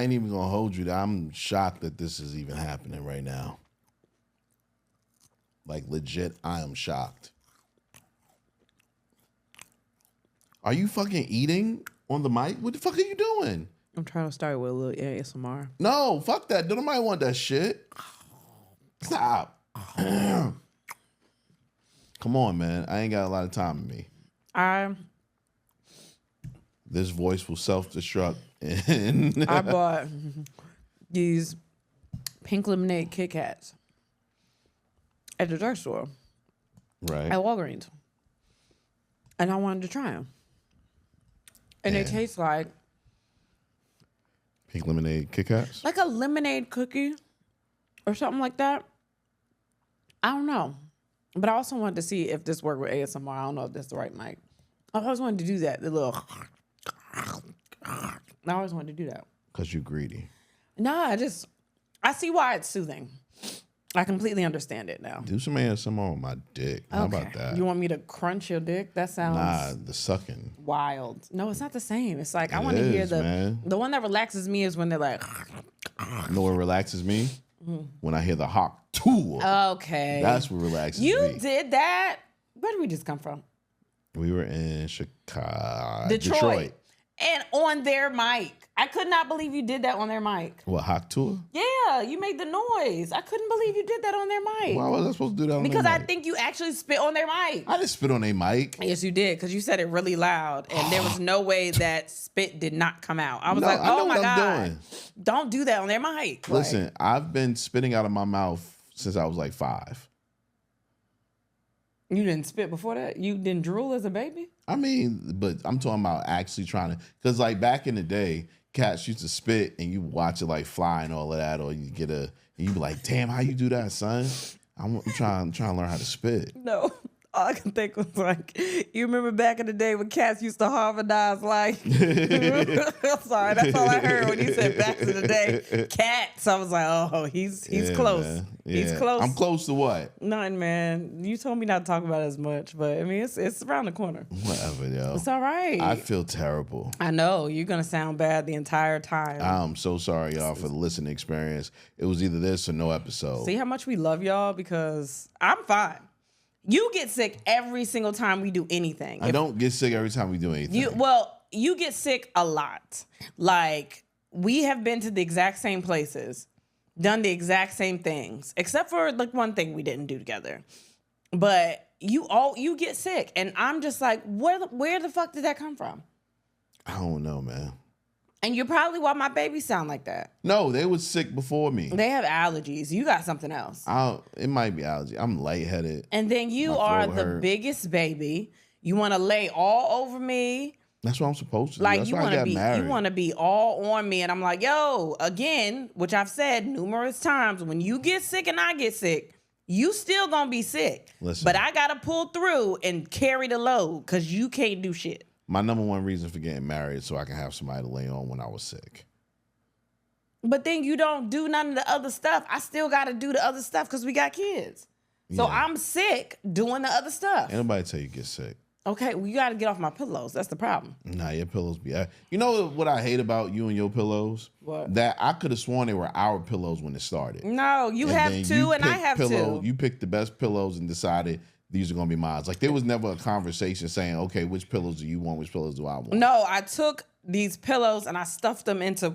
ain't even gonna hold you. I'm shocked that this is even happening right now. Like legit, I am shocked. Are you fucking eating on the mic? What the fuck are you doing? I'm trying to start with a little ASMR. No, fuck that. Don't nobody want that shit. Stop. Come on, man. I ain't got a lot of time in me. This voice will self-destruct. I bought these pink lemonade Kit Kats at the drugstore. Right. At Walgreens. And I wanted to try them. And they taste like... Pink lemonade Kit Kats? Like a lemonade cookie or something like that. I don't know. But I also wanted to see if this worked with ASMR. I don't know if that's the right mic. I always wanted to do that. The little... I always wanted to do that. Because you're greedy. No, I see why it's soothing. I completely understand it now. Do some ASMR on my dick. How about that? You want me to crunch your dick? That sounds... Nah, the sucking. Wild. No, it's not the same. It's like, I want to hear the one that relaxes me is when they're like... You know what relaxes me? When I hear the hawk tool. Okay. That's what relaxes me. You did that? Where did we just come from? We were in Chicago. Detroit. And on their mic. I could not believe you did that on their mic. What, hawk tool? Yeah, you made the noise. I couldn't believe you did that on their mic. Why was I supposed to do that on their mic? Because I think you actually spit on their mic. I didn't spit on their mic. Yes, you did, because you said it really loud, and there was no way that spit did not come out. I was like, oh my God. Doing. Don't do that on their mic. Listen, I've been spitting out of my mouth since I was like 5. You didn't spit before that? You didn't drool as a baby? I mean, but I'm talking about actually trying to, because like back in the day, cats used to spit and you watch it like fly and all of that, or you get and you be like, damn, how you do that, son? I'm trying to learn how to spit. No. All I can think was like, you remember back in the day when cats used to harmonize like, I'm sorry, that's all I heard when you said back in the day, cats. I was like, oh, he's close. Man. Yeah. He's close. I'm close to what? Nothing, man. You told me not to talk about it as much, but I mean, it's around the corner. Whatever, yo. It's all right. I feel terrible. I know. You're going to sound bad the entire time. I'm so sorry, y'all, for the listening experience. It was either this or no episode. See how much we love y'all? Because I'm fine. You get sick every single time we do anything. I don't get sick every time we do anything. You get sick a lot. Like, we have been to the exact same places, done the exact same things, except for like one thing we didn't do together. But you get sick, and I'm just like, where the fuck did that come from? I don't know, man. And you're probably why my babies sound like that. No, they were sick before me. They have allergies. You got something else. It might be allergy. I'm lightheaded. And then you are the biggest baby. You want to lay all over me. That's what I'm supposed to do. Like, That's why I got married. You want to be all on me. And I'm like, yo, again, which I've said numerous times, when you get sick and I get sick, you still going to be sick. Listen. But I got to pull through and carry the load because you can't do shit. My number one reason for getting married is so I can have somebody to lay on when I was sick. But then you don't do none of the other stuff. I still got to do the other stuff because we got kids. So I'm sick doing the other stuff. Ain't nobody tell you get sick. Okay, well, you got to get off my pillows. That's the problem. Nah, your pillows be... You know what I hate about you and your pillows? What? That I could have sworn they were our pillows when it started. No, you have two and I have two. You picked the best pillows and decided... These are going to be mine. Like, there was never a conversation saying, okay, which pillows do you want? Which pillows do I want? No, I took these pillows and I stuffed them into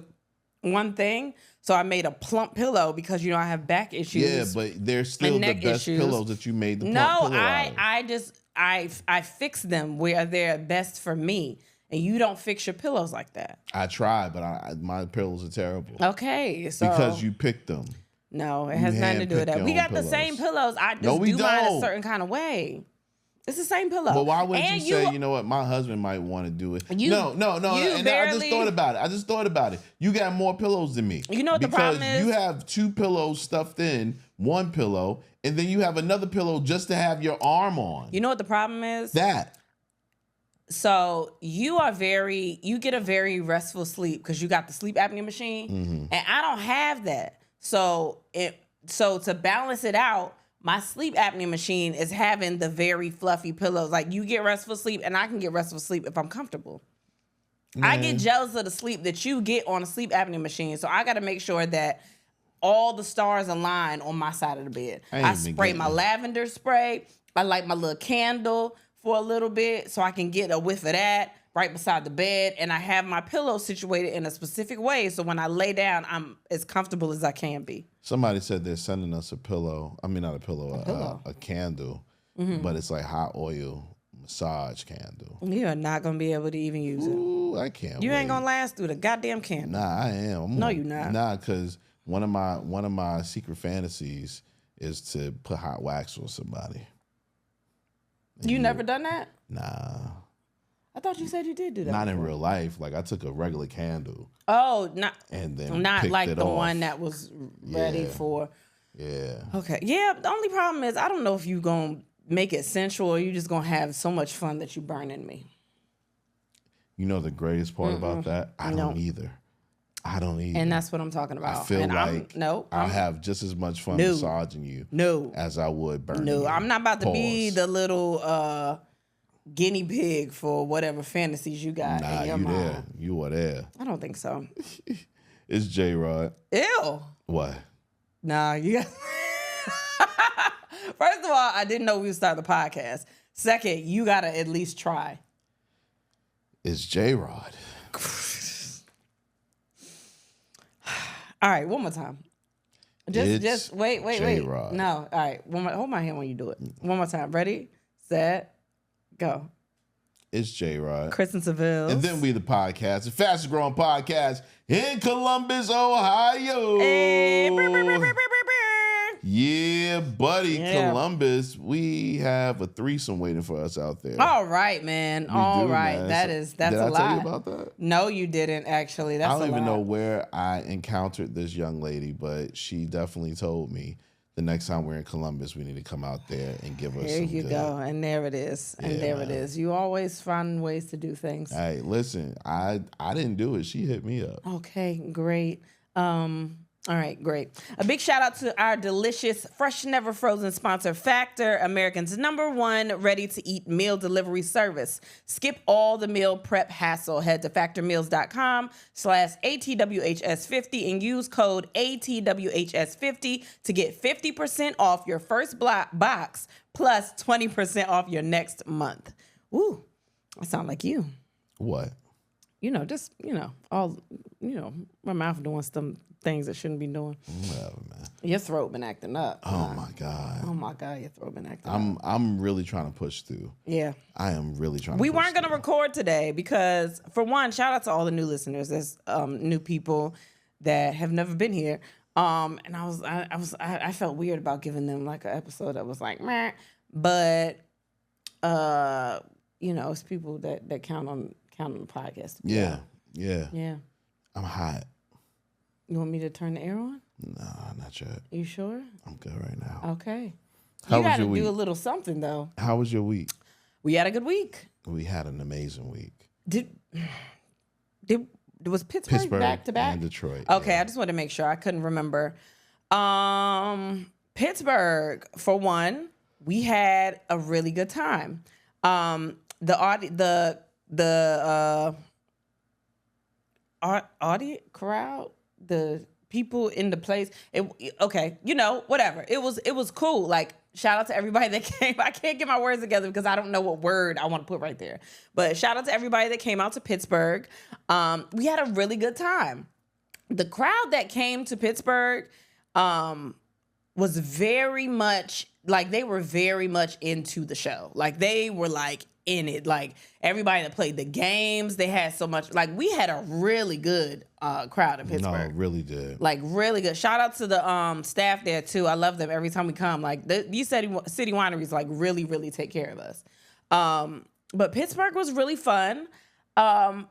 one thing. So I made a plump pillow because, you know, I have back issues. Yeah, but they're still the best pillows that you made the plump pillow out of. I fix them where they're best for me. And you don't fix your pillows like that. I tried, but my pillows are terrible. Okay, so. Because you picked them. No, it has nothing to do with that. We got the same pillows. I just do mine a certain kind of way. It's the same pillow. But why wouldn't you say, you know what, my husband might want to do it? No. And I just thought about it. You got more pillows than me. You know what the problem is? Because you have 2 pillows stuffed in one pillow, and then you have another pillow just to have your arm on. You know what the problem is? That. So you get a very restful sleep because you got the sleep apnea machine, and I don't have that. So to balance it out, my sleep apnea machine is having the very fluffy pillows. Like, you get restful sleep, and I can get restful sleep if I'm comfortable. I get jealous of the sleep that you get on a sleep apnea machine. So I got to make sure that all the stars align on my side of the bed. I spray my lavender spray. I light my little candle for a little bit so I can get a whiff of that right beside the bed. And I have my pillow situated in a specific way so when I lay down, I'm as comfortable as I can be. Somebody said they're sending us a pillow. I mean, not a pillow, a candle, but it's like hot oil massage candle. You are not going to be able to even use it. Ooh, I can't You wait. ain't going to last through the goddamn candle. Nah, I am. No, you're not. Nah, because one of my secret fantasies is to put hot wax on somebody. You never done that? Nah. I thought you said you did do that. Not in real life. Like I took a regular candle. Oh, not and then not picked like it the off. one that was ready for. Yeah. Okay. Yeah. The only problem is I don't know if you gonna make it sensual or you just gonna have so much fun that you burning me. You know the greatest part about that? I don't either. I don't either. And that's what I'm talking about. I feel and like I'll I'm have just as much fun massaging you as I would burning you. I'm not about to be the little guinea pig for whatever fantasies you got in your mind. There. You are there. I don't think so. It's J-Rod. Ew. What? Nah, you got... First of all, I didn't know we would start the podcast. Second, you got to at least try. It's J-Rod. All right, one more time. Just wait. J-Rod. No, all right. Hold my hand when you do it. One more time. Ready, set, go. It's J-Rod. Kristen Sivills. And then we the podcast, the fastest growing podcast in Columbus, Ohio. Hey. Yeah, buddy, yeah. Columbus. We have a threesome waiting for us out there. All right, man. All right. Man. That's Did a lot. Did I tell you about that? No, you didn't, actually. That's a lot. I don't even know where I encountered this young lady, but she definitely told me the next time we're in Columbus, we need to come out there and give us There you go. And there it is. And yeah, there man. it is. You always find ways to do things. Hey, listen, I didn't do it. She hit me up. Okay, great. All right, great. A big shout out to our delicious, fresh, never frozen sponsor, Factor, Americans' #1 ready-to-eat meal delivery service. Skip all the meal prep hassle. Head to factormeals.com/ATWHS50 and use code ATWHS50 to get 50% off your first box plus 20% off your next month. Ooh, I sound like you. What? My mouth doing some things that shouldn't be doing. Whatever, man. Your throat been acting up. Oh my God. Oh my God, your throat been acting up. I'm really trying to push through. Yeah. I am really trying to We push weren't gonna through. record today because, for one, shout out to all the new listeners. There's new people that have never been here. And I felt weird about giving them like an episode that was like meh. But it's people that count on the podcast. Yeah. Yeah. I'm hot. You want me to turn the air on? Nah, not yet. You sure? I'm good right now. Okay. How You was got to your week? do a little something though. How was your week? We had a good week. We had an amazing week. Was Pittsburgh back to back? And Detroit. Okay, yeah. I just wanted to make sure. I couldn't remember. Pittsburgh, for one, we had a really good time. The audience crowd, the people in the place. Whatever. It was cool. Like, shout out to everybody that came. I can't get my words together because I don't know what word I want to put right there. But shout out to everybody that came out to Pittsburgh. We had a really good time. The crowd that came to Pittsburgh was very much like, they were very much into the show. Like, they were like in it. Like, everybody that played the games, they had so much. Like, we had a really good crowd in Pittsburgh. No, really did. Like, really good. Shout out to the staff there too. I love them every time we come. Like, these city wineries like really, really take care of us. But Pittsburgh was really fun. I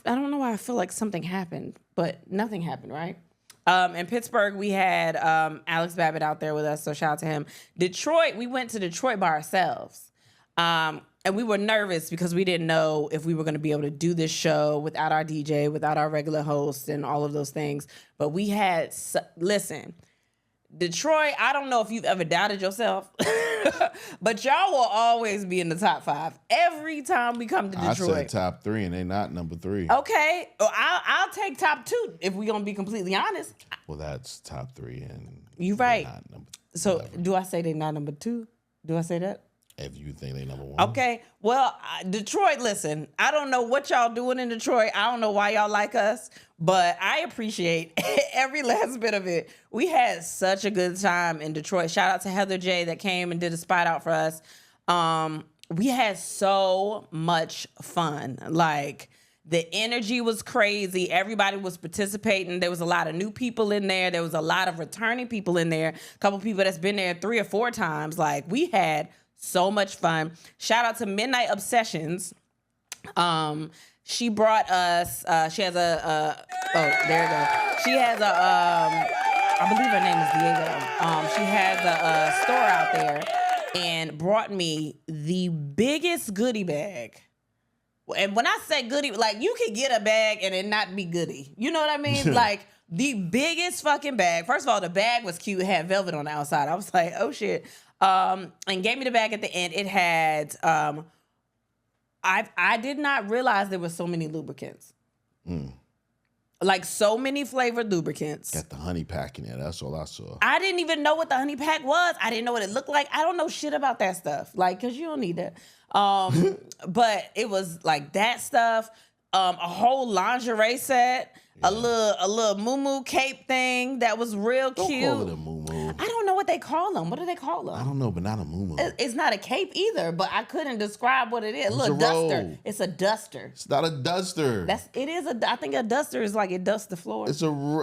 don't know why I feel like something happened, but nothing happened, right? In Pittsburgh, we had Alex Babbitt out there with us, so shout out to him. Detroit, we went to Detroit by ourselves. And we were nervous because we didn't know if we were going to be able to do this show without our DJ, without our regular host, and all of those things. But we had, listen, Detroit, I don't know if you've ever doubted yourself, but y'all will always be in the top 5 every time we come to Detroit. I said top 3, and they not number 3. Okay, I'll take top 2 if we're gonna be completely honest. Well, that's top 3, and you right. Not number, so whatever. do I say they not number 2? Do I say that? If you think they number 1. Okay, well, Detroit, listen, I don't know what y'all doing in Detroit. I don't know why y'all like us, but I appreciate every last bit of it. We had such a good time in Detroit. Shout out to Heather J that came and did a spot out for us. We had so much fun. Like, the energy was crazy. Everybody was participating. There was a lot of new people in there. There was a lot of returning people in there. A couple people that's been there 3 or 4 times. Like, we had so much fun. Shout out to Midnight Obsessions. She brought us, she has oh, there you go. She has I believe her name is Diego. She has a store out there and brought me the biggest goodie bag. And when I say goodie, like, you could get a bag and it not be goodie. You know what I mean? Like, the biggest fucking bag. First of all, the bag was cute. It had velvet on the outside. I was like, oh shit. And gave me the bag at the end. It had, I did not realize there were so many lubricants. Like, so many flavored lubricants. Got the honey pack in there. That's all I saw. I didn't even know what the honey pack was. I didn't know what it looked like. I don't know shit about that stuff. Like, cause you don't need that. But it was like that stuff. A whole lingerie set. Yeah. A little moo-moo cape thing that was real cute. Don't call it a moo-moo. I don't know what they call them. What do they call them? I don't know, but not a moo-moo. It's not a cape either, but I couldn't describe what it is. It's a duster. robe. It's a duster. It's not a duster. I think a duster is like it dusts the floor. It's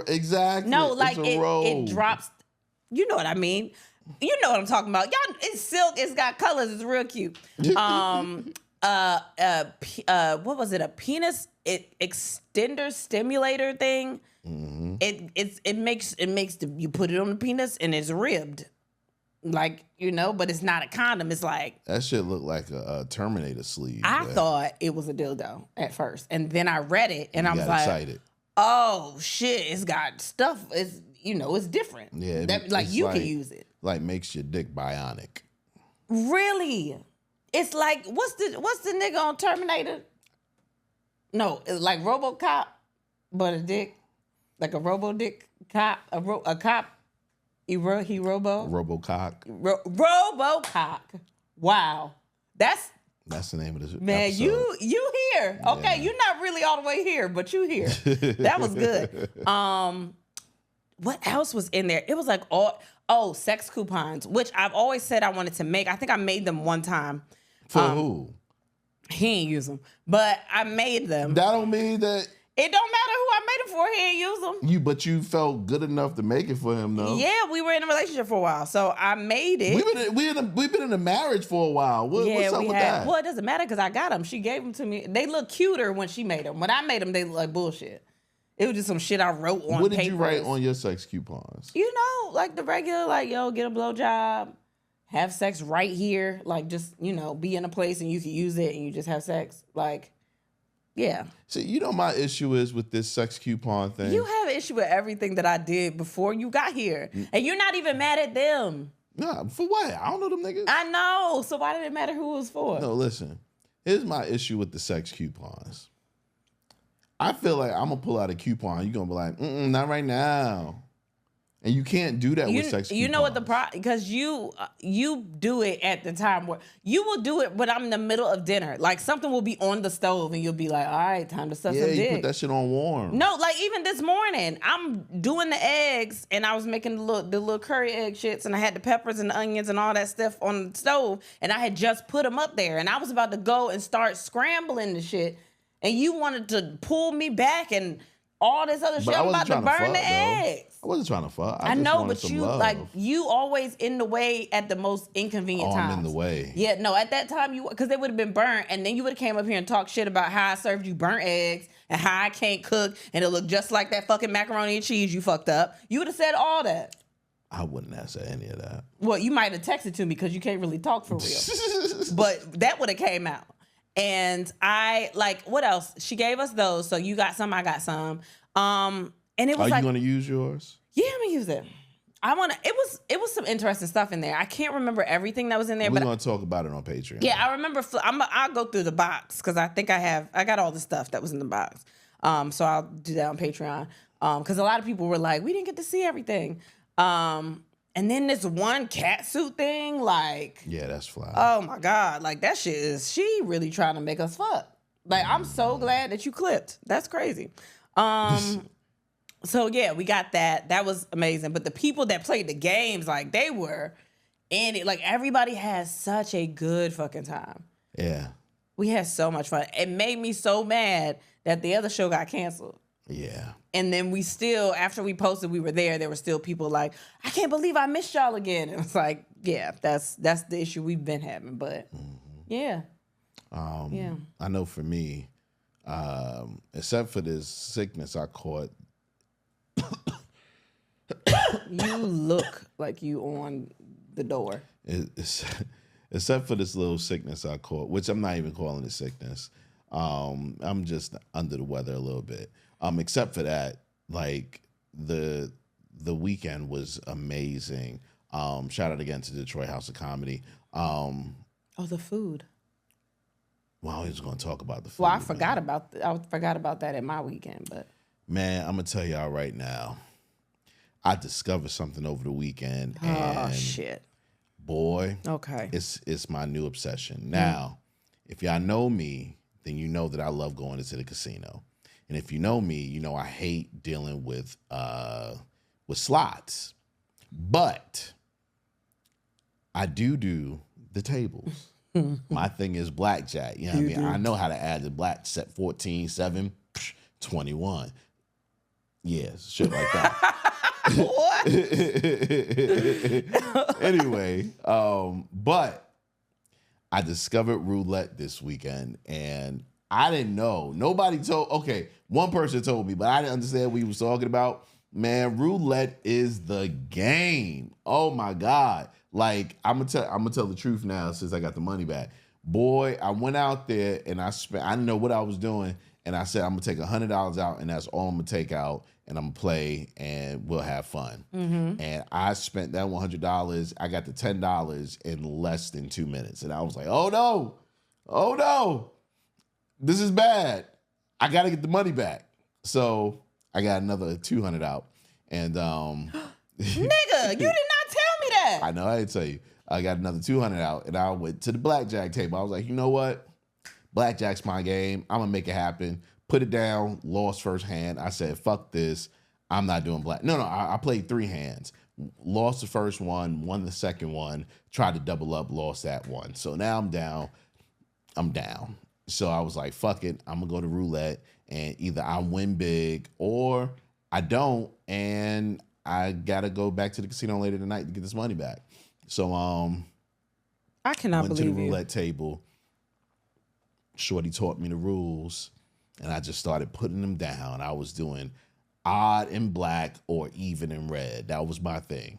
exactly. No, like it's a robe. It drops. You know what I mean? You know what I'm talking about. Y'all, it's silk. It's got colors. It's real cute. What was it? A penis extender stimulator thing. Mm-hmm. It makes you put it on the penis and it's ribbed, like, you know, but it's not a condom. It's like that shit looked like a Terminator sleeve. I thought it was a dildo at first, and then I read it and I was like, excited. Oh shit! It's got stuff. It's, you know, it's different. Yeah, like you can use it. Like, makes your dick bionic. Really? It's like, what's the nigga on Terminator? No, it's like RoboCop, but a dick, like a Robo Dick cop, a cop. He Robo. RoboCock. RoboCock. Wow, that's the name of this man. episode. You here? Okay, Yeah. You're not really all the way here, but you here. That was good. What else was in there? It was like sex coupons, which I've always said I wanted to make. I think I made them one time. For who? He ain't use them, but I made them. That don't mean that. It don't matter who I made them for. He ain't use them. But you felt good enough to make it for him, though. Yeah, we were in a relationship for a while, so I made it. We've been in a marriage for a while. What's up with that? Well, it doesn't matter because I got them. She gave them to me. They look cuter when she made them. When I made them, they look like bullshit. It was just some shit I wrote on. What did papers. you write on your sex coupons? You know, like the regular, like, yo, get a blowjob, have sex right here, like, just, you know, be in a place and you can use it and you just have sex, like. Yeah. See, you know my issue is with this sex coupon thing. You have an issue with everything that I did before you got here. And you're not even mad at them. Nah, for what? I don't know them niggas. I know. So why did it matter who it was for? No, listen. Here's my issue with the sex coupons. I feel like I'm going to pull out a coupon. You're going to be like, not right now. And you can't do that with sex coupons. You know what the problem, because you do it at the time where you will do it when I'm in the middle of dinner. Like, something will be on the stove and you'll be like, all right, time to suck some dick. Yeah, you put that shit on warm. No, like, even this morning, I'm doing the eggs and I was making the little curry egg shits and I had the peppers and the onions and all that stuff on the stove and I had just put them up there and I was about to go and start scrambling the shit and you wanted to pull me back and all this other shit. I'm about to burn the eggs. I wasn't trying to fuck. I know, but you always in the way at the most inconvenient times. I'm in the way. Yeah, no, at that time because they would have been burnt, and then you would have came up here and talked shit about how I served you burnt eggs and how I can't cook, and it looked just like that fucking macaroni and cheese you fucked up. You would have said all that. I wouldn't have said any of that. Well, you might have texted to me because you can't really talk for real. But that would have came out. And what else? She gave us those, so you got some, I got some. And it was Are you going to use yours? Yeah, I'm going to use it. It was some interesting stuff in there. I can't remember everything that was in there, We're but gonna talk about it on Patreon. yeah, I remember. I'll go through the box because I think I got all the stuff that was in the box. So I'll do that on Patreon. Because a lot of people were like, we didn't get to see everything. And then this one cat suit thing, like, Yeah, that's fly. oh my God, like that shit is, she really trying to make us fuck. Like, I'm so glad that you clipped. That's crazy. So yeah, we got that. That was amazing. But the people that played the games, like they were in it. Like everybody had such a good fucking time. Yeah. We had so much fun. It made me so mad that the other show got canceled. Yeah. And then we still, after we posted we were there were still people like, I can't believe I missed y'all again. And it's like, yeah, that's the issue we've been having. But yeah. Yeah. I know for me, except for this sickness I caught. You look like you on the door. Except for this little sickness I caught, which I'm not even calling it sickness. I'm just under the weather a little bit. Except for that, like the weekend was amazing. Shout out again to Detroit House of Comedy. The food. Well, I was going to talk about the food. Well, I forgot about that at my weekend, but man, I'm gonna tell y'all right now. I discovered something over the weekend. Oh shit. Boy. Okay. It's my new obsession. Now, if y'all know me, then you know that I love going into the casino. And if you know me, you know I hate dealing with slots. But I do the tables. My thing is blackjack. You know what I mean? I know how to add the black set 14, 7, 21. Yeah, shit like that. What? Anyway, but I discovered roulette this weekend and I didn't know. Nobody told, okay, one person told me, but I didn't understand what he was talking about. Man, roulette is the game. Oh my God. Like, I'm gonna tell the truth now since I got the money back. Boy, I went out there and I didn't know what I was doing. And I said, I'm gonna take $100 out and that's all I'm gonna take out and I'm gonna play and we'll have fun. Mm-hmm. And I spent that $100. I got the $10 in less than 2 minutes. And I was like, oh no, this is bad. I gotta get the money back. So I got another 200 out. And nigga, you did not tell me that. I know, I didn't tell you. I got another 200 out and I went to the blackjack table. I was like, you know what? Blackjack's my game. I'm gonna make it happen. Put it down, lost first hand. I said, fuck this. I'm not doing black. No, I played 3 hands. Lost the first one, won the second one, tried to double up, lost that one. So now I'm down. So I was like, fuck it. I'm gonna go to roulette and either I win big or I don't, and I gotta go back to the casino later tonight to get this money back. So I cannot went believe to the roulette table. Shorty taught me the rules, and I just started putting them down. I was doing odd in black or even in red. That was my thing.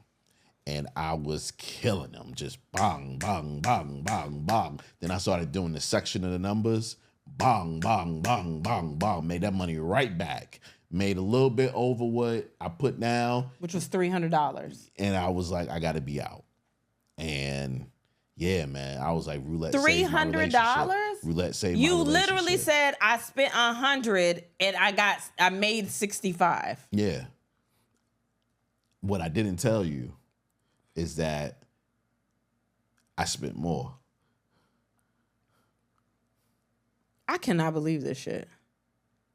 And I was killing them, just bang, bang, bang, bang, bang. Then I started doing the section of the numbers, bang, bang, bang, bang, bang. Made that money right back. Made a little bit over what I put down. Which was $300. And I was like, I got to be out. And yeah, man, I was like, roulette $300? Roulette saved You my literally said I spent $100 and I made $65. Yeah. What I didn't tell you is that I spent more. I cannot believe this shit.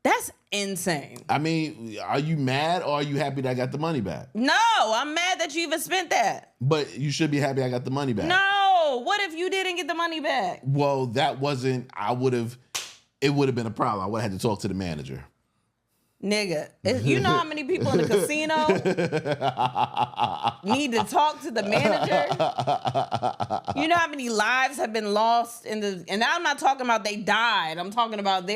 That's insane. I mean, are you mad or are you happy that I got the money back? No, I'm mad that you even spent that. But you should be happy I got the money back. No, what if you didn't get the money back? Well, it would have been a problem. I would have had to talk to the manager. Nigga, you know how many people in the casino need to talk to the manager? You know how many lives have been lost and I'm not talking about they died. I'm talking about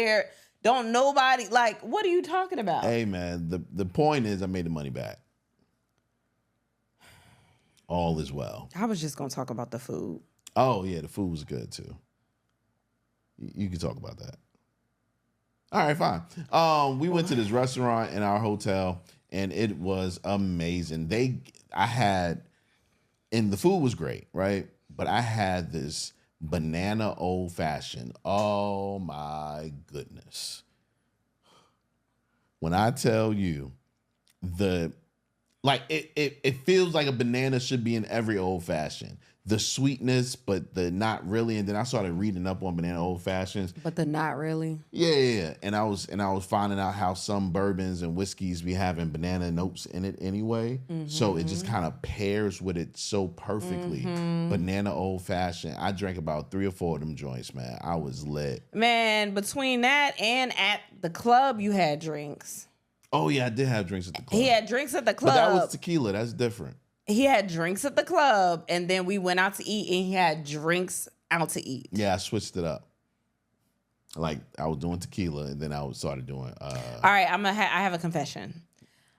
what are you talking about? Hey man, the point is I made the money back. All is well. I was just gonna talk about the food. Oh yeah, the food was good too. You can talk about that. All right, fine. We went to this restaurant in our hotel, and it was amazing. And the food was great, right? But I had this banana old fashioned. Oh my goodness. When I tell you it feels like a banana should be in every old fashioned. The sweetness, but the not really. And then I started reading up on banana old fashions. But the not really. Yeah. And I was finding out how some bourbons and whiskeys be having banana notes in it anyway. Mm-hmm. So it just kind of pairs with it so perfectly. Mm-hmm. Banana old fashioned. I drank about 3 or 4 of them joints, man. I was lit. Man, between that and at the club, you had drinks. Oh yeah, I did have drinks at the club. He had drinks at the club. But that was tequila. That's different. He had drinks at the club, and then we went out to eat, and he had drinks out to eat. Yeah, I switched it up. Like, I was doing tequila, and then I started doing... All right, I have a confession.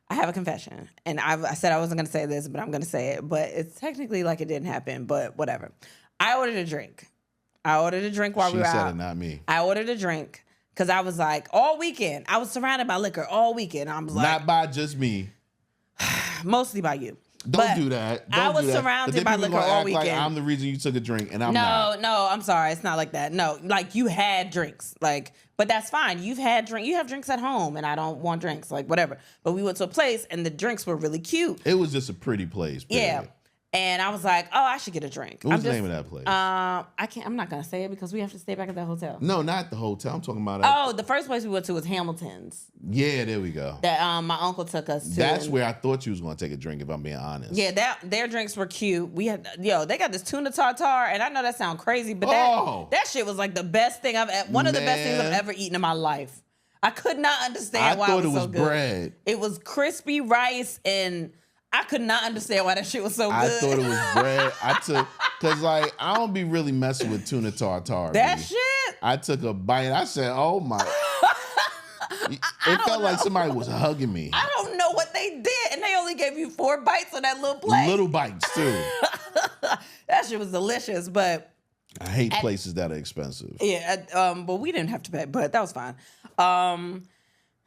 And I said I wasn't going to say this, but I'm going to say it. But it's technically like it didn't happen, but whatever. I ordered a drink. While we were out. She said it, not me. I ordered a drink, because I was like, all weekend, I was surrounded by liquor all weekend. I was like... Not by just me. Mostly by you. Don't do that. I was surrounded by liquor all weekend. Like I'm the reason you took a drink, and I'm not. No, I'm sorry. It's not like that. No, like you had drinks, but that's fine. You have drinks at home, and I don't want drinks, like whatever. But we went to a place, and the drinks were really cute. It was just a pretty place. Period. Yeah. And I was like, oh, I should get a drink. What's the name of that place? I'm not gonna say it because we have to stay back at that hotel. No, not the hotel. I'm talking about. The first place we went to was Hamilton's. Yeah, there we go. That my uncle took us to. That's where I thought you was gonna take a drink. If I'm being honest. Yeah, their drinks were cute. They got this tuna tartare, and I know that sounds crazy, but that shit was like the best thing one of the best things I've ever eaten in my life. I could not understand why it was so good. I thought it was bread. It was crispy rice and. I could not understand why that shit was so good. I thought it was bread. Because I don't be really messing with tuna tartare. That shit? I took a bite. I said, oh my. It felt like somebody was hugging me. I don't know what they did. And they only gave you 4 bites on that little plate. Little bites, too. That shit was delicious, but. I hate places that are expensive. Yeah, but we didn't have to pay, but that was fine.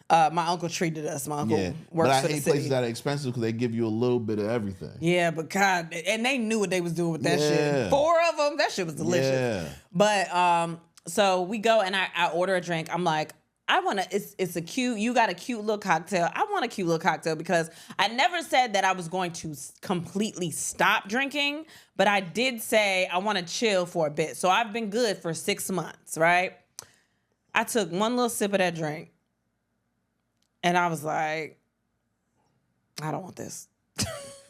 My uncle treated us. My uncle works for the city. But I hate places that are expensive because they give you a little bit of everything. Yeah, but God, and they knew what they was doing with that shit. 4 of them, that shit was delicious. Yeah. But so we go and I order a drink. I'm like, you got a cute little cocktail. I want a cute little cocktail because I never said that I was going to completely stop drinking, but I did say I want to chill for a bit. So I've been good for 6 months, right? I took one little sip of that drink. And I was like, I don't want this.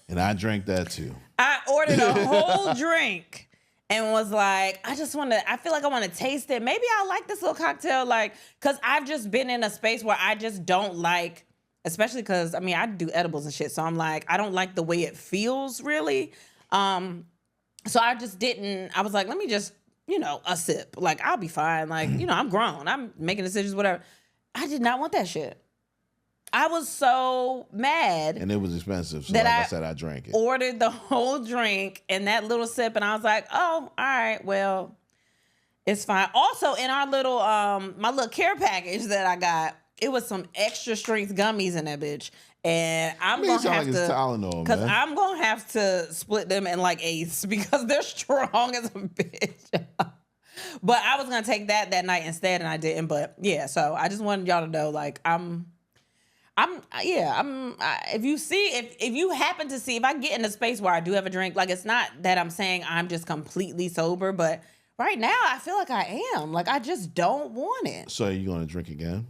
And I drank that too. I ordered a whole drink and was like, I feel like I want to taste it. Maybe I'll like this little cocktail, because I've just been in a space where I just don't like, especially because, I do edibles and shit. So I'm like, I don't like the way it feels really. So I just didn't, I was like, let me just, a sip. I'll be fine. I'm grown. I'm making decisions, whatever. I did not want that shit. I was so mad. And it was expensive. So like I said, I drank it. Ordered the whole drink and that little sip. And I was like, oh, all right, well, it's fine. Also, in our little, my little care package that I got, it was some extra strength gummies in that bitch. And I'm going to have to, because I'm going to have to split them in eighths because they're strong as a bitch. But I was going to take that night instead and I didn't. But yeah, so I just wanted y'all to know, if you happen to see, if I get in a space where I do have a drink, it's not that I'm saying I'm just completely sober, but right now I feel like I am. I just don't want it. So are you going to drink again?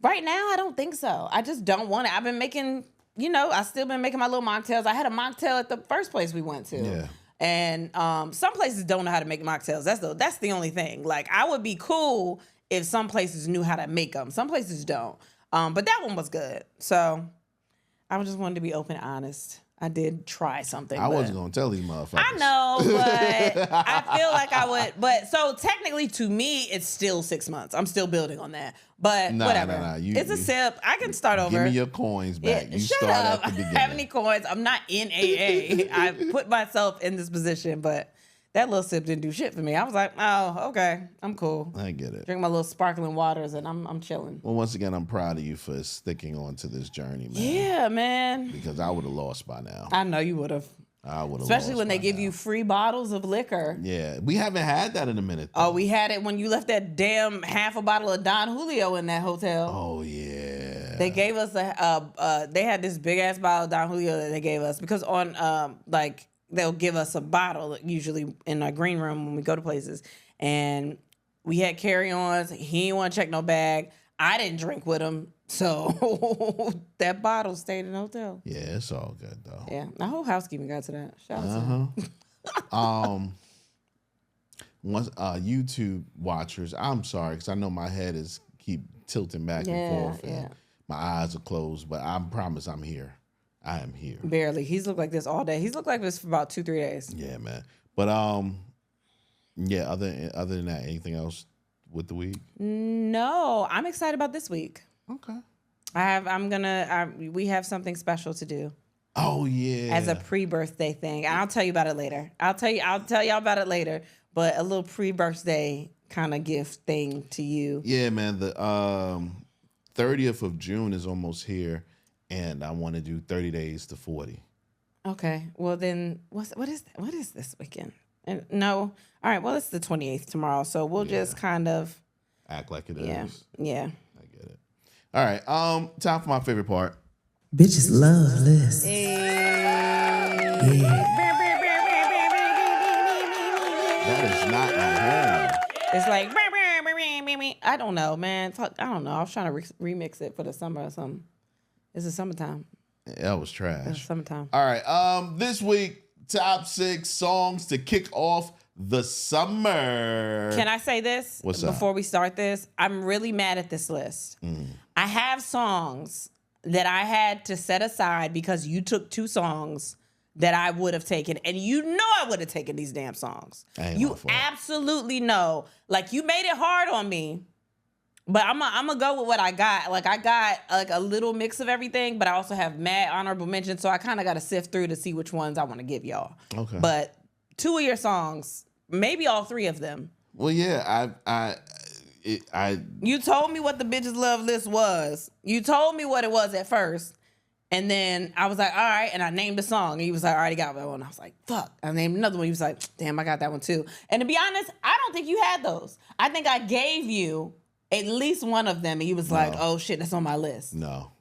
Right now, I don't think so. I just don't want it. I've been making, I still been making my little mocktails. I had a mocktail at the first place we went to. Yeah. And some places don't know how to make mocktails. That's the only thing. I would be cool if some places knew how to make them. Some places don't. But that one was good. So I just wanted to be open and honest. I did try something. I wasn't going to tell these motherfuckers. I know, but I feel like I would. But so technically to me, it's still 6 months. I'm still building on that. But whatever. It's a sip. I can start over. Give me your coins back. You shut start up. at the beginning. I don't have any coins. I'm not in AA. I put myself in this position, but that little sip didn't do shit for me. I was like, oh, okay, I'm cool. I get it. Drink my little sparkling waters and I'm chilling. Well, once again, I'm proud of you for sticking on to this journey, man. Yeah, man. Because I would have lost by now. I know you would have. I would have, especially when they give you free bottles of liquor. Yeah, we haven't had that in a minute, though. Oh, we had it when you left that damn half a bottle of Don Julio in that hotel. Oh yeah, they gave us they had this big ass bottle of Don Julio that they gave us because on like they'll give us a bottle usually in our green room when we go to places, and we had carry-ons. He didn't want to check no bag. I didn't drink with him. So that bottle stayed in the hotel. Yeah, it's all good though. Yeah, the whole housekeeping got to that. Shout out to them. Once YouTube watchers, I'm sorry because I know my head is keep tilting back and forth, and my eyes are closed. But I promise I'm here. I am here. Barely. He's looked like this all day. He's looked like this for about 2-3 days. Yeah, man. But yeah. Other than that, anything else with the week? No, I'm excited about this week. Okay. We have something special to do. Oh yeah. As a pre-birthday thing. I'll tell you about it later. I'll tell y'all about it later. But a little pre-birthday kind of gift thing to you. Yeah, man. The 30th of June is almost here, and I want to do 30 days to 40. Okay. Well then what is this weekend? No. All right, well it's the 28th tomorrow, so we'll just kind of act like it is. Yeah. All right, time for my favorite part. Bitches love lists. That is not my horn. It's like, I don't know, man. I don't know. I was trying to remix it for the summer or something. It's the summertime. That was trash. It's summertime. All right, this week, top 6 songs to kick off the summer. Can I say this? What's up? Before we start this? I'm really mad at this list. I have songs that I had to set aside because you took 2 songs that I would have taken. And you know I would have taken these damn songs. You absolutely know. Like, you made it hard on me. But I'm gonna go with what I got. Like, I got like a little mix of everything, but I also have mad honorable mentions. So I kind of got to sift through to see which ones I want to give y'all. Okay. But 2 of your songs, maybe all 3 of them. Well, yeah, You told me what the bitches love list was. You told me what it was at first. And then I was like, all right. And I named the song. And he was like, I already got that one. I was like, fuck. I named another one. He was like, damn, I got that one too. And to be honest, I don't think you had those. I think I gave you at least one of them. And he was like, oh shit, that's on my list. No.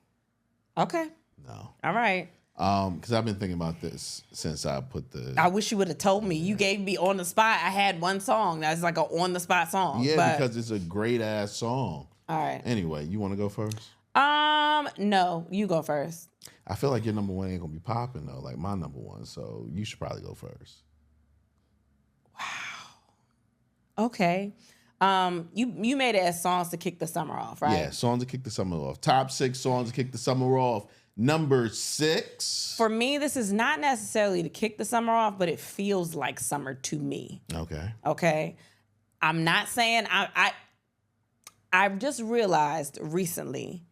Okay. No. All right. Because I've been thinking about this since I put the... I wish you would have told me. You gave me on the spot. I had one song that's like an on the spot song. Yeah, because it's a great ass song. All right. Anyway, you want to go first? No, you go first. I feel like your number one ain't gonna be popping though, like my number one. So you should probably go first. Wow. Okay. You made it as songs to kick the summer off, right? Yeah, songs to kick the summer off. Top 6 songs to kick the summer off. Number 6. For me, this is not necessarily to kick the summer off, but it feels like summer to me. Okay. Okay. I'm not saying I've just realized recently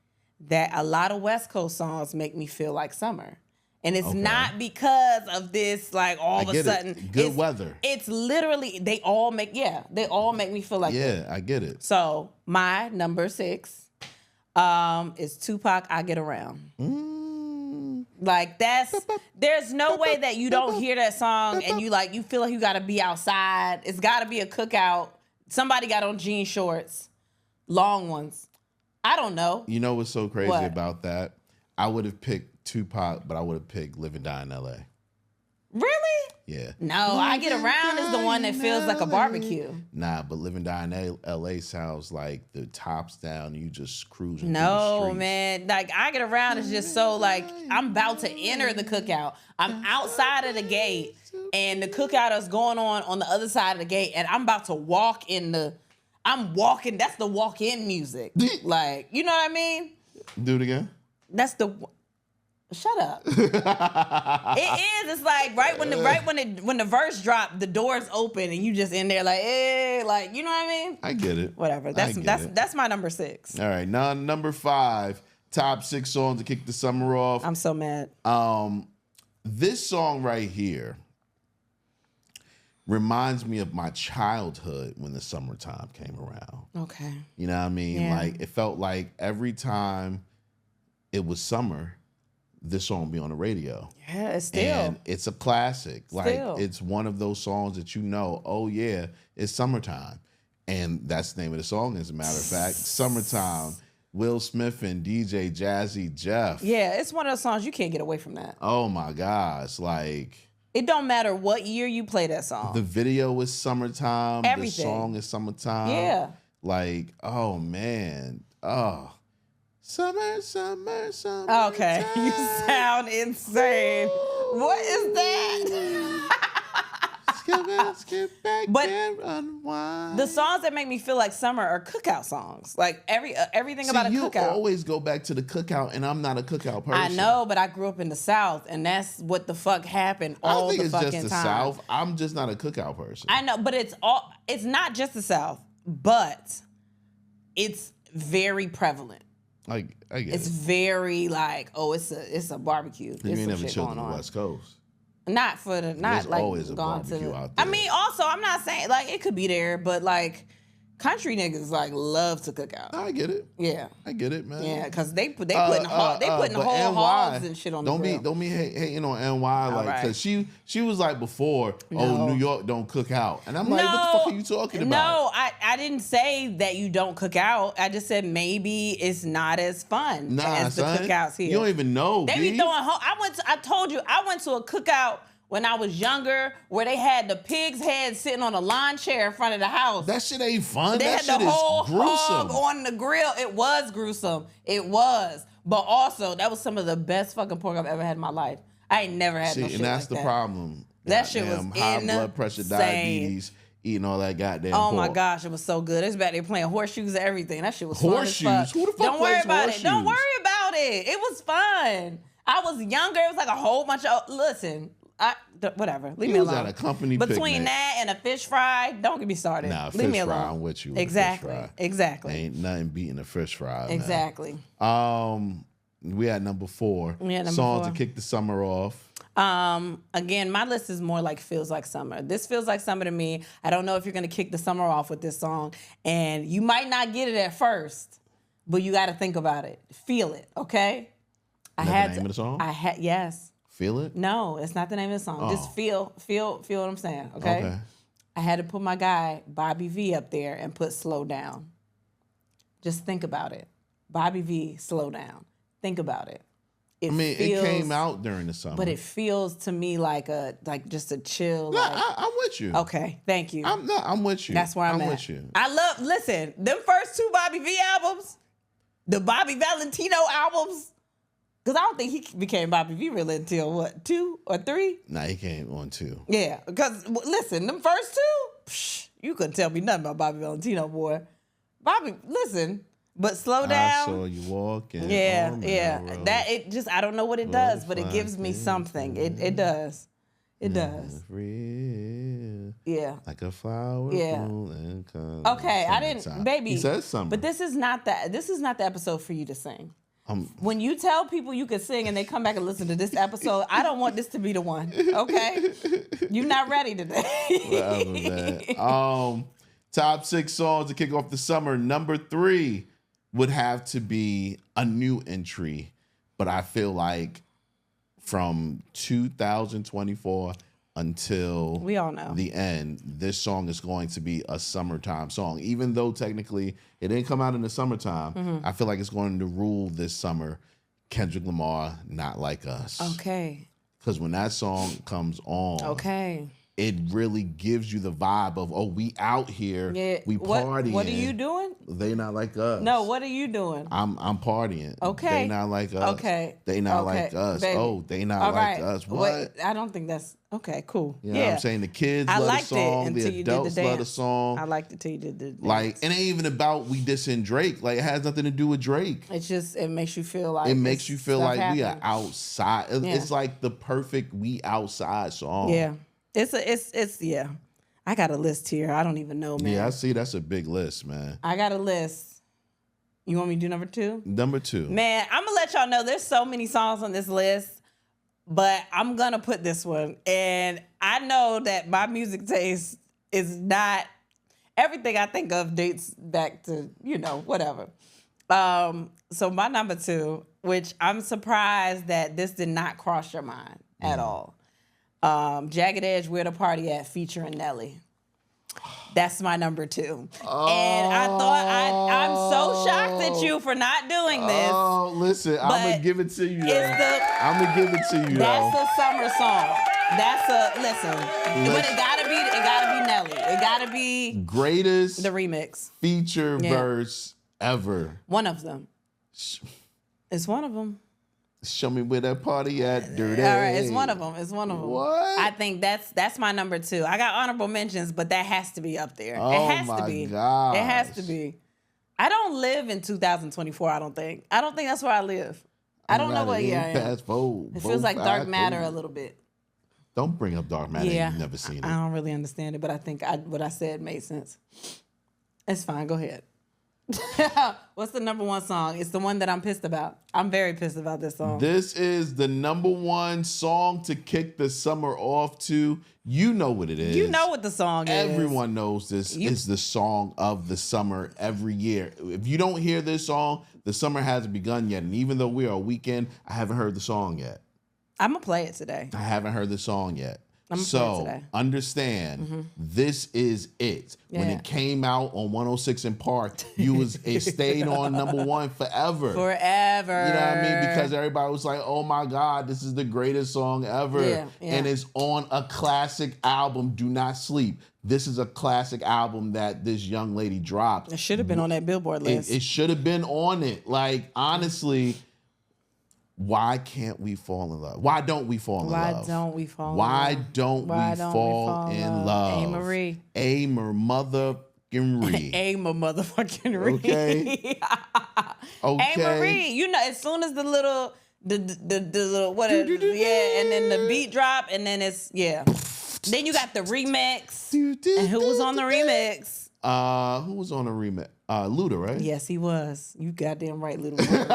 that a lot of West Coast songs make me feel like summer. And it's not because of this, like all of a sudden. Good weather. It's literally, they all make me feel like that. I get it. So my number 6 is Tupac, I Get Around. Like there's no way that you don't hear that song and you feel like you gotta be outside. It's gotta be a cookout. Somebody got on jean shorts, long ones. I don't know. You know what's so crazy about that? I would have picked Tupac, but I would have picked Live and Die in L.A. Really? Yeah. No, I Get Around is the one that feels like a barbecue. Nah, but Live and Die in L.A. sounds like the tops down, you just cruising. No, man. Like, I Get Around is just so like, I'm about to enter the cookout. I'm outside of the gate, and the cookout is going on the other side of the gate, and I'm about to walk in I'm walking. That's the walk-in music. Like, you know what I mean? Do it again. That's the... Shut up. It is. It's like right when the verse dropped, the doors open and you just in there like, like, you know what I mean? I get it. Whatever. That's my number 6. All right. Now number 5, top 6 songs to kick the summer off. I'm so mad. This song right here reminds me of my childhood when the summertime came around. Okay. You know what I mean? Yeah. Like, it felt like every time it was summer, this song would be on the radio. Yeah, it's still. And it's a classic. Like, Still. it's one of those songs that you know, oh, yeah, it's summertime. And that's the name of the song, as a matter of fact. Summertime. Will Smith and DJ Jazzy Jeff. Yeah, it's one of those songs you can't get away from that. Oh, my gosh. Like, It don't matter what year you play that song. the video is summertime. Everything. The song is summertime. Yeah. Like, oh, man. Oh. Summer, summer, summer. Okay, you sound insane. What is that? Skip back But and unwind. The songs that make me feel like summer are cookout songs. Like everything about a you cookout. always go back to the cookout, and I'm not a cookout person. I know, but I grew up in the South, and that's what the fuck happened I all don't think the it's fucking just the time. South. I'm just not a cookout person. I know, but it's not just the South, but it's very prevalent. I get It's it. very like, oh, it's a barbecue. You There's ain't some never shit chilled going on the on. West Coast. Not There's like always a gone to barbecue the, out I there. mean, also, I'm not saying like it could be there, but like country niggas like love to cook out. I get it. Yeah. I get it, man. Yeah, because they putting But whole NY, hogs and shit on the grill. Don't be hating on NY like right. because she was like before. Oh, No. New York don't cook out, and I'm like, what the fuck are you talking about? No, I didn't say that you don't cook out. I just said maybe it's not as fun as the son, cookouts here. You don't even know. They B. be throwing. I told you I went to a cookout when I was younger where they had the pig's head sitting on a lawn chair in front of the house. That shit ain't fun. They That had shit the whole is gruesome. hog on the grill. It was gruesome. It was. But also, that was some of the best fucking pork I've ever had in my life. I ain't never had no shit and that's like the that. problem. That shit was high blood pressure, insane. diabetes, eating all that goddamn Oh my pork. gosh, it was so good. It's back there playing horseshoes and everything. That shit was Horseshoes? fun as fuck. Who the fuck Don't worry plays about it. Don't horseshoes? worry about it. It was fun. I was younger. It was like a whole bunch of whatever. Leave me was alone. at a company Between picnic. that and a fish fry, don't get me started. Nah, Leave me fish fry, alone. I'm with you with a fish Exactly. fry. Exactly. Ain't nothing beating a fish fry. man. Exactly. We had number 4. We had number Songs 4. to kick the summer off. Again, my list is more like feels like summer. This feels like summer to me. I don't know if you're gonna kick the summer off with this song, and you might not get it at first, but you got to think about it. Feel it, okay? Is that the name of the song? Yes. Feel it? No, it's not the name of the song. Just feel what I'm saying, okay? Okay. I had to put my guy Bobby V up there and put Slow Down. Just think about it. Bobby V, Slow Down. Think about it. It came out during the summer. But it feels to me like just a chill. No, like, I'm with you. okay, thank you. I'm with you. That's where I'm at. with you. Listen, them first 2 Bobby V albums, the Bobby Valentino albums, because I don't think he became Bobby V really until what, 2 or 3? Nah, he came on 2. Yeah, because listen, them first 2, you couldn't tell me nothing about Bobby Valentino, boy. Bobby, listen, but Slow I Down. saw you walking. Yeah, on the yeah. road. That it just I don't know what it does, but it gives me something. It does. It does. Real, Yeah. like a flower. Yeah. blooming come Okay, I summertime. didn't, baby. He says something. But this is not the episode for you to sing. When you tell people you can sing and they come back and listen to this episode, I don't want this to be the one. Okay, you're not ready today. Whatever, man. Top 6 songs to kick off the summer. Number 3 would have to be a new entry, but I feel like from 2024 until We all know. the end, this song is going to be a summertime song. Even though technically it didn't come out in the summertime, Mm-hmm. I feel like it's going to rule this summer. Kendrick Lamar, Not Like Us. Okay. Because when that song comes on, Okay. it really gives you the vibe of, oh, we out here, Yeah. we partying. What are you doing? They not like us. No. What are you doing? I'm partying. Okay. They not like us. Okay. They not Okay, like us. baby. Oh, they not All like right. us. What? Wait, I don't think that's okay. Cool. You know what I'm saying? The kids I love the liked it song. until The you did the adults love the dance. song. I liked it till you did the dance. Like, it ain't even about we dissing Drake. Like, it has nothing to do with Drake. It's just it makes you feel like It makes you feel stuff like we are happened. outside. Yeah. It's like the perfect we outside song. Yeah. It's yeah. I got a list here. I don't even know, man. Yeah, I see. That's a big list, man. I got a list. You want me to do number 2? Number 2. Man, I'm gonna let y'all know there's so many songs on this list. but I'm gonna put this one. And I know that my music taste is not everything I think of dates back to, whatever. So my number 2, which I'm surprised that this did not cross your mind at all. Jagged Edge, Where the Party At, featuring Nelly. That's my number 2. And I thought I'm so shocked at you for not doing this. Oh, listen, I'm gonna give it to you. I'm gonna give it to you. That's a summer song. But it gotta be Nelly. It gotta be greatest the remix feature verse ever. One of them. It's one of them. Show me where that party at, dirty. All right, it's one of them. What? I think that's my number 2. I got honorable mentions, but that has to be up there. Oh, it has my to be. gosh. It has to be. I don't live in 2024. I don't think that's where I live. I don't know what year I am. It feels like Dark Matter a little bit. Don't bring up Dark Matter. Yeah, You've never seen it. I don't really understand it, but I think what I said made sense. It's fine. Go ahead. What's the number 1 song? It's the one that I'm pissed about. I'm very pissed about this song. This is the number 1 song to kick the summer off to. You know what it is. You know what the song is. Everyone knows this is the song of the summer every year. If you don't hear this song, the summer hasn't begun yet. And even though we are a weekend, I haven't heard the song yet. I'm going to play it today. I haven't heard the song yet. I'm gonna play it today. Understand, this is it. Yeah. When it came out on 106 in Park, it stayed on number 1 forever. Forever. You know what I mean? Because everybody was like, oh my God, this is the greatest song ever. Yeah. And it's on a classic album, Do Not Sleep. This is a classic album that this young lady dropped. It should have been on that Billboard list. It should have been on it. Like, honestly, why can't we fall in love? Why don't we fall in love? Why don't we fall in love? Why don't we fall in love? A. Marie. Motherfucking Marie. A. motherfucking Marie. Okay. A. Marie. As soon as the little and then the beat drop, and then it's Then you got the remix. And who was on the remix? Who was on the remix? Luda, right? Yes, he was. You goddamn right, Luda was on the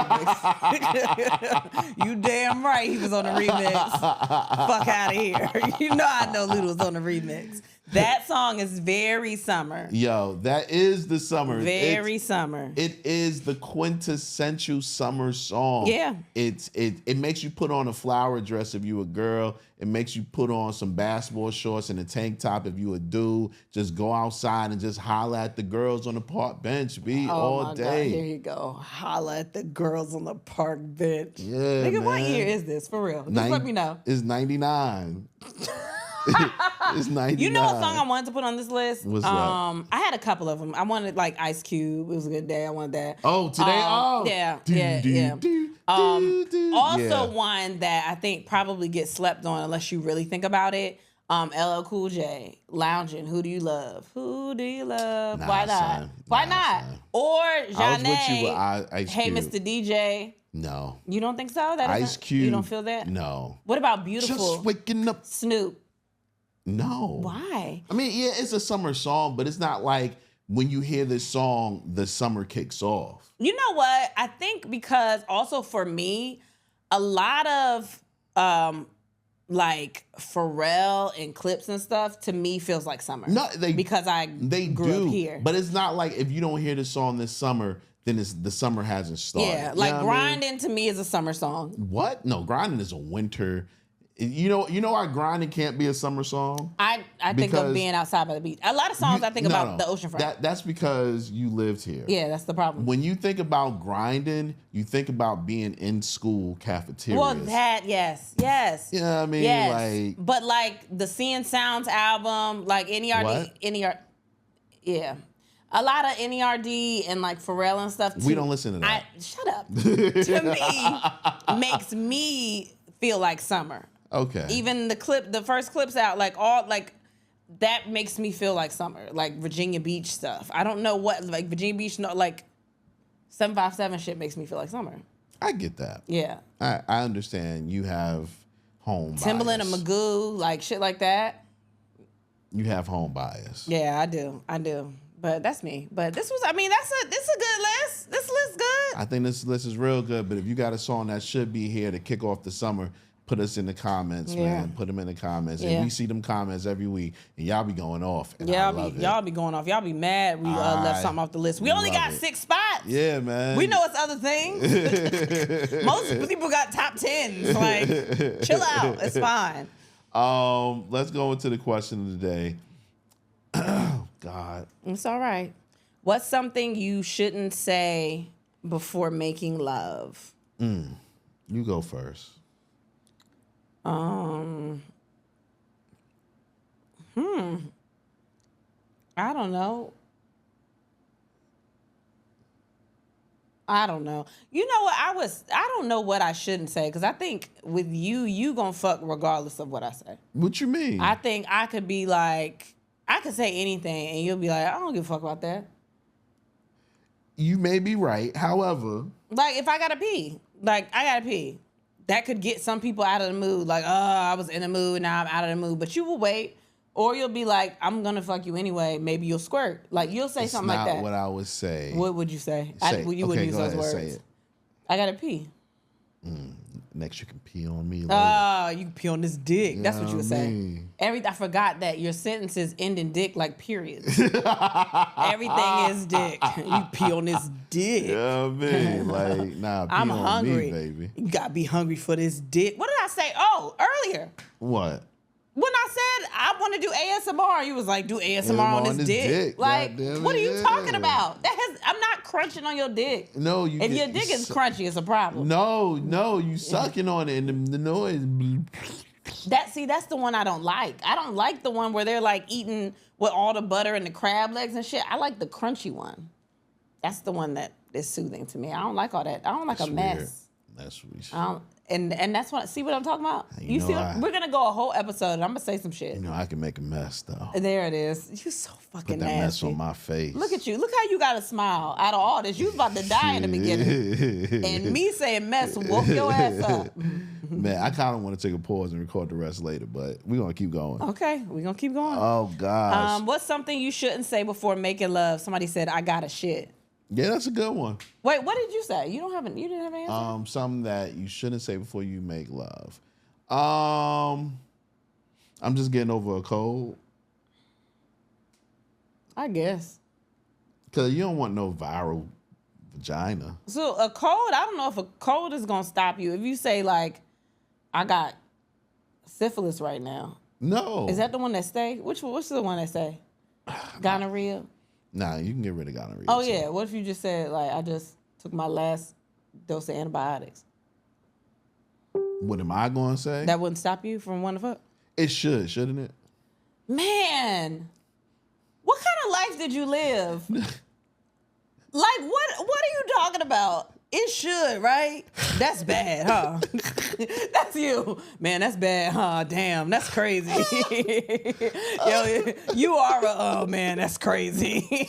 remix. You damn right he was on the remix. Fuck out of here. I know Luda was on the remix. That song is very summer. Yo, that is the summer. Very summer. It is the quintessential summer song. Yeah. It makes you put on a flower dress if you a girl. It makes you put on some basketball shorts and a tank top if you a dude. Just go outside and just holler at the girls on the park bench, all day. God, here you go. Holla at the girls on the park bench. Yeah, nigga, man. what year is this? For real. Just let me know. It's 99. It's 99. You know what song I wanted to put on this list? What's that? I had a couple of them. I wanted like Ice Cube. It was a good day. I wanted that. Oh, today? Yeah. Also Yeah. one that I think probably gets slept on unless you really think about it. LL Cool J, Lounging, Who Do You Love? Who Do You Love? Nah, Why not? son. Why Nah, not? son. Or I was with you Janae, with Ice Hey Cube. Mr. DJ. No. You don't think so? That Ice isn't- Cube. You don't feel that? No. What about Beautiful? Just waking up. Snoop. No. Why? I mean, yeah, it's a summer song, but it's not like when you hear this song, the summer kicks off. You know what? I think because also for me, a lot of like Pharrell and clips and stuff to me feels like summer. No, because I grew up here. But it's not like if you don't hear this song this summer, then the summer hasn't started. Yeah, You like know what I mean? Grinding to me is a summer song. What? No, Grinding is a winter. You know why Grinding can't be a summer song? I think of being outside by the beach. A lot of songs I think about the oceanfront. That's because you lived here. Yeah, that's the problem. When you think about grinding, you think about being in school cafeterias. Well, yes. You know what I mean? Yes. Like, but like the Seeing Sounds album, like What? yeah. A lot of NERD and like Pharrell and stuff too. We don't listen to that. Shut up. To me, makes me feel like summer. Okay. Even the first clips out, like all like that makes me feel like summer. Like Virginia Beach stuff. I don't know what like Virginia Beach, like 757 shit makes me feel like summer. I get that. Yeah. I understand. You have home Timbaland bias. and Magoo, like shit like that. You have home bias. Yeah, I do. But that's me. But this a good list. This list good. I think this list is real good, but if you got a song that should be here to kick off the summer, put us in the comments, man. Put them in the comments. And we see them comments every week, and y'all be going off. And y'all be going off. Y'all be mad we left something off the list. We only got 6 spots. Yeah, man. We know it's other things. Most people got top 10s. Like, chill out. It's fine. Let's go into the question of the day. Oh, God. It's all right. What's something you shouldn't say before making love? You go first. I don't know. I don't know. You know what? I don't know what I shouldn't say, because I think with you gonna fuck regardless of what I say. What you mean? I think I could be like, I could say anything and you'll be like, I don't give a fuck about that. You may be right. However, like if I gotta pee, that could get some people out of the mood. Like, oh, I was in the mood, now I'm out of the mood. But you will wait. Or you'll be like, I'm going to fuck you anyway. Maybe you'll squirt. Like, you'll say something like that. That's not what I would say. What would you say? You wouldn't use those words. Say it. I got to pee. Next, you can pee on me later. Oh, you can pee on this dick. That's what you would say. I forgot that your sentences end in dick like periods. Everything is dick. You pee on this dick. Yeah, man. Like, nah, pee I'm on hungry. me, baby. You got to be hungry for this dick. What did I say? Oh, earlier. What? When I said I want to do ASMR, you was like, do ASMR on this dick. Like, what are you talking about? I'm not crunching on your dick. No, if your dick is crunchy, it's a problem. No, you sucking on it and the noise. That's the one I don't like. I don't like the one where they're like eating with all the butter and the crab legs and shit. I like the crunchy one. That's the one that is soothing to me. I don't like all that. I don't like a mess. Weird. That's weird. And that's what. See what I'm talking about? You see? We're gonna go a whole episode, and I'm gonna say some shit. You know, I can make a mess though. There it is. You so fucking Put that nasty. mess on my face. Look at you. Look how you got a smile out of all this. You was about to die in the beginning, and me saying mess woke your ass up. Man, I kind of want to take a pause and record the rest later, but we're gonna keep going. Okay, we're gonna keep going. Oh gosh. What's something you shouldn't say before making love? Somebody said, "I got a shit." Yeah, that's a good one. Wait, what did you say? You didn't have an answer? Something that you shouldn't say before you make love. I'm just getting over a cold. I guess. Because you don't want no viral vagina. So a cold, I don't know if a cold is going to stop you. If you say, like, I got syphilis right now. No. Is that the one that stay? What's the one that say? Gonorrhea? Nah, you can get rid of gonorrhea. Oh, yeah. What if you just said, like, I just took my last dose of antibiotics? What am I going to say? That wouldn't stop you from wanting to fuck? It should, shouldn't it? Man, what kind of life did you live? Like, what are you talking about? It should, right? That's bad, huh? That's you. Man, that's bad, huh? Damn, that's crazy. Yo, you are oh man, that's crazy.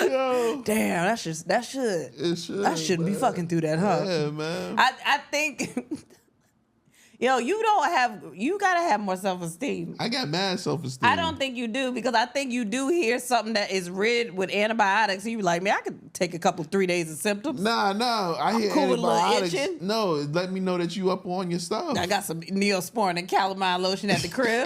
Yo. Damn, that should. It should. I shouldn't be fucking through that, huh? Yeah, man. I think you gotta have more self-esteem. I got mad self-esteem. I don't think you do, because I think you do hear something that is rid with antibiotics, and you be like, man, I could take 3 days of symptoms. Nah, I hear cool with a little antibiotics. itching. No, let me know that you up on your stuff. I got some Neosporin and calamine lotion at the crib.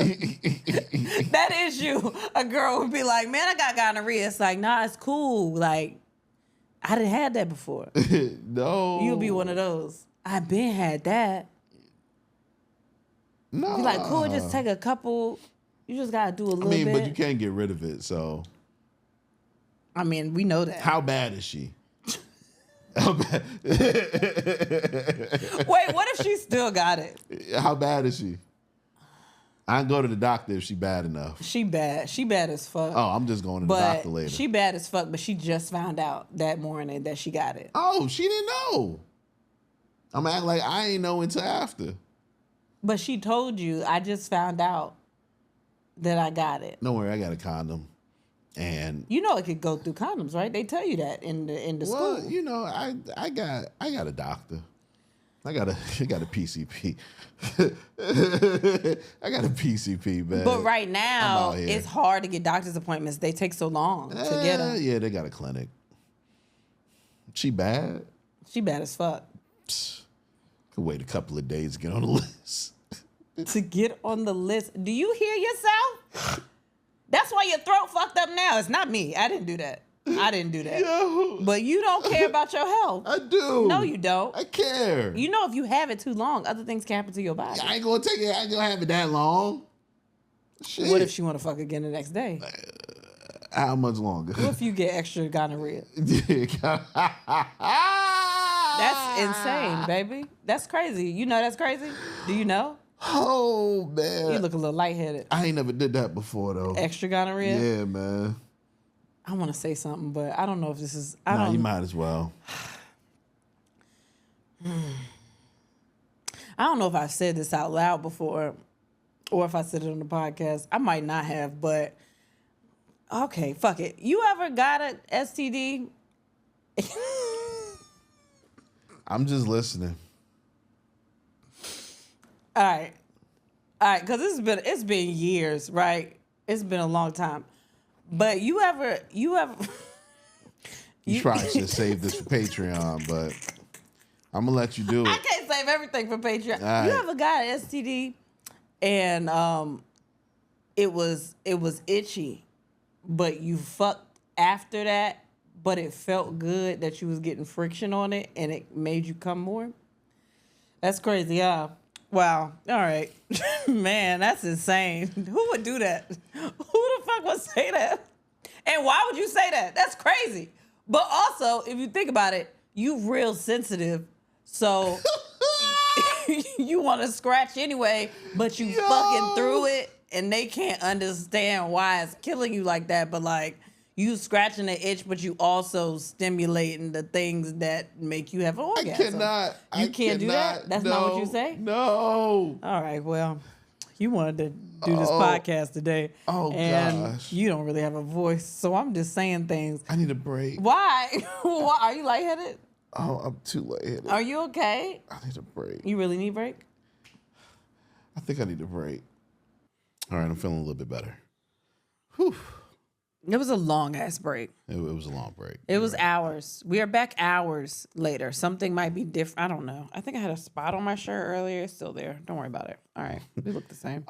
That is you. A girl would be like, man, I got gonorrhea. It's like, nah, it's cool. Like, I didn't had that before. No. You'll be one of those. I been had that. No. Be like, cool, just take a couple. You just gotta do a little bit. But you can't get rid of it, so. I mean, we know that. How bad is she? How bad? Wait, what if she still got it? How bad is she? I can go to the doctor if she bad enough. She bad. She bad as fuck. Oh, I'm just going to the doctor later. She bad as fuck, but she just found out that morning that she got it. Oh, she didn't know. I'm acting like I ain't know until after. But she told you, I just found out that I got it. Don't worry, I got a condom. And you know it could go through condoms, right? They tell you that in the school. Well, you know, I got a doctor. I got a PCP. I got a PCP, man. But right now, it's hard to get doctor's appointments. They take so long to get them. Yeah, they got a clinic. She bad? She bad as fuck. Could wait a couple of days to get on the list. To get on the list. Do you hear yourself? That's why your throat fucked up now. It's not me. I didn't do that. Yo. But you don't care about your health. I do. No, you don't. I care. You know if you have it too long, other things can happen to your body. I ain't gonna take it. I ain't gonna have it that long. Shit. What if she want to fuck again the next day? How much longer? What if you get extra gonorrhea? That's insane, baby. That's crazy. You know that's crazy? Do you know? Oh, man. You look a little lightheaded. I ain't never did that before, though. Extra gonorrhea? Yeah, man. I want to say something, but I don't know if this is... You might as well. I don't know if I've said this out loud before or if I said it on the podcast. I might not have, but... Okay, fuck it. You ever got an STD? I'm just listening. All right, because it's been years, right? It's been a long time. But you ever You probably should save this for Patreon, but I'm gonna let you do it. I can't save everything for Patreon. All You right. ever got an STD and it was itchy, but you fucked after that, but it felt good that you was getting friction on it and it made you come more? That's crazy, huh? Wow. All right. Man, that's insane. Who would do that? Who the fuck would say that? And why would you say that? That's crazy. But also, if you think about it, you real sensitive. So you want to scratch anyway, but you fucking through it and they can't understand why it's killing you like that. But like, you scratching the itch, but you also stimulating the things that make you have an orgasm. I can't do that? That's not what you say? No. All right, well, you wanted to do this podcast today. Oh, and gosh. you don't really have a voice, so I'm just saying things. I need a break. Why? Why? Are you lightheaded? Oh, I'm too lightheaded. Are you okay? I need a break. You really need a break? I think I need a break. All right, I'm feeling a little bit better. Whew. It was a long-ass break. It was a long break. It was hours. We are back hours later. Something might be different. I don't know. I think I had a spot on my shirt earlier. It's still there. Don't worry about it. All right. We look the same.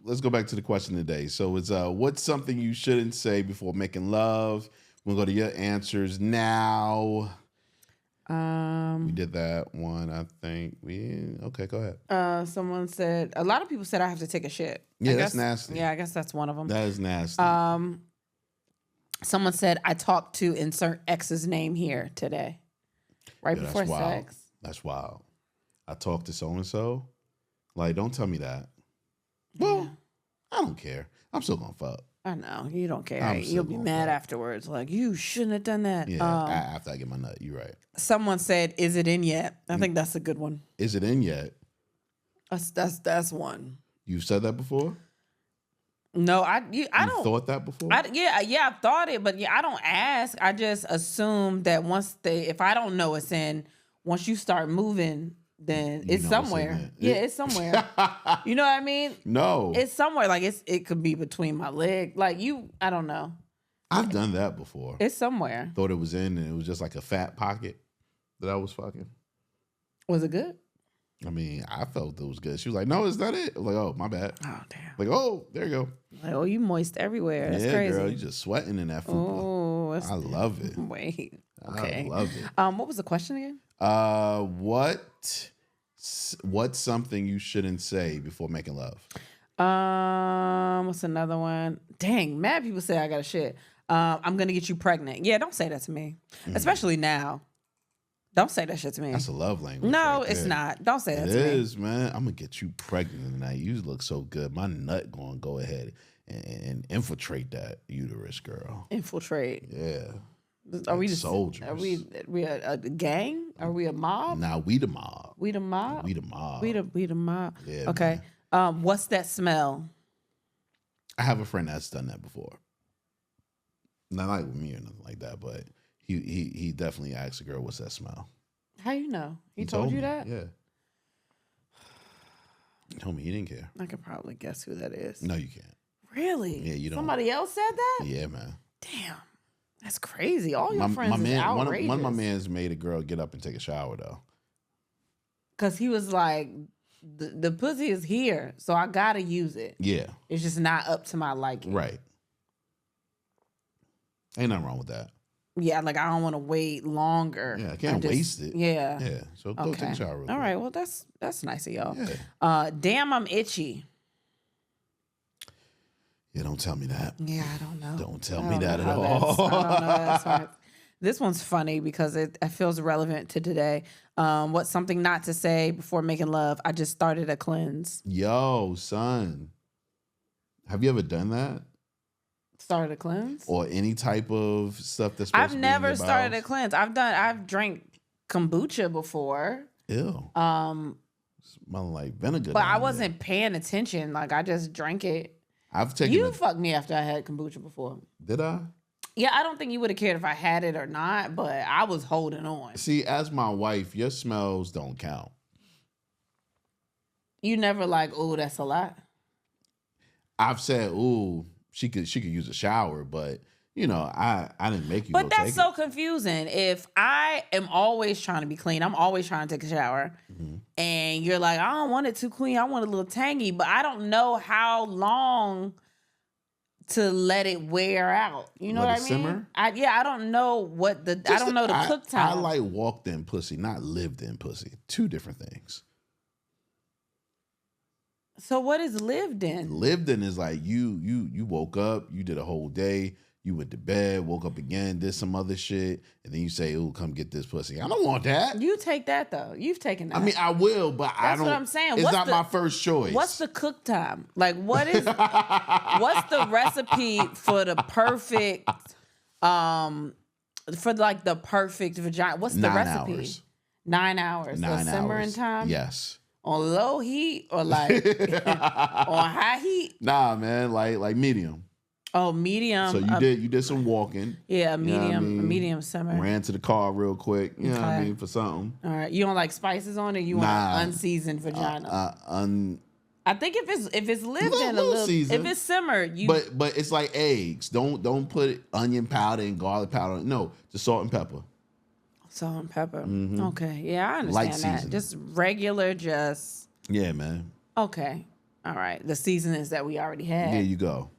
Let's go back to the question today. So it's what's something you shouldn't say before making love? We'll go to your answers now. We did that one, I think. Okay, go ahead. Someone said, a lot of people said I have to take a shit. Yeah, I that's guess, nasty. Yeah, I guess that's one of them. That is nasty. Someone said, I talked to insert X's name here today. Right before that's wild. sex. That's wild. I talked to so-and-so. Like, don't tell me that. Well, Yeah. I don't care. I'm still going to fuck. I know. You don't care. I'm Right? still You'll be gonna mad fuck. afterwards. Like, you shouldn't have done that. Yeah, after I get my nut. You're right. Someone said, is it in yet? I think that's a good one. Is it in yet? That's one. You've said that before? No, I You don't. thought that before? Yeah, I've thought it, but yeah, I don't ask. I just assume that if I don't know it's in, once you start moving, then You it's know somewhere. in it. Yeah, it's somewhere. You know what I mean? No. It's somewhere. Like it could be between my leg. Like I don't know. I've done that before. It's somewhere. Thought it was in and it was just like a fat pocket that I was fucking. Was it good? I mean, I felt it was good. She was like, no, it's not it. I was like, oh, my bad. Oh damn. Like, oh, there you go. Like, oh, you moist everywhere. That's yeah, crazy. girl, you just sweating in that fupa. Oh, I love it. Wait. Okay. I love it. What was the question again? What's something you shouldn't say before making love? What's another one? Dang, mad people say I got a shit. I'm gonna get you pregnant. Yeah, don't say that to me. Especially now. Don't say that shit to me. That's a love language. No, right it's there. not. Don't say that It to me. is, man. I'm gonna get you pregnant tonight. You look so good. My nut gonna go ahead and infiltrate that uterus, girl. Infiltrate. Yeah. Are we Like just soldiers? Are we a gang? Are we a mob? Now we the mob. We the mob. We the mob. We the mob. Yeah, Okay. What's that smell? I have a friend that's done that before. Not like with me or nothing like that, but he definitely asked a girl, "What's that smell?" How you know? He told you me. that? Yeah. He told me he didn't care. I could probably guess who that is. No, you can't. Really? Yeah, you don't. Somebody else said that? Yeah, man. Damn. That's crazy. All your friends is man, outrageous. one of my mans made a girl get up and take a shower though. Because he was like, the pussy is here, so I gotta use it. Yeah. It's just not up to my liking. Right. Ain't nothing wrong with that. Yeah, like I don't want to wait longer. Yeah, I can't waste it. Yeah. Yeah. So go take a shower real quick. All right. Well, that's nice of y'all. Yeah. Damn, I'm itchy. Yeah, don't tell me that. Yeah, I don't know. Don't tell me that at all. I don't know. That's fine. This one's funny because it feels relevant to today. What's something not to say before making love? I just started a cleanse. Yo, son. Have you ever done that? Started a cleanse? Or any type of stuff that's supposed I've to be never in your started a bowels? cleanse. I've drank kombucha before. Ew. Smelling like vinegar. But down I wasn't paying attention. Like I just drank it. I've taken You fucked me after I had kombucha before. Did I? Yeah, I don't think you would have cared if I had it or not, but I was holding on. See, as my wife, your smells don't count. You never like, oh, that's a lot. I've said, ooh, she could use a shower, but you know, I didn't make you But go that's take so it. confusing. If I am always trying to be clean, I'm always trying to take a shower, and you're like, I don't want it too clean, I want it a little tangy, but I don't know how long to let it wear out. You know Let what it I mean? simmer? I don't know I don't know the cook time. I like walked in pussy, not lived in pussy. Two different things. So what is lived in? Lived in is like you woke up, you did a whole day, you went to bed, woke up again, did some other shit, and then you say, "Ooh, come get this pussy." I don't want that. You take that though. You've taken that. I mean, I will, but I That's don't. what I'm saying. It's What's not my first choice. What's the cook time? Like, what's the recipe for the perfect, for like the perfect vagina? What's the 9 recipe? hours. 9 hours. 9 so simmering hours. time? Yes. On low heat or like on high heat? Nah, man, like medium. Oh, medium. So you did some walking. Yeah, You know what I medium, mean? medium simmer. Ran to the car real quick. You know what I Okay. mean, for something. All right. You don't like spices on it? You want Nah. an unseasoned vagina? I think if it's lived Little- in a little little, seasoned. if it's simmered, you But it's like eggs. Don't put onion powder and garlic powder. No, just salt and pepper. salt and pepper. Okay, yeah, I understand Light that. seasoning. Just regular, just Yeah, man. okay. All right, the seasonings that we already had. There you go.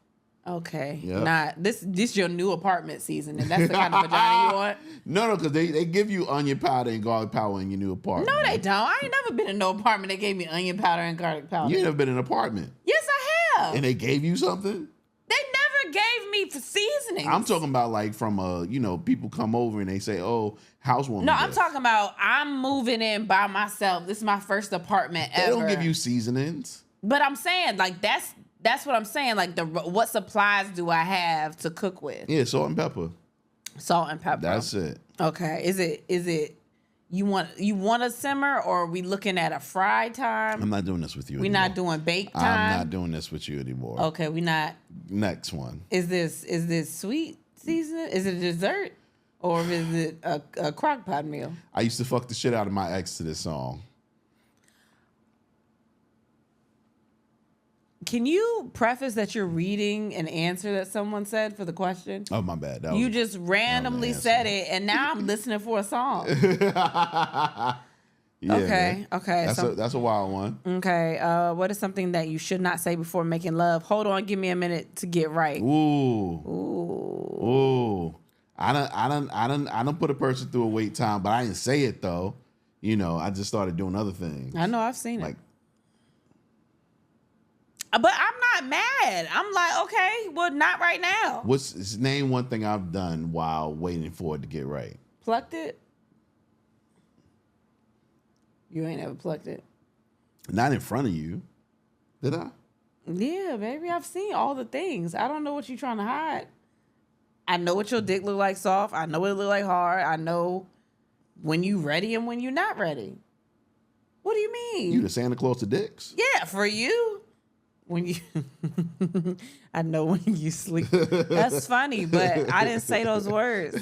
Okay, Yep. not this your new apartment seasoning. That's the kind of vagina you want. No, because they give you onion powder and garlic powder in your new apartment. No, they don't. I ain't never been in no apartment that gave me onion powder and garlic powder. You ain't never been in an apartment. Yes, I have. And they gave you something? They never gave me for seasonings. I'm talking about like from people come over and they say, "Oh, housewarming." No, I'm gift." talking about I'm moving in by myself. This is my first apartment They ever. don't give you seasonings. But I'm saying like that's what I'm saying. Like what supplies do I have to cook with? Yeah, salt and pepper. Salt and pepper. That's it. Okay. Is it you want a simmer or are we looking at a fry time? I'm not doing this with you We're anymore. not doing bake time. I'm not doing this with you anymore. Okay, we not. Next one. Is this sweet season? Is it a dessert or is it a crock pot meal? I used to fuck the shit out of my ex to this song. Can you preface that you're reading an answer that someone said for the question? Oh, my bad. You just randomly answer. said it, and now I'm listening for a song. Yeah, Okay, man. okay. That's a wild one. Okay, what is something that you should not say before making love? Hold on, give me a minute to get right. Ooh. I don't put a person through a wait time, but I didn't say it though. You know, I just started doing other things. I know, I've seen Like, it. But I'm not mad. I'm like, okay, well, not right now. name one thing I've done while waiting for it to get right? Plucked it? You ain't ever plucked it. Not in front of you. Did I? Yeah, baby, I've seen all the things. I don't know what you're trying to hide. I know what your dick look like soft. I know what it look like hard. I know when you ready and when you're not ready. What do you mean? You the Santa Claus to dicks? Yeah, for you. when you I know when you sleep. That's funny, but I didn't say those words.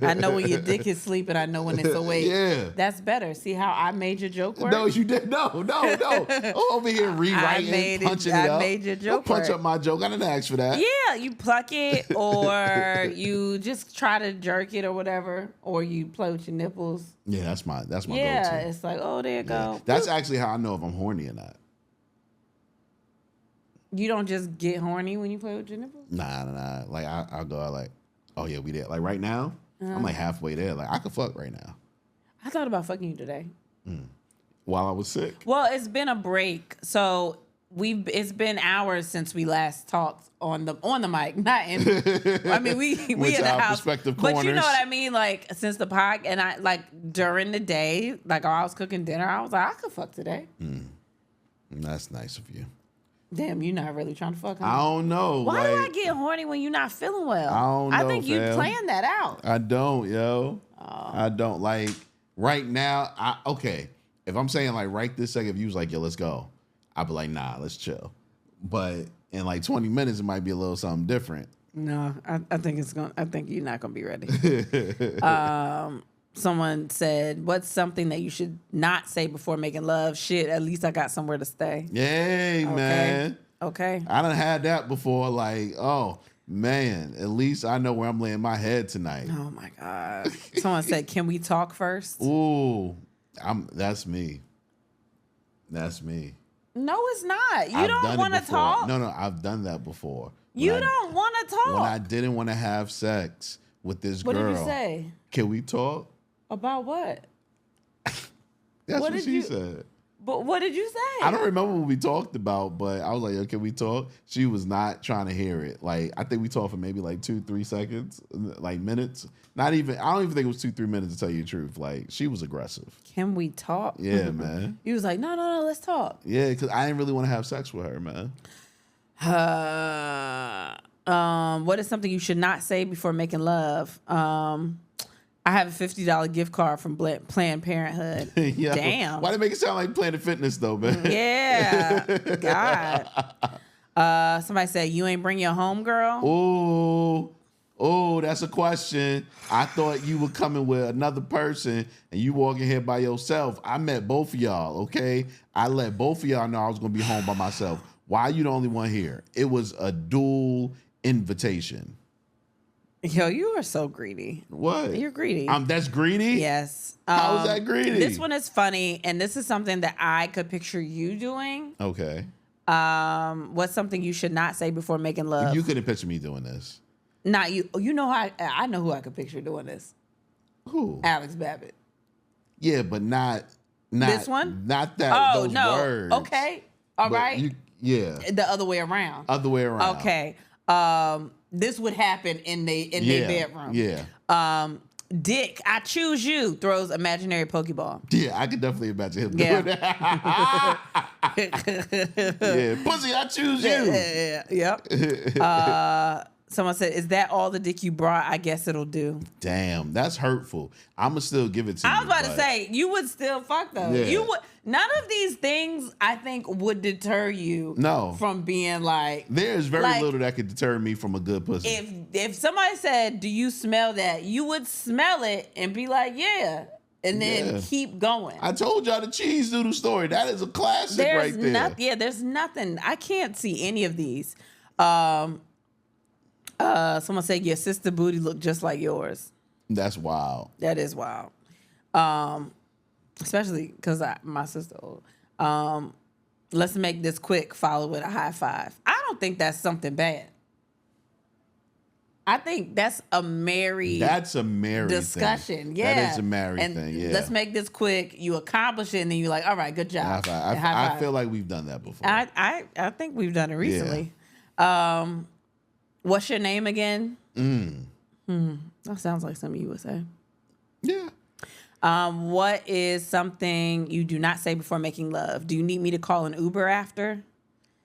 I know when your dick is sleeping. I know when it's awake. Yeah. That's better. See how I made your joke work? No, you did. No. I'm over here rewriting, punching it up. I made your joke Don't punch work. up my joke. I didn't ask for that. Yeah, you pluck it, or you just try to jerk it or whatever, or you play with your nipples. Yeah, that's my Yeah, go-to. it's like, oh, there you go. That's actually how I know if I'm horny or not. You don't just get horny when you play with your nipples? Nah. Like I'll go out like, oh yeah, we there. Like right now, I'm like halfway there. Like I could fuck right now. I thought about fucking you today. While I was sick. Well, it's been a break, so it's been hours since we last talked on the mic, not in. I mean, we in the house, respective but you know corners. what I mean. Like since the pod, and I like during the day, like while I was cooking dinner, I was like, I could fuck today. That's nice of you. Damn, you're not really trying to fuck. Huh? I don't know. Why do I like, get horny when you're not feeling well? I don't know, I think you fam. planned that out. I don't, yo. I don't like right now. Okay, if I'm saying like right this second, if you was like, yo, let's go, I'd be like, nah, let's chill. But in like 20 minutes, it might be a little something different. No, I think I think you're not gonna be ready. Someone said, "What's something that you should not say before making love?" Shit, at least I got somewhere to stay. Yay, man. Okay. I done had that before. Like, oh man, at least I know where I'm laying my head tonight. Oh my God. Someone said, "Can we talk first?" Ooh, that's me. That's me. No, it's not. You I've don't done it want to before. talk. No, I've done that before. You When I- don't want to talk. When I didn't want to have sex with this What girl. did you say? Can we talk? About what? That's what did she you- said. But what did you say? I don't remember what we talked about, but I was like, "Yo, can we talk?" She was not trying to hear it. Like, I think we talked for maybe like 2-3 seconds, like minutes. Not even. I don't even think it was 2-3 minutes to tell you the truth. Like, she was aggressive. Can we talk? Yeah, man. You was like, no, let's talk. Yeah, because I didn't really want to have sex with her, man. What is something you should not say before making love? I have a $50 gift card from Planned Parenthood. Yo, Damn. Why they make it sound like Planet Fitness though, man? Yeah. God. Somebody said, "You ain't bring your home girl." Oh, that's a question. I thought you were coming with another person and you walking here by yourself. I met both of y'all, okay? I let both of y'all know I was going to be home by myself. Why are you the only one here? It was a dual invitation. Yo, you are so greedy. What? You're greedy. That's greedy? Yes. How is that greedy? This one is funny, and this is something that I could picture you doing. Okay. What's something you should not say before making love? You couldn't picture me doing this. Not you. You know how I know who I could picture doing this. Who? Alex Babbitt. Yeah, but not This one? Not that. Oh those no. words. Okay. All But right. yeah. The other way around. Other way around. Okay. This would happen in their bedroom. Yeah. Dick, I choose you, throws imaginary Pokeball. Yeah, I could definitely imagine him Yeah. doing that. Yeah. Pussy, I choose you. Yep. Someone said, "Is that all the dick you brought? I guess it'll do." Damn, that's hurtful. I'ma still give it to you. I was about to but- say, you would still fuck though. Yeah. You would. None of these things, I think, would deter you. No. From being like. There's very like, little that could deter me from a good pussy. If somebody said, "Do you smell that?" you would smell it and be like, "Yeah," and then Yeah. keep going. I told y'all the cheese doodle story. That is a classic right there. There's nothing. I can't see any of these. Someone said your sister booty looked just like yours. That's wild. That is wild. Especially because my sister old. Let's make this quick, follow with a high five. I don't think that's something bad. I think that's a married discussion. Thing. Yeah. That is a married and thing, yeah. Let's make this quick. You accomplish it and then you're like, all right, good job. High five. I feel like we've done that before. I think we've done it recently. What's your name again? That sounds like something you would say. Yeah. What is something you do not say before making love? Do you need me to call an Uber after?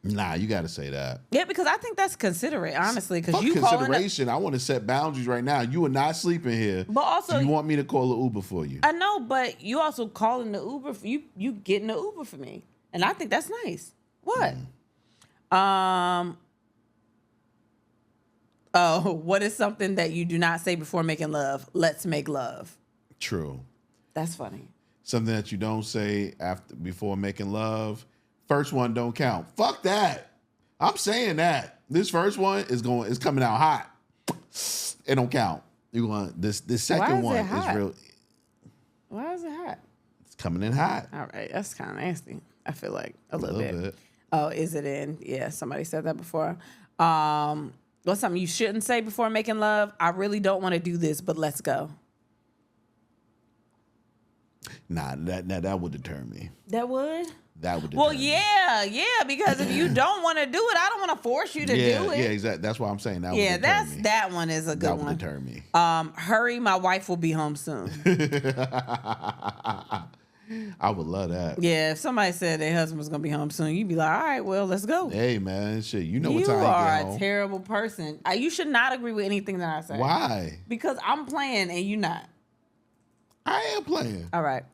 Nah, you got to say that. Yeah, because I think that's considerate, honestly. Because Fuck you consideration. I want to set boundaries right now. You are not sleeping here. But also, so you want me to call an Uber for you? I know, but you also calling the Uber for you. You getting the Uber for me, and I think that's nice. What? Oh, what is something that you do not say before making love? Let's make love. True. That's funny. Something that you don't say before making love. First one don't count. Fuck that. I'm saying that. This first one is coming out hot. It don't count. You want this second one is real. Why is it hot? It's coming in hot. All right, that's kind of nasty. I feel like a little bit. Oh, is it in? Yeah, somebody said that before. What's something you shouldn't say before making love? I really don't want to do this, but let's go. Nah, that would deter me. That would? That would deter Well, me. yeah, because if you don't want to do it, I don't want to force you to do it. Yeah, exactly. That's why I'm saying that would deter me. That one is a good one. That would deter me. Hurry, my wife will be home soon. I would love that. Yeah, if somebody said their husband was going to be home soon, you'd be like, all right, well, let's go. Hey, man, shit, you know what time You you are get home. a terrible person. You should not agree with anything that I say. Why? Because I'm playing and you not. I am playing. All right.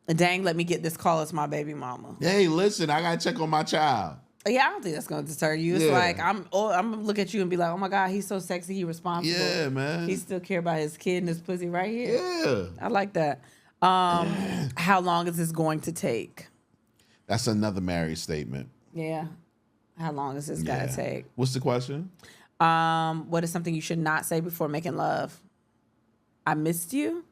Dang, let me get this call. It's my baby mama. Hey, listen, I got to check on my child. Yeah, I don't think that's going to deter you. It's like, I'm going to look at you and be like, oh my God, he's so sexy, he's responsible. Yeah, man. He still care about his kid and his pussy right here. Yeah. I like that. How long is this going to take? That's another married statement. Yeah. How long is this gotta take? What's the question? What is something you should not say before making love? I missed you.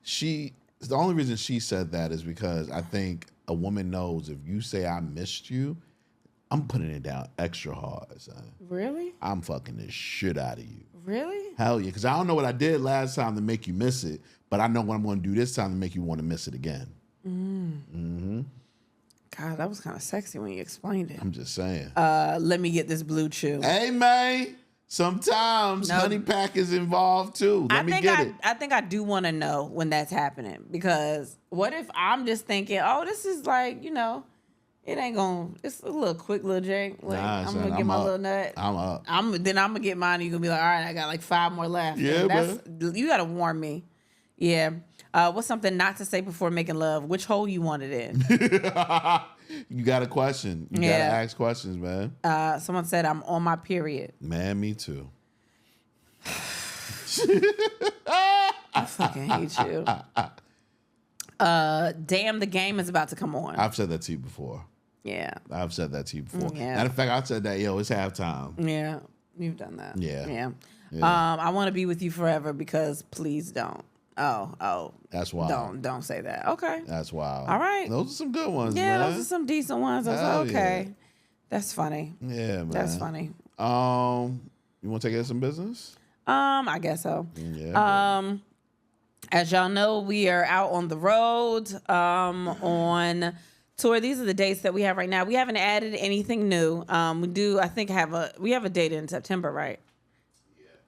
The only reason she said that is because I think a woman knows if you say I missed you, I'm putting it down extra hard, son. Really? I'm fucking the shit out of you. Really? Hell yeah, because I don't know what I did last time to make you miss it, but I know what I'm going to do this time to make you want to miss it again. God, that was kind of sexy when you explained it. I'm just saying. Let me get this blue chew. Hey, man. Sometimes honey pack is involved too. Let me get it. I think I do want to know when that's happening, because what if I'm just thinking, oh, this is like, it ain't gonna. It's a little quick little jank. Like, I'm gonna get my little nut. I'm up. Then I'm gonna get mine. And you gonna be like, all right, I got like 5 more left. Yeah, you gotta warn me. Yeah. What's something not to say before making love? Which hole you want it in? You got a question. You gotta ask questions, man. Someone said I'm on my period. Man, me too. I fucking hate you. Damn, the game is about to come on. I've said that to you before. Yeah. I've said that to you before. Yeah. Matter of fact, I said that, it's halftime. Yeah. You've done that. Yeah. I want to be with you forever, because please don't. Oh. That's wild. Don't say that. Okay. That's wild. All right. Those are some good ones, Yeah, man. those are some decent ones. I was like, okay. That's funny. Yeah, man. That's funny. You want to take care of some business? I guess so. Yeah. As y'all know, we are out on the road, on tour. These are the dates that we have right now. We haven't added anything new. We do, I think, have a date in September, right?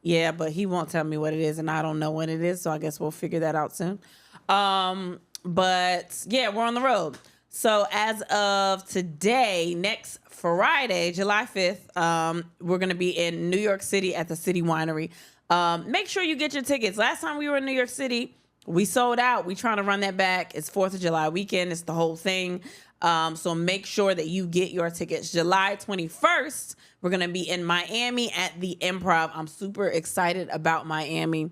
Yeah, but he won't tell me what it is, and I don't know when it is, so I guess we'll figure that out soon. But yeah, we're on the road. So as of today, next Friday, July 5th, we're going to be in New York City at the City Winery. Make sure you get your tickets. Last time we were in New York City, we sold out. We trying to run that back. It's 4th of July weekend. It's the whole thing. So make sure that you get your tickets. July 21st, we're going to be in Miami at the Improv. I'm super excited about Miami.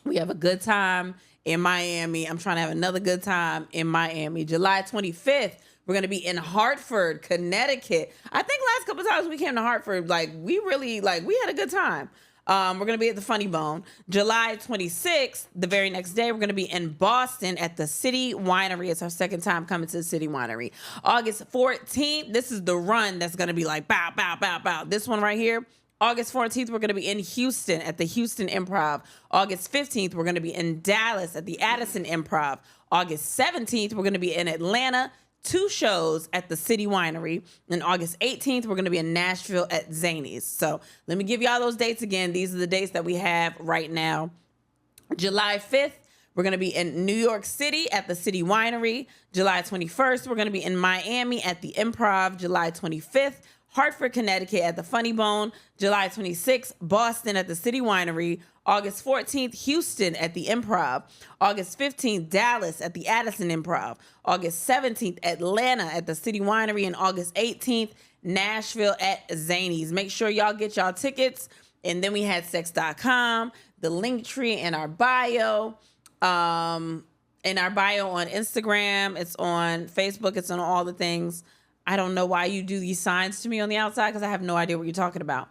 We have a good time in Miami. I'm trying to have another good time in Miami. July 25th, we're going to be in Hartford, Connecticut. I think last couple of times we came to Hartford, we had a good time. We're going to be at the Funny Bone. July 26th, the very next day, we're going to be in Boston at the City Winery. It's our second time coming to the City Winery. August 14th, this is the run that's going to be like bow, bow, bow, bow. This one right here. August 14th, we're going to be in Houston at the Houston Improv. August 15th, we're going to be in Dallas at the Addison Improv. August 17th, we're going to be in Atlanta. 2 shows at the City Winery. And August 18th, we're going to be in Nashville at Zany's. So let me give y'all those dates again. These are the dates that we have right now. July 5th, we're going to be in New York City at the City Winery. July 21st, we're going to be in Miami at the Improv. July 25th, Hartford, Connecticut at the Funny Bone, July 26th, Boston at the City Winery, August 14th, Houston at the Improv, August 15th, Dallas at the Addison Improv, August 17th, Atlanta at the City Winery, and August 18th, Nashville at Zanies. Make sure y'all get y'all tickets. And then we had sex.com, the link tree in our bio. In our bio on Instagram, it's on Facebook, it's on all the things. I don't know why you do these signs to me on the outside because I have no idea what you're talking about.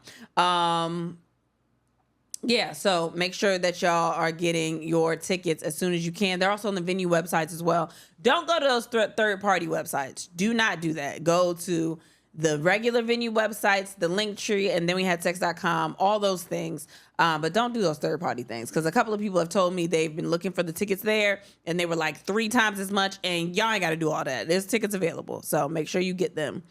Yeah, so make sure that y'all are getting your tickets as soon as you can. They're also on the venue websites as well. Don't go to those third-party websites. Do not do that. Go to the regular venue websites, the link tree, and then we had sex.com, all those things. But don't do those third-party things because a couple of people have told me they've been looking for the tickets there, and they were like 3 times as much, and y'all ain't got to do all that. There's tickets available, so make sure you get them.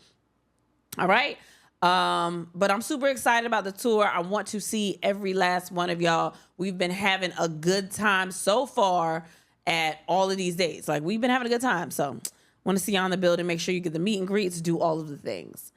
All right? But I'm super excited about the tour. I want to see every last one of y'all. We've been having a good time so far at all of these dates. Like, we've been having a good time, so want to see you on the building. Make sure you get the meet and greets, do all of the things.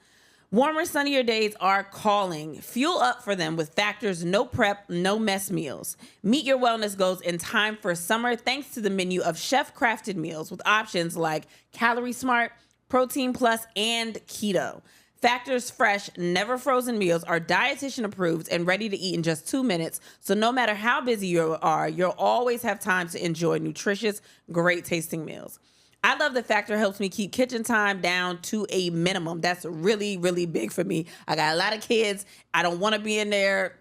Warmer, sunnier days are calling. Fuel up for them with Factor's no prep, no mess meals. Meet your wellness goals in time for summer thanks to the menu of chef-crafted meals with options like Calorie Smart, Protein Plus, and Keto. Factor's fresh, never frozen meals are dietitian approved and ready to eat in just 2 minutes. So no matter how busy you are, you'll always have time to enjoy nutritious, great tasting meals. I love that Factor helps me keep kitchen time down to a minimum. That's really, really big for me. I got a lot of kids. I don't want to be in there,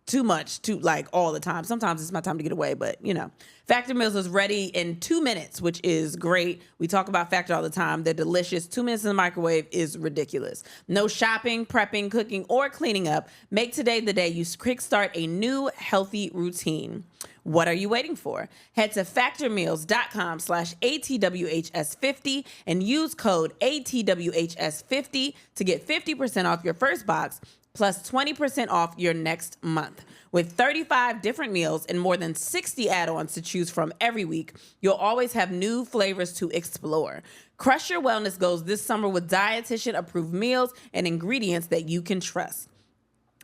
too much, all the time. Sometimes it's my time to get away, but, Factor meals is ready in 2 minutes, which is great. We talk about Factor all the time. They're delicious. 2 minutes in the microwave is ridiculous. No shopping, prepping, cooking, or cleaning up. Make today the day you kickstart a new healthy routine. What are you waiting for? Head to factormeals.com/ATWHS50 and use code ATWHS50 to get 50% off your first box plus 20% off your next month. With 35 different meals and more than 60 add-ons to choose from every week, you'll always have new flavors to explore. Crush your wellness goals this summer with dietitian-approved meals and ingredients that you can trust.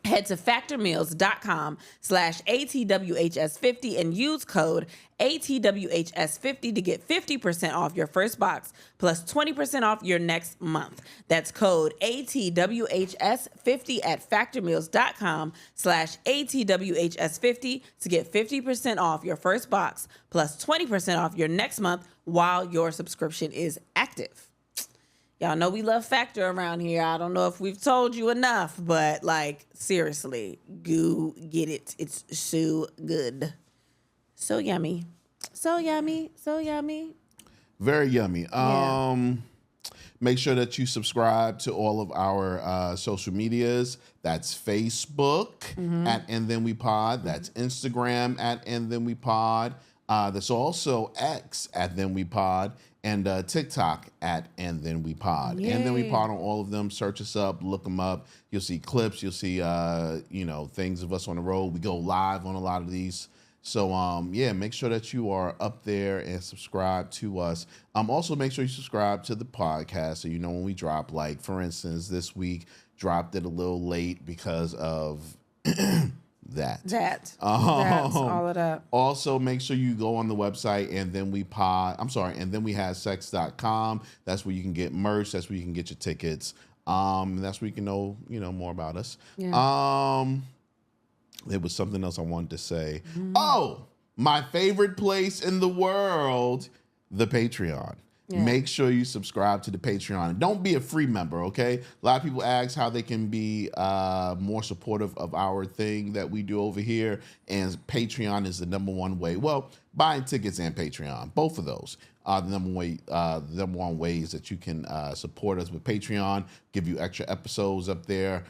Head to factormeals.com/ATWHS50 and use code ATWHS50 to get 50% off your first box plus 20% off your next month. That's code ATWHS50 at factormeals.com/ATWHS50 to get 50% off your first box plus 20% off your next month while your subscription is active. Y'all know we love Factor around here. I don't know if we've told you enough, but seriously, go get it. It's so good. So yummy. So yummy. So yummy. Very yummy. Yeah. Make sure that you subscribe to all of our social medias. That's Facebook at And Then We Pod. That's Instagram at And Then We Pod. That's also X at Then We Pod. And TikTok at And Then We Pod. Yay. And Then We Pod on all of them. Search us up, look them up. You'll see clips. You'll see, things of us on the road. We go live on a lot of these. So, make sure that you are up there and subscribe to us. Also, make sure you subscribe to the podcast so you know when we drop. Like, for instance, this week dropped it a little late because of that. That's all of that. Also, make sure you go on the website and then we have sex.com. That's where you can get merch. That's where you can get your tickets. That's where you can know more about us. Yeah. There was something else I wanted to say. Oh, my favorite place in the world, the Patreon. Yeah. Make sure you subscribe to the Patreon. Don't be a free member, okay? A lot of people ask how they can be more supportive of our thing that we do over here, and Patreon is the number one way. Well, buying tickets and Patreon, both of those are the number one ways that you can support us with Patreon, give you extra episodes up there.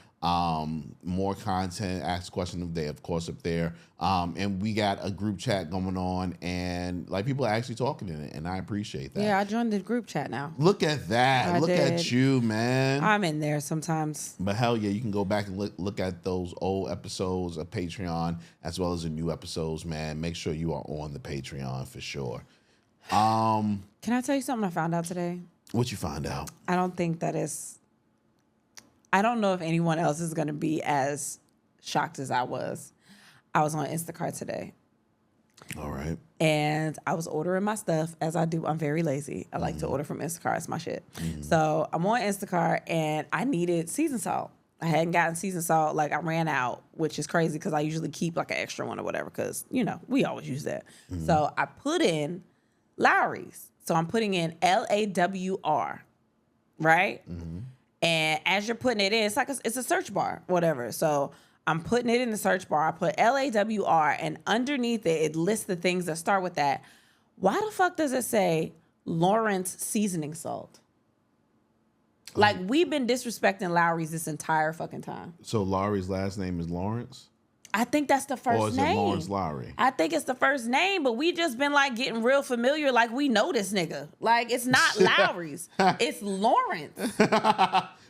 More content, ask questions of the day, of course, up there. And we got a group chat going on, and people are actually talking in it, and I appreciate that. Yeah, I joined the group chat now. Look at that. Look at you, man. I'm in there sometimes. But hell yeah, you can go back and look at those old episodes of Patreon as well as the new episodes, man. Make sure you are on the Patreon for sure. Can I tell you something I found out today? What you find out? I don't think that is I don't know if anyone else is going to be as shocked as I was. I was on Instacart today. All right. And I was ordering my stuff, as I do. I'm very lazy. I like to order from Instacart. It's my shit. So I'm on Instacart, and I needed seasoned salt. I hadn't gotten seasoned salt. Like, I ran out, which is crazy because I usually keep, like, an extra one or whatever because, you know, we always use that. So I put in Lowry's. So I'm putting in LAWR, right? And as you're putting it in, it's like it's a search bar, whatever. So I'm putting it in the search bar. I put LAWR, and underneath it lists the things that start with that. Why the fuck does it say Lawrence seasoning salt? Like, we've been disrespecting Lowry's this entire fucking time. So Lowry's last name is Lawrence? I think that's the first name. Or is it Lawrence Lowry? I think it's the first name, but we just been like getting real familiar. Like, we know this nigga. Like, it's not Lowry's. It's Lawrence.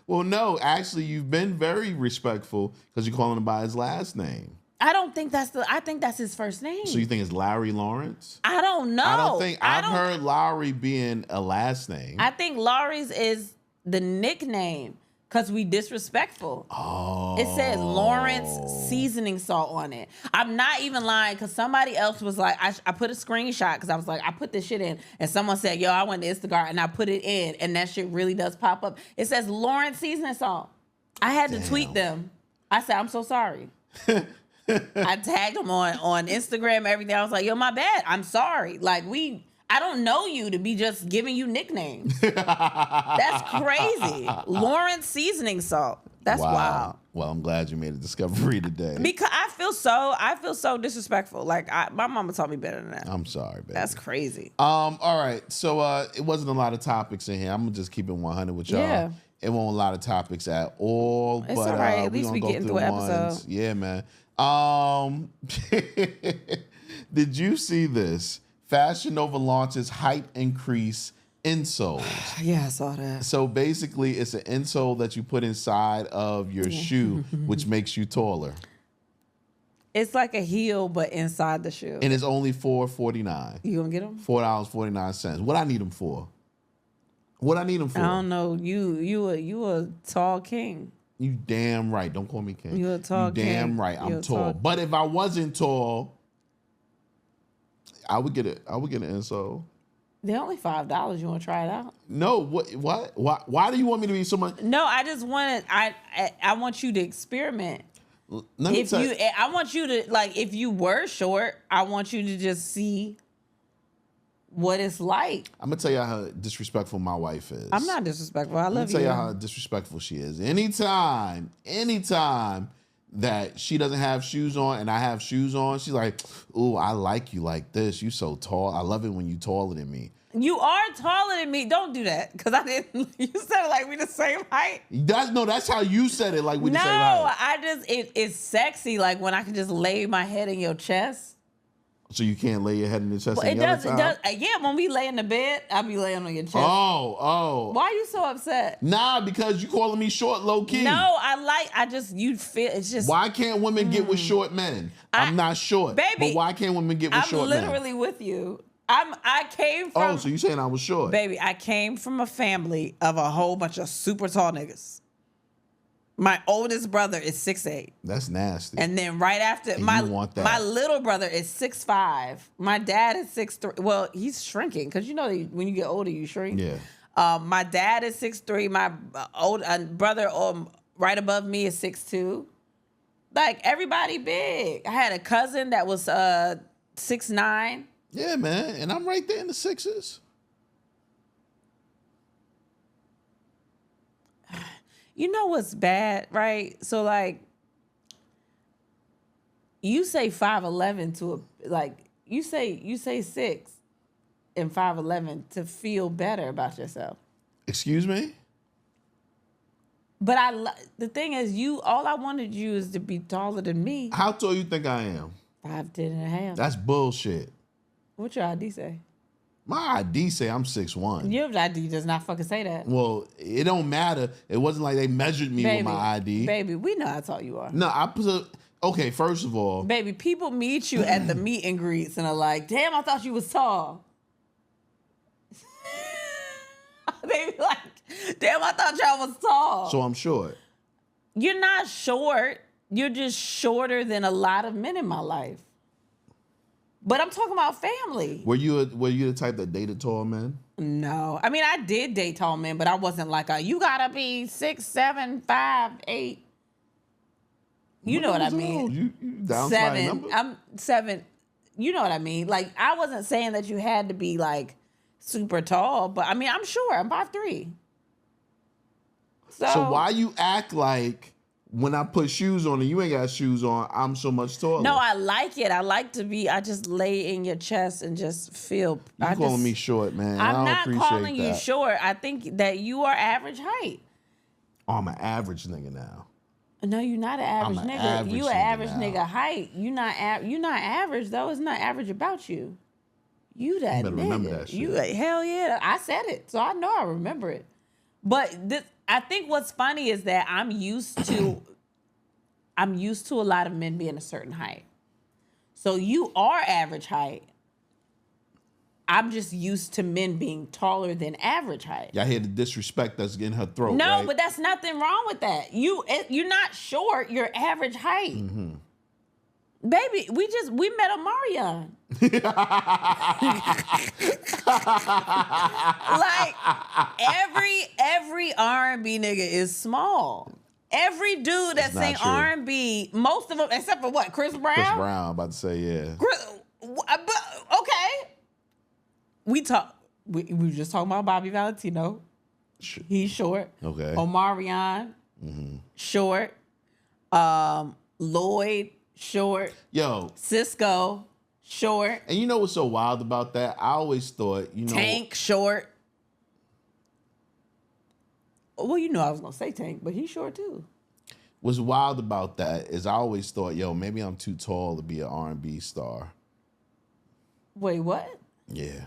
Well, no, actually, you've been very respectful because you're calling him by his last name. I don't think I think that's his first name. So you think it's Larry Lawrence? I don't know. I don't think I've heard Lowry being a last name. I think Lawry's is the nickname because we disrespectful. Oh. It says Lawrence seasoning salt on it. I'm not even lying because somebody else was like, I put a screenshot because I was like, I put this shit in. And someone said, yo, I went to Instacart and I put it in. And that shit really does pop up. It says Lawrence seasoning salt. I had to tweet them. I said, I'm so sorry. I tagged them on Instagram, everything. I was like, yo, my bad. I'm sorry. Like, I don't know you to be just giving you nicknames. That's crazy. Lawrence seasoning salt. That's wild. Well, I'm glad you made a discovery today. Because I feel so disrespectful. Like, my mama taught me better than that. I'm sorry, baby. That's crazy. All right. So it wasn't a lot of topics in here. I'm gonna just keep it 100 with y'all. Yeah. It wasn't a lot of topics at all. It's but all right. At least we we getting through an episode. Yeah, man. Did you see this? Fashion Nova launches height increase insoles. Yeah, I saw that. So basically, it's an insole that you put inside of your shoe, which makes you taller. It's like a heel, but inside the shoe. And it's only $4.49. You gonna get them? $4.49. What I need them for? What I need them for? I don't know. You a tall king. You damn right. Don't call me king. You a tall king. Damn right. I'm tall. But if I wasn't tall, I would get it. I would get an insole. They're only $5. You want to try it out? No. What? Why do you want me to be so much? No, I just want I want you to experiment. Let me tell you. I want you to, like, if you were short, I want you to just see what it's like. I'm gonna tell you how disrespectful my wife is. I'm not disrespectful. I love you. I'm gonna tell you how disrespectful she is. Anytime that she doesn't have shoes on and I have shoes on, she's like, "Ooh, I like you like this. You so tall. I love it when you taller than me." You are taller than me. Don't do that because I didn't. You said it like we the same height. That's how you said it. Like we the same height. It's sexy. Like when I can just lay my head in your chest. So you can't lay your head in the chest. Well, it does. Yeah, when we lay in the bed, I'll be laying on your chest. Oh. Why are you so upset? Nah, because you calling me short, low key. No, you feel it's just. Why can't women get with short men? I'm not short, baby. But why can't women get with short men? I'm literally with you. I came from. Oh, so you saying I was short? Baby, I came from a family of a whole bunch of super tall niggas. My oldest brother is 6'8". That's nasty. And then right after my little brother is 6'5". My dad is 6'3". Well, he's shrinking because you know when you get older you shrink. Yeah. My dad is 6'3". My old brother right above me is 6'2". Like everybody big. I had a cousin that was 6'9". Yeah, man, and I'm right there in the sixes. You know what's bad, right? So like, you say 5'11" to you say 6 and 5'11" to feel better about yourself. Excuse me? But the thing is, all I wanted you is to be taller than me. How tall you think I am? 5'10" and a half. That's bullshit. What's your ID say? My ID say I'm 6'1". Your ID does not fucking say that. Well, it don't matter. It wasn't like they measured me with my ID. Baby, we know how tall you are. No, okay, first of all. Baby, people meet you at the meet and greets and are like, damn, I thought you was tall. They be like, damn, I thought y'all was tall. So I'm short. You're not short. You're just shorter than a lot of men in my life. But I'm talking about family. Were you the type that dated tall men? No. I mean, I did date tall men, but I wasn't like you gotta be 6'7", 5'8". You know what I mean? You down 7. I'm 7. You know what I mean? Like, I wasn't saying that you had to be like super tall, but I mean, I'm sure I'm 5'3". So why you act like when I put shoes on and you ain't got shoes on, I'm so much taller? No, I like it. I like to be. I just lay in your chest and just feel. You calling me short, man? I'm I don't not appreciate calling you that. short. I think that you are average height. Oh, I'm an average nigga now. No, you're not an average I'm an nigga. average You an nigga average now. nigga height. You're not average though. It's not average about you. You that better nigga. remember that shit. You hell yeah. I said it, so I know I remember it. But I think what's funny is that I'm used to a lot of men being a certain height. So you are average height. I'm just used to men being taller than average height. Y'all hear the disrespect that's in her throat, No, right? but that's nothing wrong with that. You're not short. You're average height. Mm-hmm. Baby, we met Omarion. Like every R&B nigga is small. Every dude that sing true. R&B, most of them, except for what, Chris Brown? Chris Brown, about to say, yeah. Okay. We were just talking about Bobby Valentino. He's short. Okay. Omarion, short. Lloyd, short. Yo. Cisco, short. And you know what's so wild about that? I always thought, Tank, short. Well, you know I was going to say Tank, but he's short too. What's wild about that is I always thought, yo, maybe I'm too tall to be an R&B star. Wait, what? Yeah.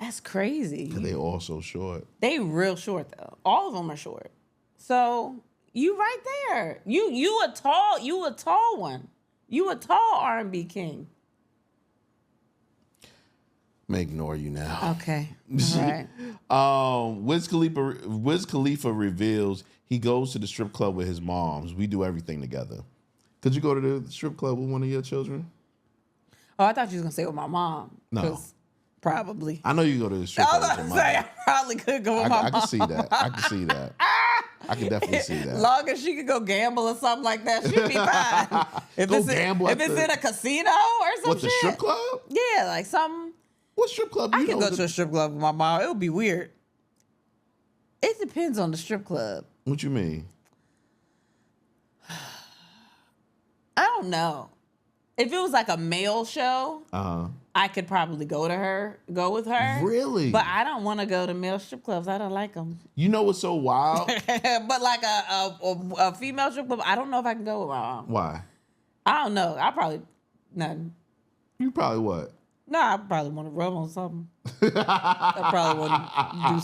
That's crazy. Because they all so short. They real short though. All of them are short. So you right there. You a tall one. You a tall R&B king. I'm gonna ignore you now. Okay. All right. Wiz Khalifa reveals he goes to the strip club with his moms. We do everything together. Could you go to the strip club with one of your children? Oh, I thought you was gonna say with my mom. No. Probably. I know you go to the strip I club was with gonna your say mom. I probably could go with my mom. I can see that. I can see that. I can definitely see that. Long as she could go gamble or something like that, she'd be fine. If Go it's gamble if at it's the- in a casino or some What, shit. the strip club? Yeah, like something. What strip club? I could go to a strip club with my mom. It would be weird. It depends on the strip club. What you mean? I don't know. If it was like a male show, Uh-huh. I could probably go with her. Really? But I don't want to go to male strip clubs. I don't like them. You know what's so wild? But like a female strip club, I don't know if I can go with my mom. Why? I don't know. I probably nothing. You probably what? No, I probably want to rub on something. I probably want to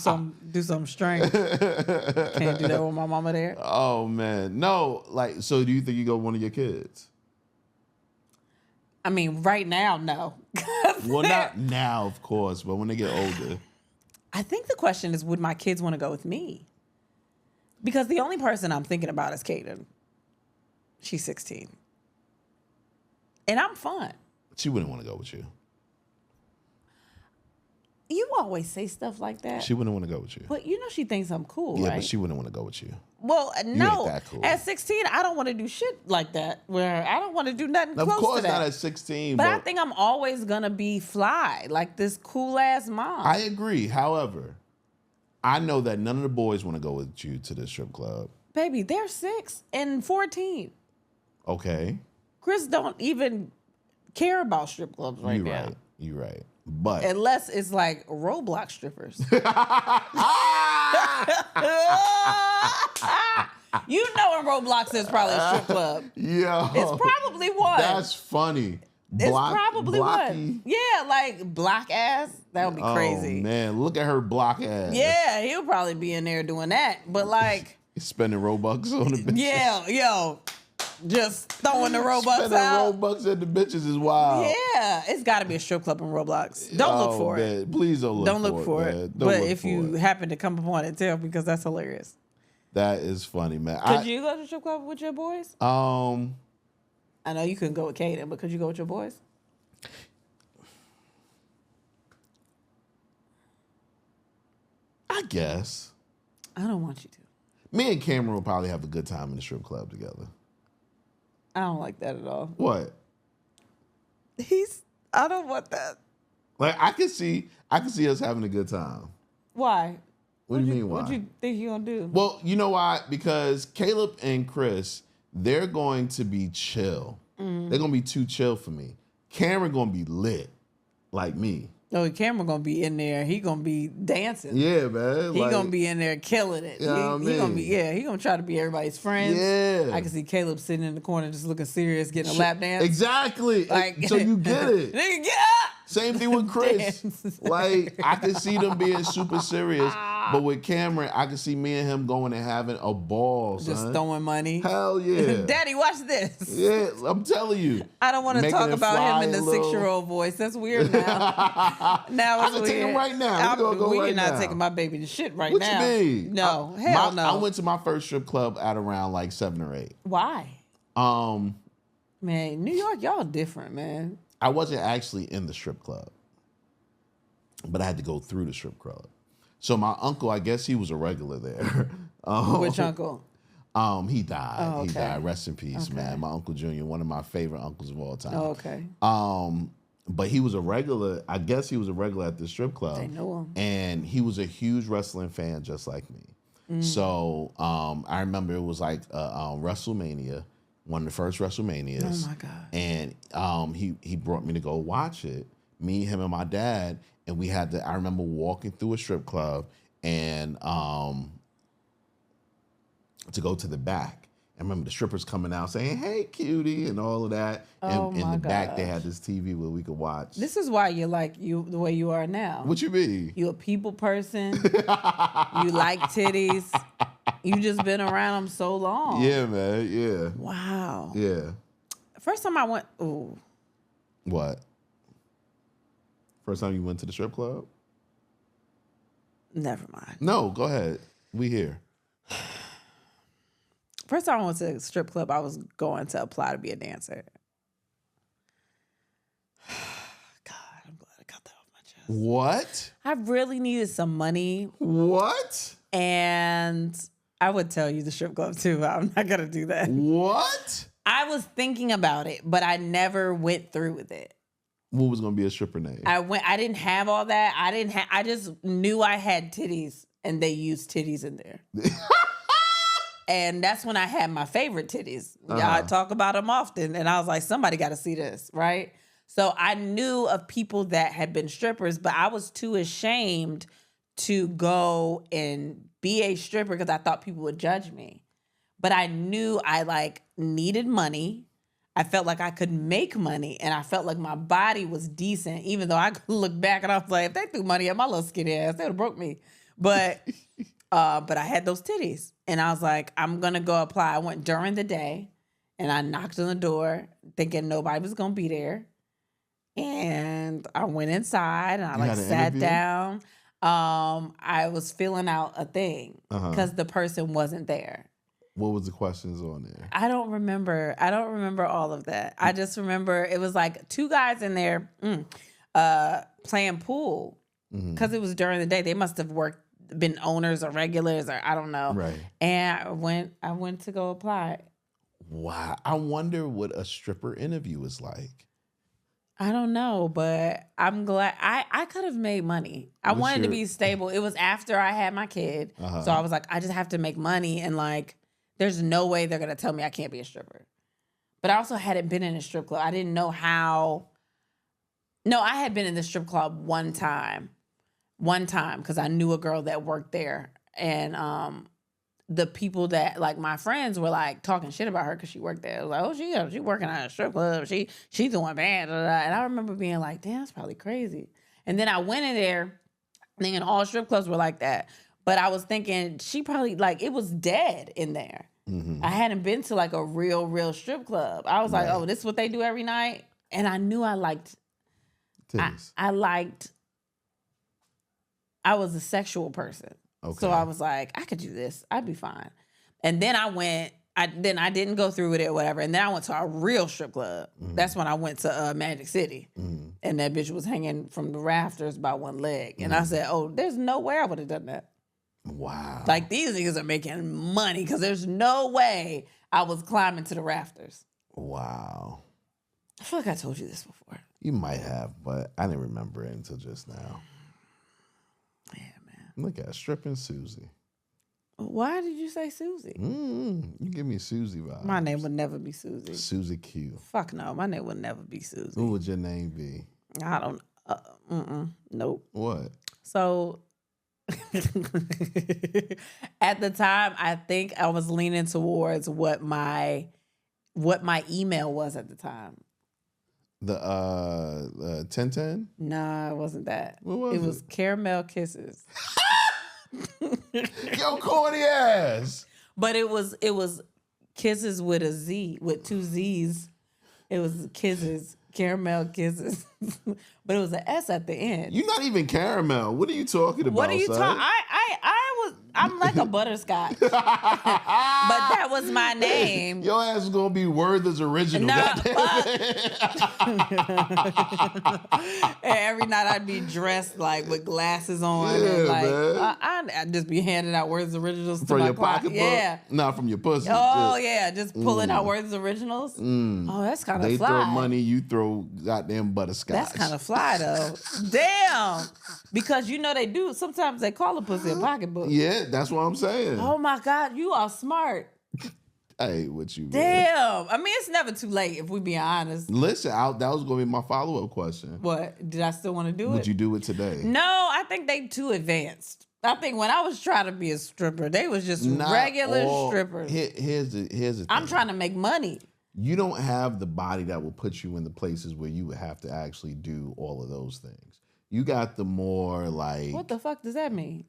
do something strange. Can't do that with my mama there. Oh man, no. Like, so do you think you go with one of your kids? I mean, right now, no. Well, not now, of course, but when they get older. I think the question is, would my kids want to go with me? Because the only person I'm thinking about is Kaden. She's 16. And I'm fun. She wouldn't want to go with you. You always say stuff like that. She wouldn't want to go with you. But you know she thinks I'm cool, Yeah, right? but she wouldn't want to go with you. Well, no. ain't that cool. At 16, I don't want to do shit like that. Where I don't want to do nothing Of close course to that. not at 16, But I think I'm always gonna be fly, like this cool ass mom. I agree. However, I know that none of the boys want to go with you to the strip club. Baby, they're 6 and 14. Okay. Chris don't even care about strip clubs right now. Right. You're right. But Unless it's like Roblox strippers. You know in Roblox there's probably a strip club. yeah, It's probably one. That's funny. It's probably blocky. one. Yeah, like block ass. That would be crazy. Oh man, look at her block ass. Yeah, he'll probably be in there doing that. But like, He's spending Robux on the bitches. yeah, yo, just throwing the Robux Spending out. Robux at the bitches is wild. Yeah, it's got to be a strip club in Roblox. Don't look for it. Please don't look Don't for look for it. man. Don't But look if for you it. happen to come upon it, tell because that's hilarious. That is funny, man. Could you go to the strip club with your boys? I know you couldn't go with Kaden, but could you go with your boys? I guess. I don't want you to. Me and Cameron will probably have a good time in the strip club together. I don't like that at all. What? I don't want that. Like I can see us having a good time. Why? What do you mean why? What you think you gonna do? Well, you know why? Because Caleb and Chris, they're going to be chill. They're gonna be too chill for me. Cameron gonna be lit, like me. Oh, Cameron gonna be in there. He gonna be dancing. Yeah, man. He gonna be in there killing it. You know what I He gonna mean? be he gonna try to be everybody's friends. Yeah. I can see Caleb sitting in the corner just looking serious, getting a lap dance. Exactly. Like, so you get it. Nigga, get up! Same thing with Chris. Dance. Like, I can see them being super serious. But with Cameron, I can see me and him going and having a ball, son. Just throwing money. Hell yeah. Daddy, watch this. Yeah, I'm telling you. I don't want to Making talk it about fly him in the a little. 6-year-old voice. That's weird now. Now I it's can weird. take him right now. You're not taking my baby to shit right What now. you mean? No, hell no. I went to my first strip club at around like 7 or 8. Why? Um, Man, New York, y'all different, man. I wasn't actually in the strip club, but I had to go through the strip club. So my uncle, I guess he was a regular there. Which uncle? He died. Oh, okay. He died. Rest in peace, Okay. man. My Uncle Junior, one of my favorite uncles of all time. Oh, okay. But he was a regular. I guess he was a regular at the strip club. They know him. And he was a huge wrestling fan, just like me. So I remember it was like WrestleMania, one of the first WrestleManias. Oh my God. And he brought me to go watch it. Me, him, and my dad. And we had to. I remember walking through a strip club and to go to the back. I remember the strippers coming out saying, "Hey, cutie," and all of that. And in the back, they had this TV where we could watch. This is why you're like you the way you are now. What you mean? You a people person. You like titties. You just been around them so long. Yeah, man. Yeah. Wow. Yeah. First time I went. Ooh. What? First time you went to the strip club? Never mind. No, go ahead. We here. First time I went to a strip club, I was going to apply to be a dancer. God, I'm glad I got that off my chest. What? I really needed some money, What? and I would tell you the strip club too, but I'm not gonna do that. What? I was thinking about it, but I never went through with it. What was gonna be a stripper name? I didn't have all that. I just knew I had titties, and they used titties in there. And that's when I had my favorite titties. I talk about them often. And I was like, somebody got to see this, right? So I knew of people that had been strippers, but I was too ashamed to go and be a stripper because I thought people would judge me. But I knew I needed money. I felt like I could make money, and I felt like my body was decent, even though I could look back and I was like, if they threw money at my little skinny ass, they would have broke me. But I had those titties, and I was like, I'm gonna go apply. I went during the day, and I knocked on the door, thinking nobody was gonna be there. And I went inside, and I sat down. I was filling out a thing because the person wasn't there. What was the questions on there? I don't remember all of that. I just remember it was like 2 guys in there playing pool because it was during the day. They must have been owners or regulars or I don't know. Right. And I went to go apply. Wow. I wonder what a stripper interview is like. I don't know, but I'm glad I could have made money. I wanted to be stable. It was after I had my kid. So I was like, I just have to make money, and there's no way they're gonna tell me I can't be a stripper. But I also hadn't been in a strip club. I didn't know how. No, I had been in the strip club one time because I knew a girl that worked there, and the people that my friends were talking shit about her because she worked there. I was like, oh, she working at a strip club. She doing bad. And I remember being like, damn, that's probably crazy. And then I went in there thinking all strip clubs were like that. But I was thinking she probably it was dead in there. I hadn't been to a real strip club. I was like, oh, this is what they do every night. And I knew I liked. I was a sexual person. Okay. So I was like, I could do this. I'd be fine. And then I went. I didn't go through with it or whatever. And then I went to a real strip club. That's when I went to Magic City. And that bitch was hanging from the rafters by one leg. And I said, oh, there's no way I would have done that. Wow. Like, these niggas are making money because there's no way I was climbing to the rafters. Wow. I feel like I told you this before. You might have, but I didn't remember it until just now. Yeah, man. Look at Stripping Susie. Why did you say Susie? You give me Susie vibes. My name would never be Susie. Susie Q. Fuck no, my name would never be Susie. Who would your name be? I don't. Nope. What? So at the time, I think I was leaning towards what my email was at the time. The 1010? Nah, it wasn't that. What was it? Was Caramel Kisses. Yo, corny ass. But it was Kisses with a Z, with two Z's. It was Kisses, Caramel Kisses. But it was an S at the end. You're not even caramel. What are you talking about? What are you talking? I'm like a butterscotch. But that was my name. Your ass is gonna be Werther's original. Nah, and every night I'd be dressed like with glasses on. Yeah, and like man. I'd just be handing out Werther's originals to From my your pocketbook? Yeah. Not from your pussy. Oh yeah, just pulling out Werther's originals. Oh, that's kind of They fly. throw money, you throw goddamn butterscotch. That's kind of fly though. Damn. Because you know they do. Sometimes they call a pussy a pocketbook. Yeah, that's what I'm saying. Oh my God, you are smart. Hey, what you? Damn. I mean, it's never too late if we be honest. Listen, that was gonna be my follow-up question. What? Did I still want to do it? Would you do it today? No, I think they too advanced. I think when I was trying to be a stripper, they was just regular strippers. Here's the thing. I'm trying to make money. You don't have the body that will put you in the places where you would have to actually do all of those things. You got the more like... What the fuck does that mean?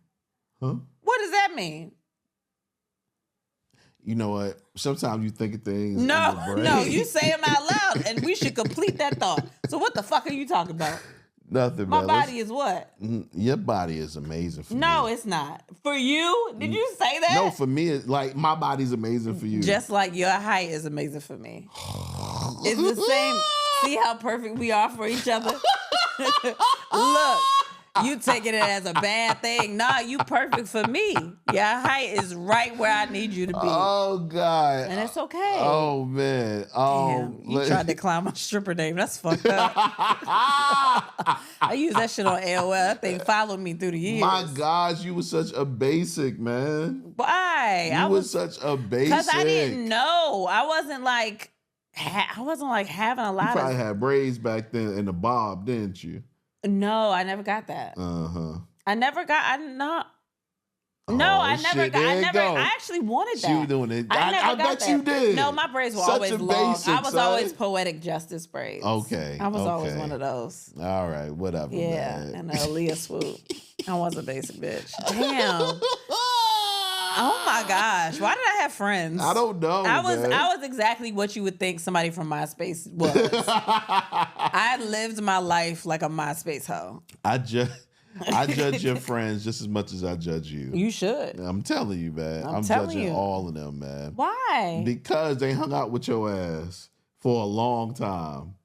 Huh? What does that mean? You know what? Sometimes you think of things in No, your brain. no, you say them out loud, and we should complete that thought. So what the fuck are you talking about? Nothing, My man. body is what? Your body is amazing for me. No, it's not. For you? Did you say that? No, for me, it's like my body's amazing for you. Just like your height is amazing for me. It's the same. See how perfect we are for each other? Look, you taking it as a bad thing. Nah, you perfect for me. Your height is right where I need you to be. Oh, God. And it's okay. Oh, man. Damn, you tried to clown my stripper name. That's fucked up. I use that shit on AOL. That thing followed me through the years. My gosh, you were such a basic, man. Why? You was such a basic. Because I didn't know. I wasn't like having a lot You probably of... had braids back then and the bob, didn't you? No, I never got that. Uh-huh. I never got... I never shit, got... there you go. I actually wanted that. She was doing it. I never got bet that. you did. No, my braids were Such always a long. basic, I was son. always poetic justice braids. Okay. I was always okay. one of those. All right, whatever. Yeah, man. and the Aaliyah swoop. I was a basic bitch. Damn. Oh my gosh. Why did I have friends? I don't know. I was man. exactly what you would think somebody from MySpace was. I lived my life like a MySpace hoe. I judge your friends just as much as I judge you. You should. I'm telling you, man. I'm telling judging you. all of them, man. Why? Because they hung out with your ass for a long time.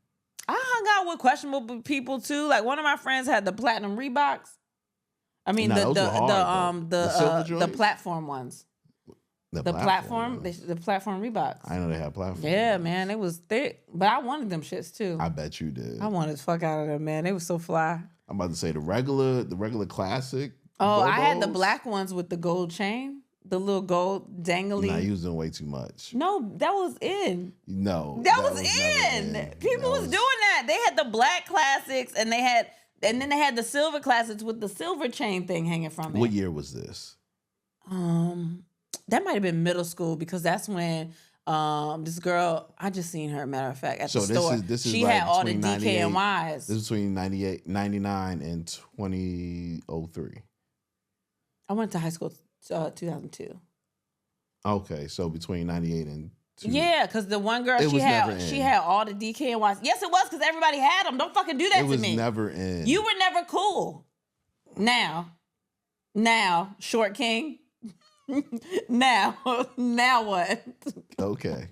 I hung out with questionable people too. Like one of my friends had the platinum Reeboks. I mean Nah, those were hard, the silver joints? platform ones. The platform Reeboks. I know they had platforms. Yeah, man, it was thick. But I wanted them shits too. I bet you did. I wanted the fuck out of them, man. They was so fly. I'm about to say the regular classic. Oh, I had the Bobos. black ones with the gold chain, the little gold dangly. Nah, you was doing way too much. No, that was in. No, That was never in. People was doing that. They had the black classics, and then they had the silver classics with the silver chain thing hanging from it. What year was this? That might have been middle school because that's when this girl, I just seen her, matter of fact, at the store. This is she like had all the between 98 DKNYs. This is between 99 and 2003. I went to high school 2002. Okay, so between 98 and 2. Yeah, because the one girl It was never in. she had all the DKNYs. Yes, it was because everybody had them. Don't fucking do that It to was me. never in. You were never cool. Now, Short King. Now what? Okay,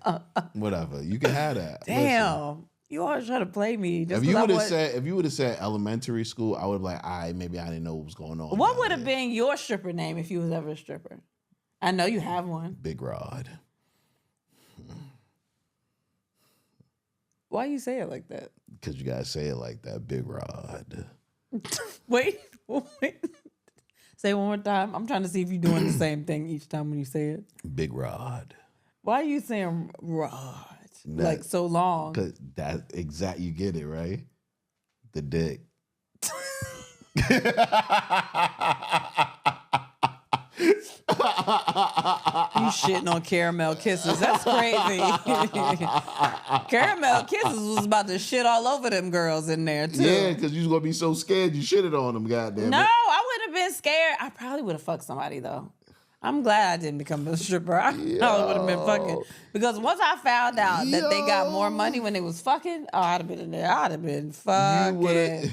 whatever. You can have that. Damn, Listen, you always try to play me. Just if you 'cause would have said elementary school, I would have like, all right, maybe I didn't know what was going on. What would have been your stripper name if you was ever a stripper? I know you have one. Big Rod? Why you say it like that? Because you gotta say it like that, Big Rod. Wait. Say it one more time. I'm trying to see if you're doing the same thing each time when you say it. Big Rod. Why are you saying Rod? Like so long. Because that exact, you get it, right? The dick. You shitting on caramel kisses. That's crazy. Caramel kisses was about to shit all over them girls in there, too. Yeah, because you was going to be so scared you shitted on them, goddamn. No, I wouldn't have been scared. I probably would have fucked somebody, though. I'm glad I didn't become a stripper. I probably would have been fucking. Because once I found out that they got more money when they was fucking, I'd have been in there. I'd have been fucking.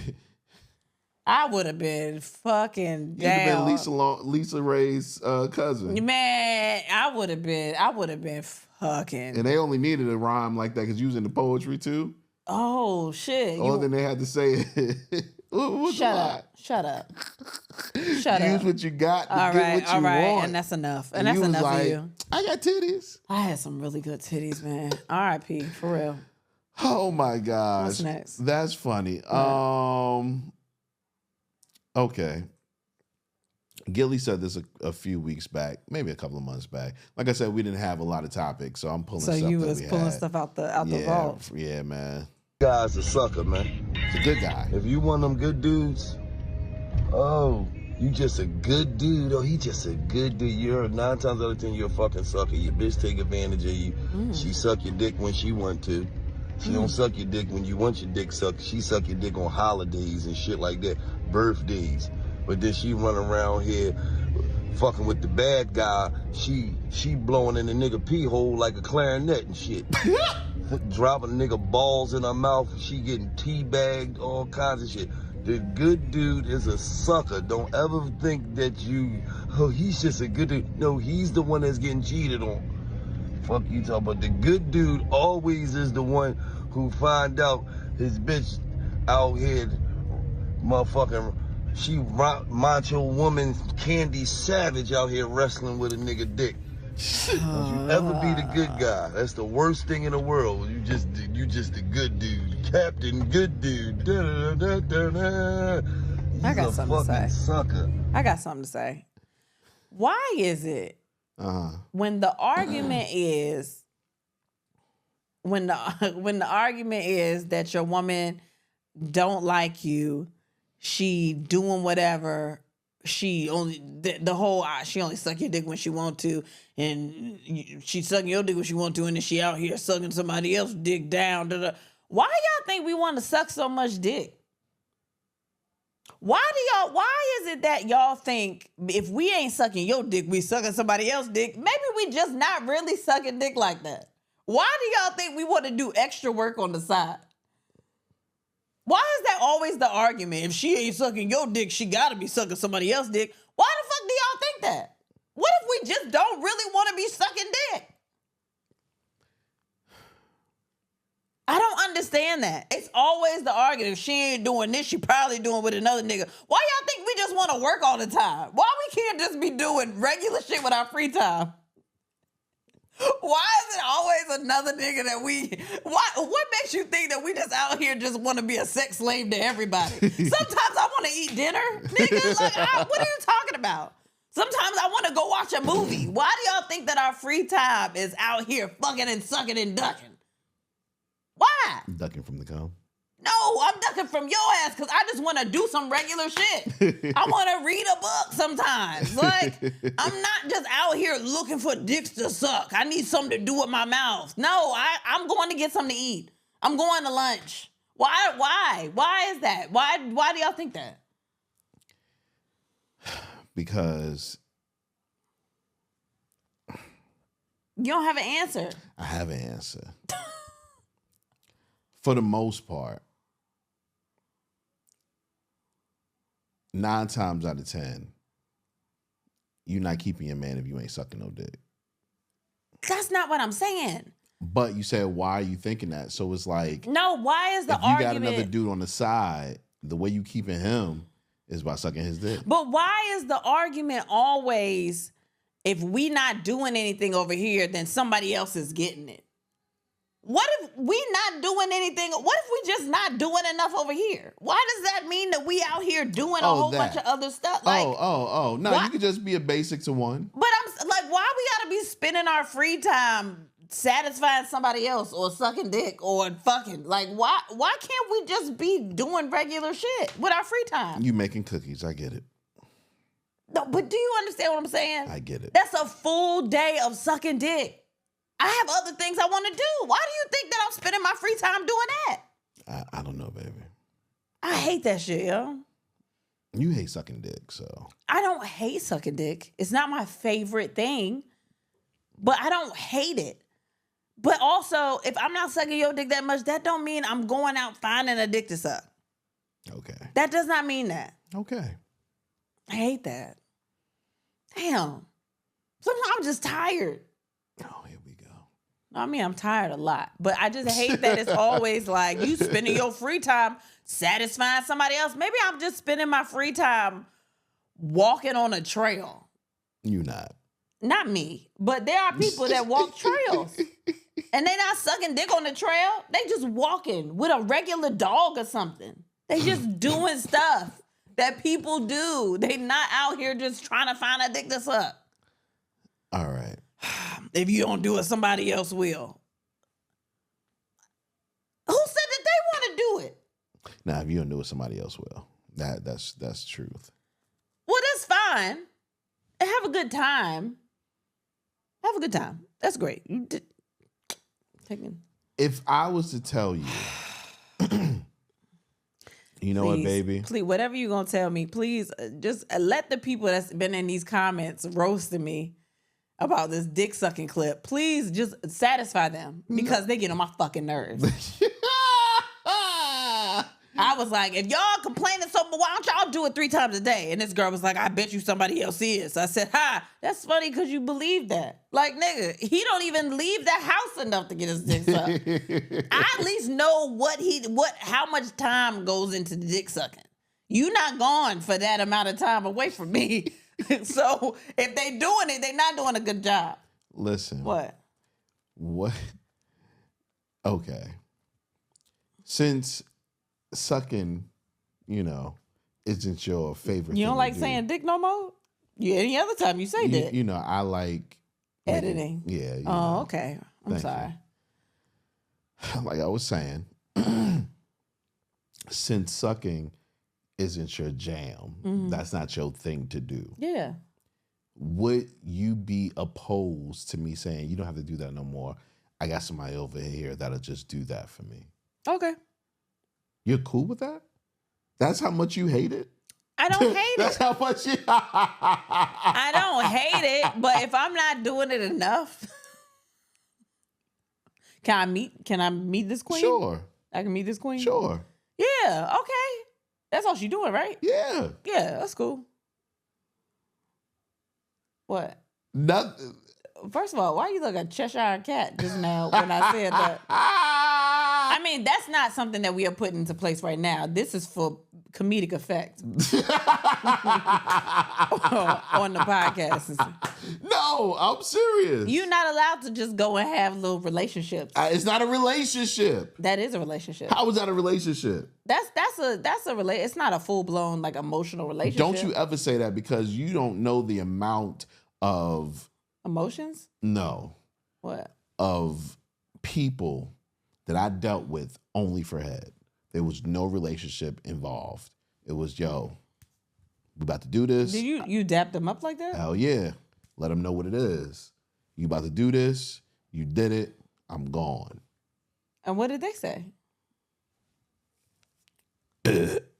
I would have been fucking down. You'd have been Lisa Ray's cousin. Man, I would have been fucking. And they only needed a rhyme like that because you was in the poetry too. Oh shit! Only thing they had to say Shut up. Shut up. Use what you got to all get right, what you all right, want. and that's enough. And that's you was enough like, for you. I got titties. I had some really good titties, man. R.I.P. For real. Oh my gosh. What's next? That's funny. Okay. Gilly said this a few weeks back, maybe a couple of months back. Like I said, we didn't have a lot of topics, so I'm pulling stuff So you that was we pulling had. stuff out the vault. Yeah, man. Guy's a sucker, man. He's a good guy. If you one of them good dudes, oh, you just a good dude. Oh, he just a good dude. You're 9 times out of 10, you're a fucking sucker. Your bitch take advantage of you. She suck your dick when she want to. She don't suck your dick when you want your dick sucked. She suck your dick on holidays and shit like that, birthdays. But then she run around here fucking with the bad guy. She blowing in the nigga pee hole like a clarinet and shit. Dropping nigga balls in her mouth. She getting teabagged, all kinds of shit. The good dude is a sucker. Don't ever think that he's just a good dude. No, he's the one that's getting cheated on. Fuck you talking about. The good dude always is the one who find out his bitch out here motherfucking, she macho woman Candy Savage out here wrestling with a nigga dick. Don't you ever be the good guy. That's the worst thing in the world. You just the good dude. Captain Good Dude. I got something to say. Sucker. I got something to say. Why is it when the argument is when the argument is that your woman don't like you, she doing whatever, she only she only suck your dick when she want to, and she sucking your dick when she want to, and then she out here sucking somebody else's dick down. Why y'all think we want to suck so much dick? Why is it that y'all think if we ain't sucking your dick, we sucking somebody else's dick? Maybe we just not really sucking dick like that. Why do y'all think we want to do extra work on the side? Why is that always the argument? If she ain't sucking your dick, she gotta be sucking somebody else's dick. Why the fuck do y'all think that? What if we just don't really want to be sucking dick? I don't understand that. It's always the argument. If she ain't doing this, she probably doing with another nigga. Why y'all think we just want to work all the time? Why we can't just be doing regular shit with our free time? Why is it always another nigga that what makes you think that we just out here just want to be a sex slave to everybody? Sometimes I want to eat dinner. Nigga, like, what are you talking about? Sometimes I want to go watch a movie. Why do y'all think that our free time is out here fucking and sucking and ducking? Why? Ducking from the cum. No, I'm ducking from your ass because I just want to do some regular shit. I want to read a book sometimes. Like, I'm not just out here looking for dicks to suck. I need something to do with my mouth. No, I'm going to get something to eat. I'm going to lunch. Why? Why is that? Why do y'all think that? Because you don't have an answer. I have an answer. For the most part, 9 times out of 10, you're not keeping your man if you ain't sucking no dick. That's not what I'm saying. But you said, why are you thinking that? So it's like, No, why is the if you argument? got another dude on the side, the way you keeping him is by sucking his dick. But why is the argument always, if we not doing anything over here, then somebody else is getting it? What if we not doing anything? What if we just not doing enough over here? Why does that mean that we out here doing a whole bunch of other stuff? Like, No, why? you could just be a basic to one. But I'm like, why we gotta be spending our free time satisfying somebody else or sucking dick or fucking? Like, why can't we just be doing regular shit with our free time? You making cookies, I get it. No, but do you understand what I'm saying? I get it. That's a full day of sucking dick. I have other things I want to do. Why do you think that I'm spending my free time doing that? I don't know, baby. I hate that shit, yo. You hate sucking dick, so. I don't hate sucking dick. It's not my favorite thing, but I don't hate it. But also, if I'm not sucking your dick that much, that don't mean I'm going out finding a dick to suck. Okay. That does not mean that. Okay. I hate that. Damn. Sometimes I'm just tired. Oh, here we go. I mean, I'm tired a lot, but I just hate that it's always like you spending your free time satisfying somebody else. Maybe I'm just spending my free time walking on a trail. You not. Not me, but there are people that walk trails and they not sucking dick on the trail. They just walking with a regular dog or something. They just doing stuff that people do. They not out here just trying to find a dick to suck. All right. If you don't do it, somebody else will. Who said that they want to do it? Now, if you don't do it, somebody else will. That's truth. Well, that's fine. And have a good time. Have a good time. That's great. If I was to tell you, you know what, baby? Please, whatever you're going to tell me, please just let the people that's been in these comments roasting me about this dick sucking clip, please just satisfy them because they get on my fucking nerves. I was like, if y'all complaining so much, why don't y'all do it 3 times a day? And this girl was like, I bet you somebody else is. I said, that's funny because you believe that. Like, nigga, he don't even leave the house enough to get his dick sucked. I at least know how much time goes into the dick sucking. You not gone for that amount of time away from me. So if they doing it, they not doing a good job. Listen. What? Okay. Since sucking, isn't your favorite You don't thing like to saying dick no more? Yeah, any other time you say dick. I like editing. Yeah. Okay. I'm sorry. Like I was saying, since sucking isn't your jam, that's not your thing to do. Yeah. Would you be opposed to me saying, you don't have to do that no more? I got somebody over here that'll just do that for me. Okay. You're cool with that? That's how much you hate it? I don't hate That's it. how much you... I don't hate it, but if I'm not doing it enough, can I meet this queen? Sure. I can meet this queen? Sure. Yeah, okay. That's all she doing, right? Yeah. Yeah, that's cool. What? Nothing. First of all, why you look a Cheshire cat just now when I said that? I mean, that's not something that we are putting into place right now. This is for comedic effect on the podcast. No, I'm serious. You're not allowed to just go and have little relationships. It's not a relationship. That is a relationship. How is that a relationship? That's a It's not a full blown like emotional relationship. Don't you ever say that because you don't know the amount of emotions? No. What? Of people that I dealt with only for head. There was no relationship involved. It was, yo, we about to do this. Did you dap them up like that? Hell yeah. Let them know what it is. You about to do this. You did it. I'm gone. And what did they say?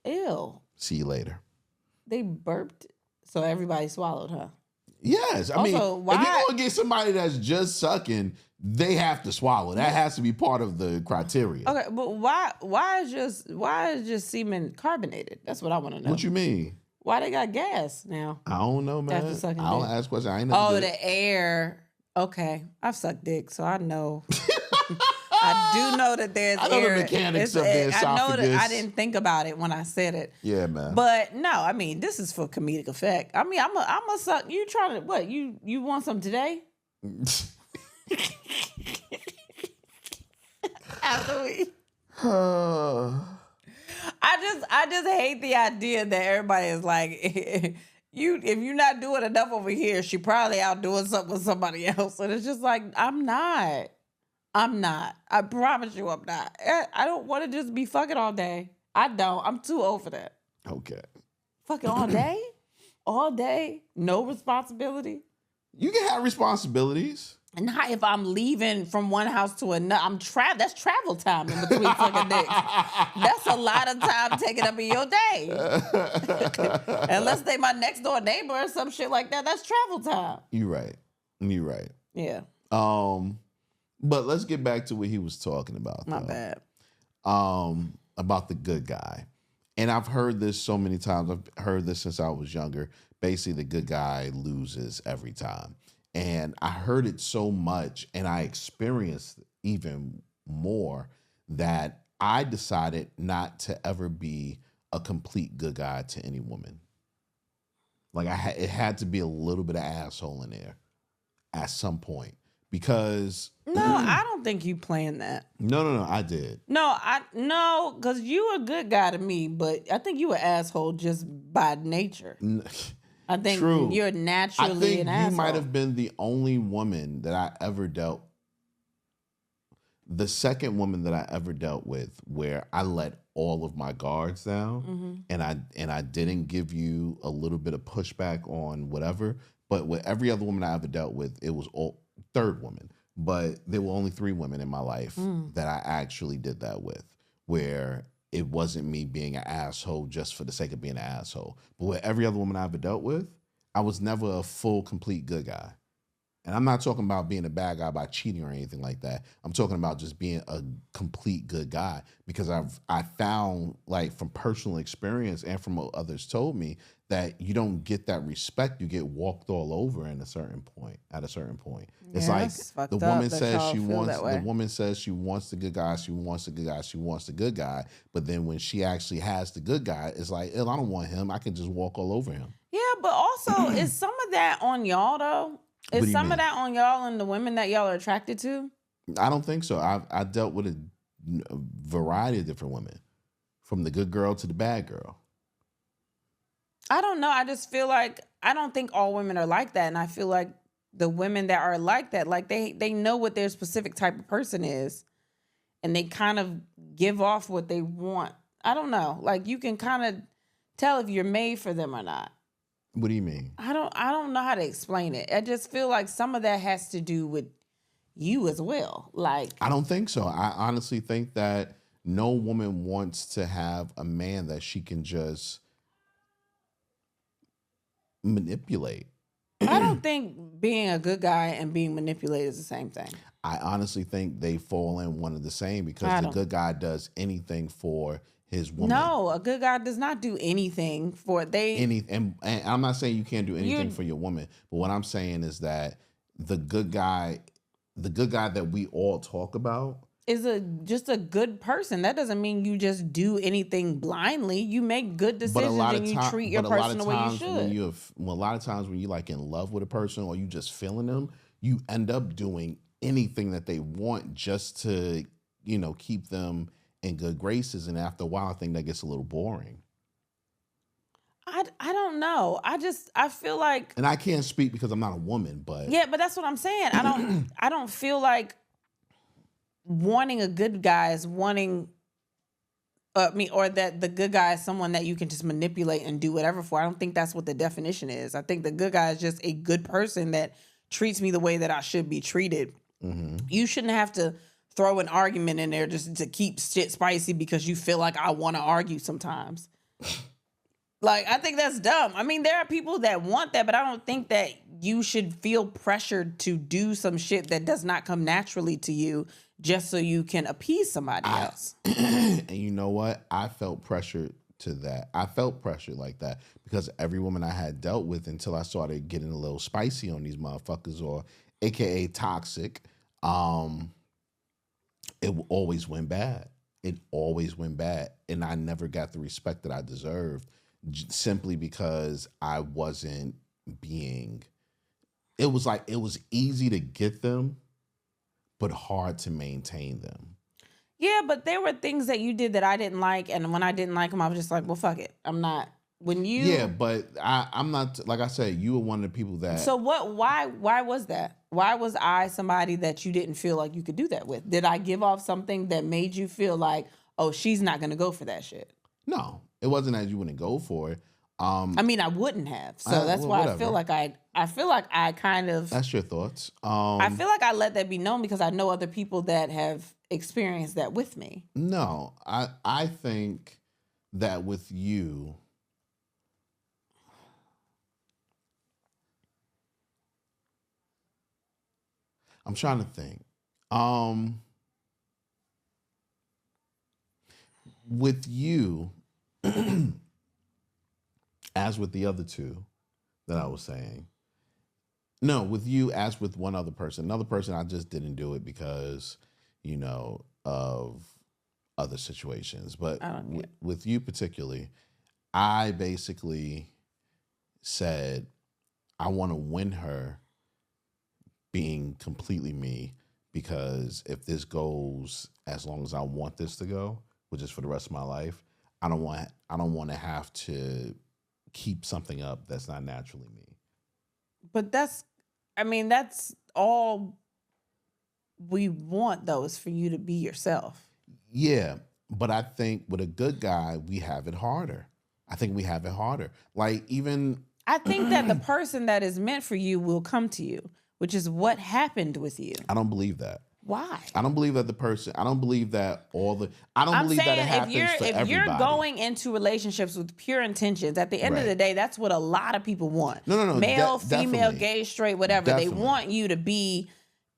Ew. See you later. They burped, so everybody swallowed, huh? Yes. I mean, if you're going to get somebody that's just sucking, they have to swallow. That has to be part of the criteria. Okay, but why is just semen carbonated? That's what I want to know. What you mean? Why they got gas now? I don't know, man. After sucking I don't dick. ask questions. I ain't never did it. The air. Okay, I've sucked dick, so I know. I do know that there's I know air. the mechanics of the esophagus. I know that I didn't think about it when I said it. Yeah, man. But no, I mean, this is for comedic effect. I mean, I'm a suck. You trying to what? You want some today? After we. I just hate the idea that everybody is like, if you're not doing enough over here, she probably out doing something with somebody else. And it's just like, I'm not. I promise you I'm not. I don't want to just be fucking all day. I don't. I'm too old for that. Okay. Fucking all day? All day? No responsibility? You can have responsibilities. And not if I'm leaving from one house to another. That's travel time in between fucking dicks. That's a lot of time taken up in your day. Unless they my next door neighbor or some shit like that. That's travel time. You're right. Yeah. But let's get back to what he was talking about. My bad. About the good guy. And I've heard this so many times. I've heard this since I was younger. Basically, the good guy loses every time. And I heard it so much and I experienced even more that I decided not to ever be a complete good guy to any woman. Like it had to be a little bit of asshole in there at some point. Because no, I don't think you planned that. No, I did. No, because you a good guy to me, but I think you an asshole just by nature. I think you're naturally an asshole. You might have been the only woman that I ever dealt. The second woman that I ever dealt with where I let all of my guards down, and I didn't give you a little bit of pushback on whatever. But with every other woman I ever dealt with, it was all third woman. But there were only 3 women in my life that I actually did that with, where it wasn't me being an asshole just for the sake of being an asshole. But with every other woman I ever dealt with, I was never a full, complete good guy. And I'm not talking about being a bad guy by cheating or anything like that. I'm talking about just being a complete good guy, because I found, like, from personal experience and from what others told me, that you don't get that respect. You get walked all over at a certain point. It's like the woman says she wants the good guy, she wants the good guy. But then when she actually has the good guy, it's like, I don't want him. I can just walk all over him. Yeah, but also, is some of that on y'all, though? Is some of that on y'all and the women that y'all are attracted to? I don't think so. I dealt with a variety of different women, from the good girl to the bad girl. I don't know. I just feel like I don't think all women are like that, and I feel like the women that are like that, like they know what their specific type of person is, and they kind of give off what they want. I don't know. Like, you can kind of tell if you're made for them or not. What do you mean? I don't know how to explain it. I just feel like some of that has to do with you as well. Like, I don't think so. I honestly think that no woman wants to have a man that she can just manipulate. I don't think being a good guy and being manipulated is the same thing. I honestly think they fall in one of the same, because the good guy does anything for his woman. No, a good guy does not do anything for and I'm not saying you can't do anything for your woman, but what I'm saying is that the good guy that we all talk about is just a good person. That doesn't mean you just do anything blindly. You make good decisions and you treat your person the way you should. A lot of times when you're like in love with a person or you just feeling them, you end up doing anything that they want just to, keep them in good graces. And after a while, I think that gets a little boring. I don't know. I feel like, and I can't speak because I'm not a woman, but yeah, but that's what I'm saying. I don't feel like wanting a good guy is wanting or that the good guy is someone that you can just manipulate and do whatever for. I don't think that's what the definition is. I think the good guy is just a good person that treats me the way that I should be treated. Mm-hmm. You shouldn't have to throw an argument in there just to keep shit spicy because you feel like I want to argue sometimes. Like, I think that's dumb. I mean, there are people that want that, but I don't think that you should feel pressured to do some shit that does not come naturally to you just so you can appease somebody else. And you know what? I felt pressured to that. I felt pressure like that because every woman I had dealt with until I started getting a little spicy on these motherfuckers, or AKA toxic, it always went bad. It always went bad. And I never got the respect that I deserved simply because I wasn't being, it was easy to get them, but hard to maintain them. Yeah, but there were things that you did that I didn't like. And when I didn't like them, I was just like, well, fuck it. I'm not. When you. Yeah, but I'm not, like I said, you were one of the people that. So why was that? Why was I somebody that you didn't feel like you could do that with? Did I give off something that made you feel like, oh, she's not going to go for that shit? No, it wasn't that you wouldn't go for it. I mean, I wouldn't have. So that's why whatever. I feel like I kind of. That's your thoughts. I feel like I let that be known because I know other people that have experienced that with me. No, I think that with you, I'm trying to think. With you, as with the other two that I was saying, no, with you as with one other person. Another person, I just didn't do it because, of other situations. But with you particularly, I basically said, I want to win her being completely me, because if this goes as long as I want this to go, which is for the rest of my life, I don't want to have to keep something up that's not naturally me. But that's all we want, though, is for you to be yourself. Yeah, but I think with a good guy, we have it harder. I think we have it harder. Like even I think that the person that is meant for you will come to you, which is what happened with you. I don't believe that. Why? I don't believe that I don't believe that that it happens for everybody. If you're going into relationships with pure intentions, at the end of the day, that's what a lot of people want. No. Male, female, gay, straight, whatever. Definitely. They want you to be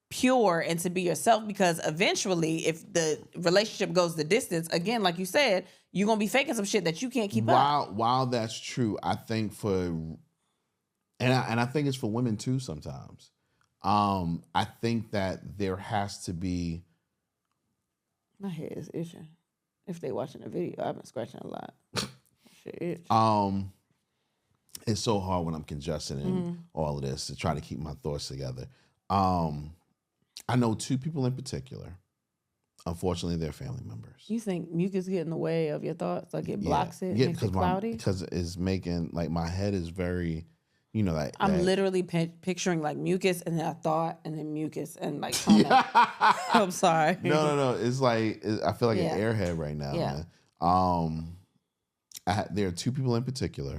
pure and to be yourself, because eventually, if the relationship goes the distance, again, like you said, you're going to be faking some shit that you can't keep up. While that's true, I think I think it's for women too sometimes. I think that there has to be. My head is itching. If they watching the video, I've been scratching a lot. Shit itch. It's so hard when I'm congested and all of this to try to keep my thoughts together. I know two people in particular. Unfortunately, they're family members. You think mucus get in the way of your thoughts? Like it blocks it, makes it cloudy? Because it's making, like, my head is very. I'm literally picturing like mucus and then a thought and then mucus and like I'm sorry. No. It's like I feel like an airhead right now. Yeah. Man. There are two people in particular,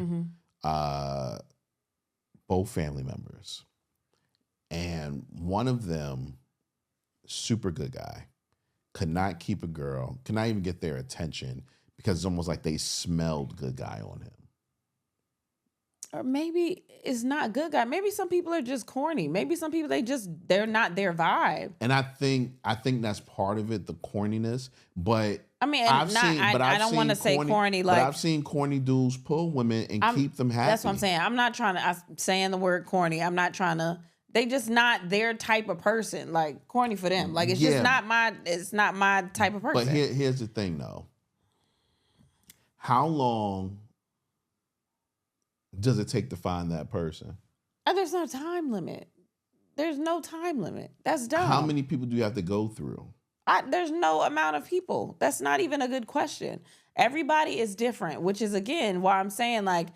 both family members, and one of them, super good guy, could not keep a girl, could not even get their attention because it's almost like they smelled good guy on him. Or maybe it's not good guy. Maybe some people are just corny. Maybe some people they're not their vibe. And I think that's part of it, the corniness. But I mean, I don't want to say corny. Like, but I've seen corny dudes pull women and keep them happy. That's what I'm saying. I'm not trying to. I'm saying the word corny. I'm not trying to. They just not their type of person. Like corny for them. Like it's just not my. It's not my type of person. But here's the thing, though. How long does it take to find that person? There's no time limit. There's no time limit. That's dumb. How many people do you have to go through? There's no amount of people. That's not even a good question. Everybody is different, which is, again, why I'm saying, like,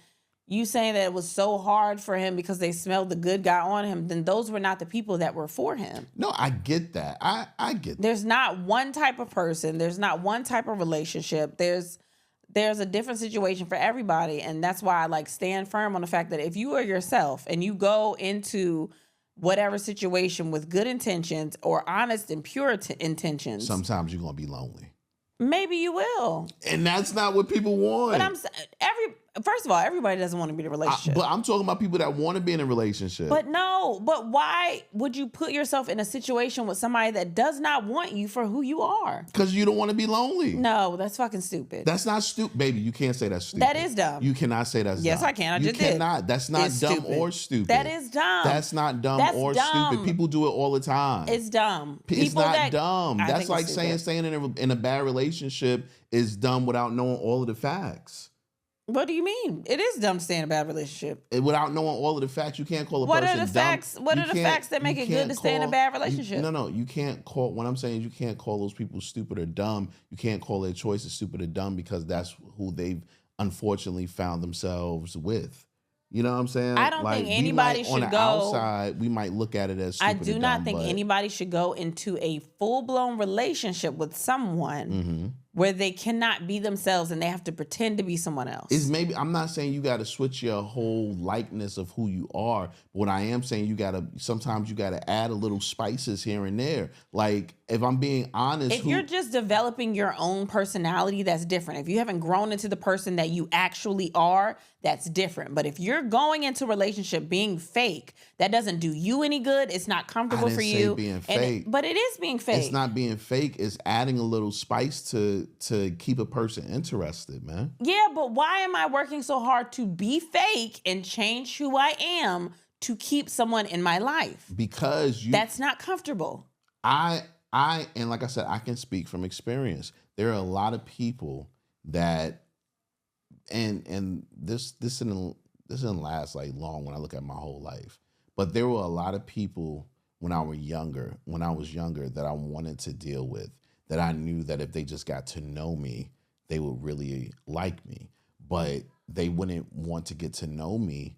you saying that it was so hard for him because they smelled the good guy on him, then those were not the people that were for him. No, I get that. I get that. There's not one type of person. There's not one type of relationship. There's a different situation for everybody. And that's why I like stand firm on the fact that if you are yourself and you go into whatever situation with good intentions or honest and pure intentions, sometimes you're going to be lonely. Maybe you will. And that's not what people want. But First of all, everybody doesn't want to be in a relationship. But I'm talking about people that want to be in a relationship. But why would you put yourself in a situation with somebody that does not want you for who you are? Because you don't want to be lonely. No, that's fucking stupid. That's not stupid. Baby, you can't say that's stupid. That is dumb. You cannot say that's dumb. Yes, I can. I just did. You cannot. That's not It's dumb stupid. or stupid. That is dumb. That's not dumb That's or dumb. stupid. People do it all the time. It's dumb. It's People not dumb. I That's think like it's saying stupid. staying in a bad relationship is dumb without knowing all of the facts. What do you mean? It is dumb to stay in a bad relationship. Without knowing all of the facts, you can't call a What person are the dumb. facts? What are the facts that make it good to stay in a bad relationship? No, you can't call. What I'm saying is you can't call those people stupid or dumb. You can't call their choices stupid or dumb because that's who they've unfortunately found themselves with. You know what I'm saying? I don't think anybody should on the go. outside, we might look at it as stupid I do or not dumb, think but anybody should go into a full-blown relationship with someone where they cannot be themselves and they have to pretend to be someone else. I'm not saying you got to switch your whole likeness of who you are. But what I am saying, sometimes you got to add a little spices here and there. Like, if I'm being honest. If you're just developing your own personality, that's different. If you haven't grown into the person that you actually are, that's different. But if you're going into a relationship being fake, that doesn't do you any good. It's not comfortable for you. Being fake. But it is being fake. It's not being fake. It's adding a little spice to keep a person interested, man. Yeah, but why am I working so hard to be fake and change who I am to keep someone in my life? Because that's not comfortable. And like I said, I can speak from experience. There are a lot of people that, and this didn't last like long when I look at my whole life, but there were a lot of people when I was younger that I wanted to deal with, that I knew that if they just got to know me, they would really like me, but they wouldn't want to get to know me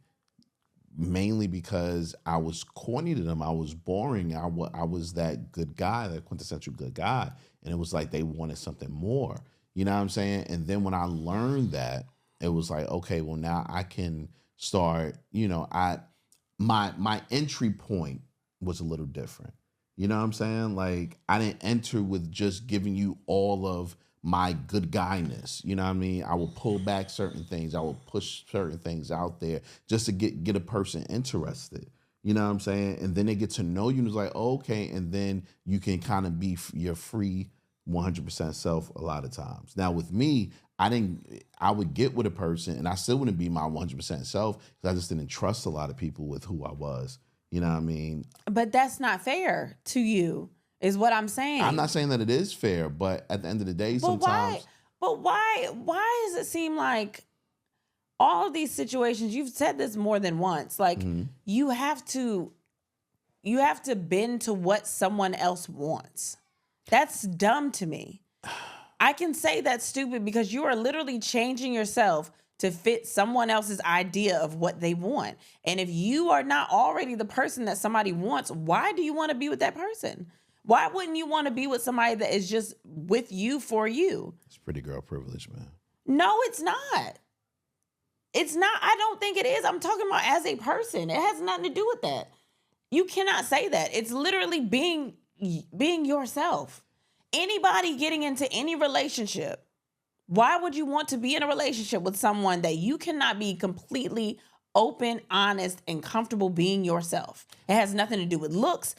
mainly because I was corny to them. I was boring. I was that good guy, that quintessential good guy. And it was like they wanted something more. You know what I'm saying? And then when I learned that, it was like, okay, well, now I can start, my entry point was a little different. You know what I'm saying? Like, I didn't enter with just giving you all of my good guyness. You know what I mean? I will pull back certain things. I will push certain things out there just to get a person interested. You know what I'm saying? And then they get to know you and it's like, oh, okay. And then you can kind of be your free 100% self a lot of times. Now with me, I would get with a person and I still wouldn't be my 100% self because I just didn't trust a lot of people with who I was. You know what I mean? But that's not fair to you, is what I'm saying. I'm not saying that it is fair, but at the end of the day, sometimes. Why does it seem like all of these situations, you've said this more than once, like you have to bend to what someone else wants. That's dumb to me. I can say that's stupid because you are literally changing yourself to fit someone else's idea of what they want. And if you are not already the person that somebody wants, why do you want to be with that person? Why wouldn't you want to be with somebody that is just with you for you? It's pretty girl privilege, man. No, it's not. It's not. I don't think it is. I'm talking about as a person. It has nothing to do with that. You cannot say that. It's literally being yourself. Anybody getting into any relationship, why would you want to be in a relationship with someone that you cannot be completely open, honest, and comfortable being yourself? It has nothing to do with looks.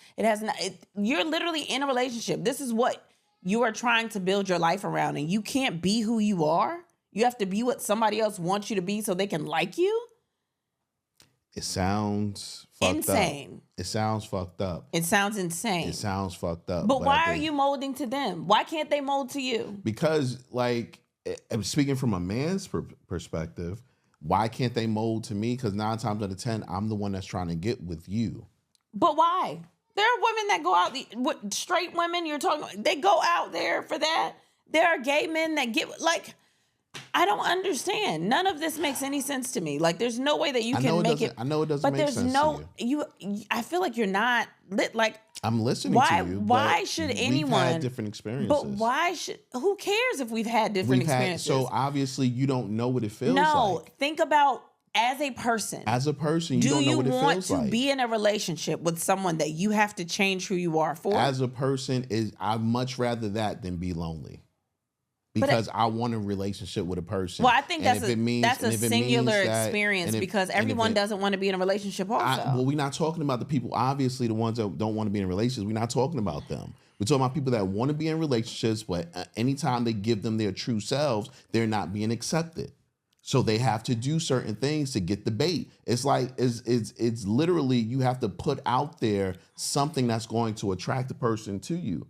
You're literally in a relationship. This is what you are trying to build your life around, and you can't be who you are. You have to be what somebody else wants you to be so they can like you. It sounds fucked insane. Up. It sounds fucked up. It sounds insane. It sounds fucked up. But why are you molding to them? Why can't they mold to you? Because, like, speaking from a man's perspective, why can't they mold to me? Because 9 times out of 10, I'm the one that's trying to get with you. But why? There are women that go out, straight women you're talking, they go out there for that. There are gay men that get, like, I don't understand. None of this makes any sense to me. Like, there's no way that you can make it. I know it doesn't make sense to you. I feel like you're not lit. Like, I'm listening to you. Why should anyone? We've had different experiences. But why should? Who cares if we've had different experiences? So obviously you don't know what it feels like. No, think about as a person. As a person, you don't know what it feels like. Do you want to be in a relationship with someone that you have to change who you are for? As a person, I'd much rather that than be lonely. because I want a relationship with a person. Well, I think And that's if it means- a and if it singular means that- experience and if- because and if everyone it- doesn't want to be in a relationship also. Well, we're not talking about the people, obviously, the ones that don't want to be in relationships. We're not talking about them. We're talking about people that want to be in relationships, but anytime they give them their true selves, they're not being accepted. So they have to do certain things to get the bait. It's like, it's literally, you have to put out there something that's going to attract the person to you.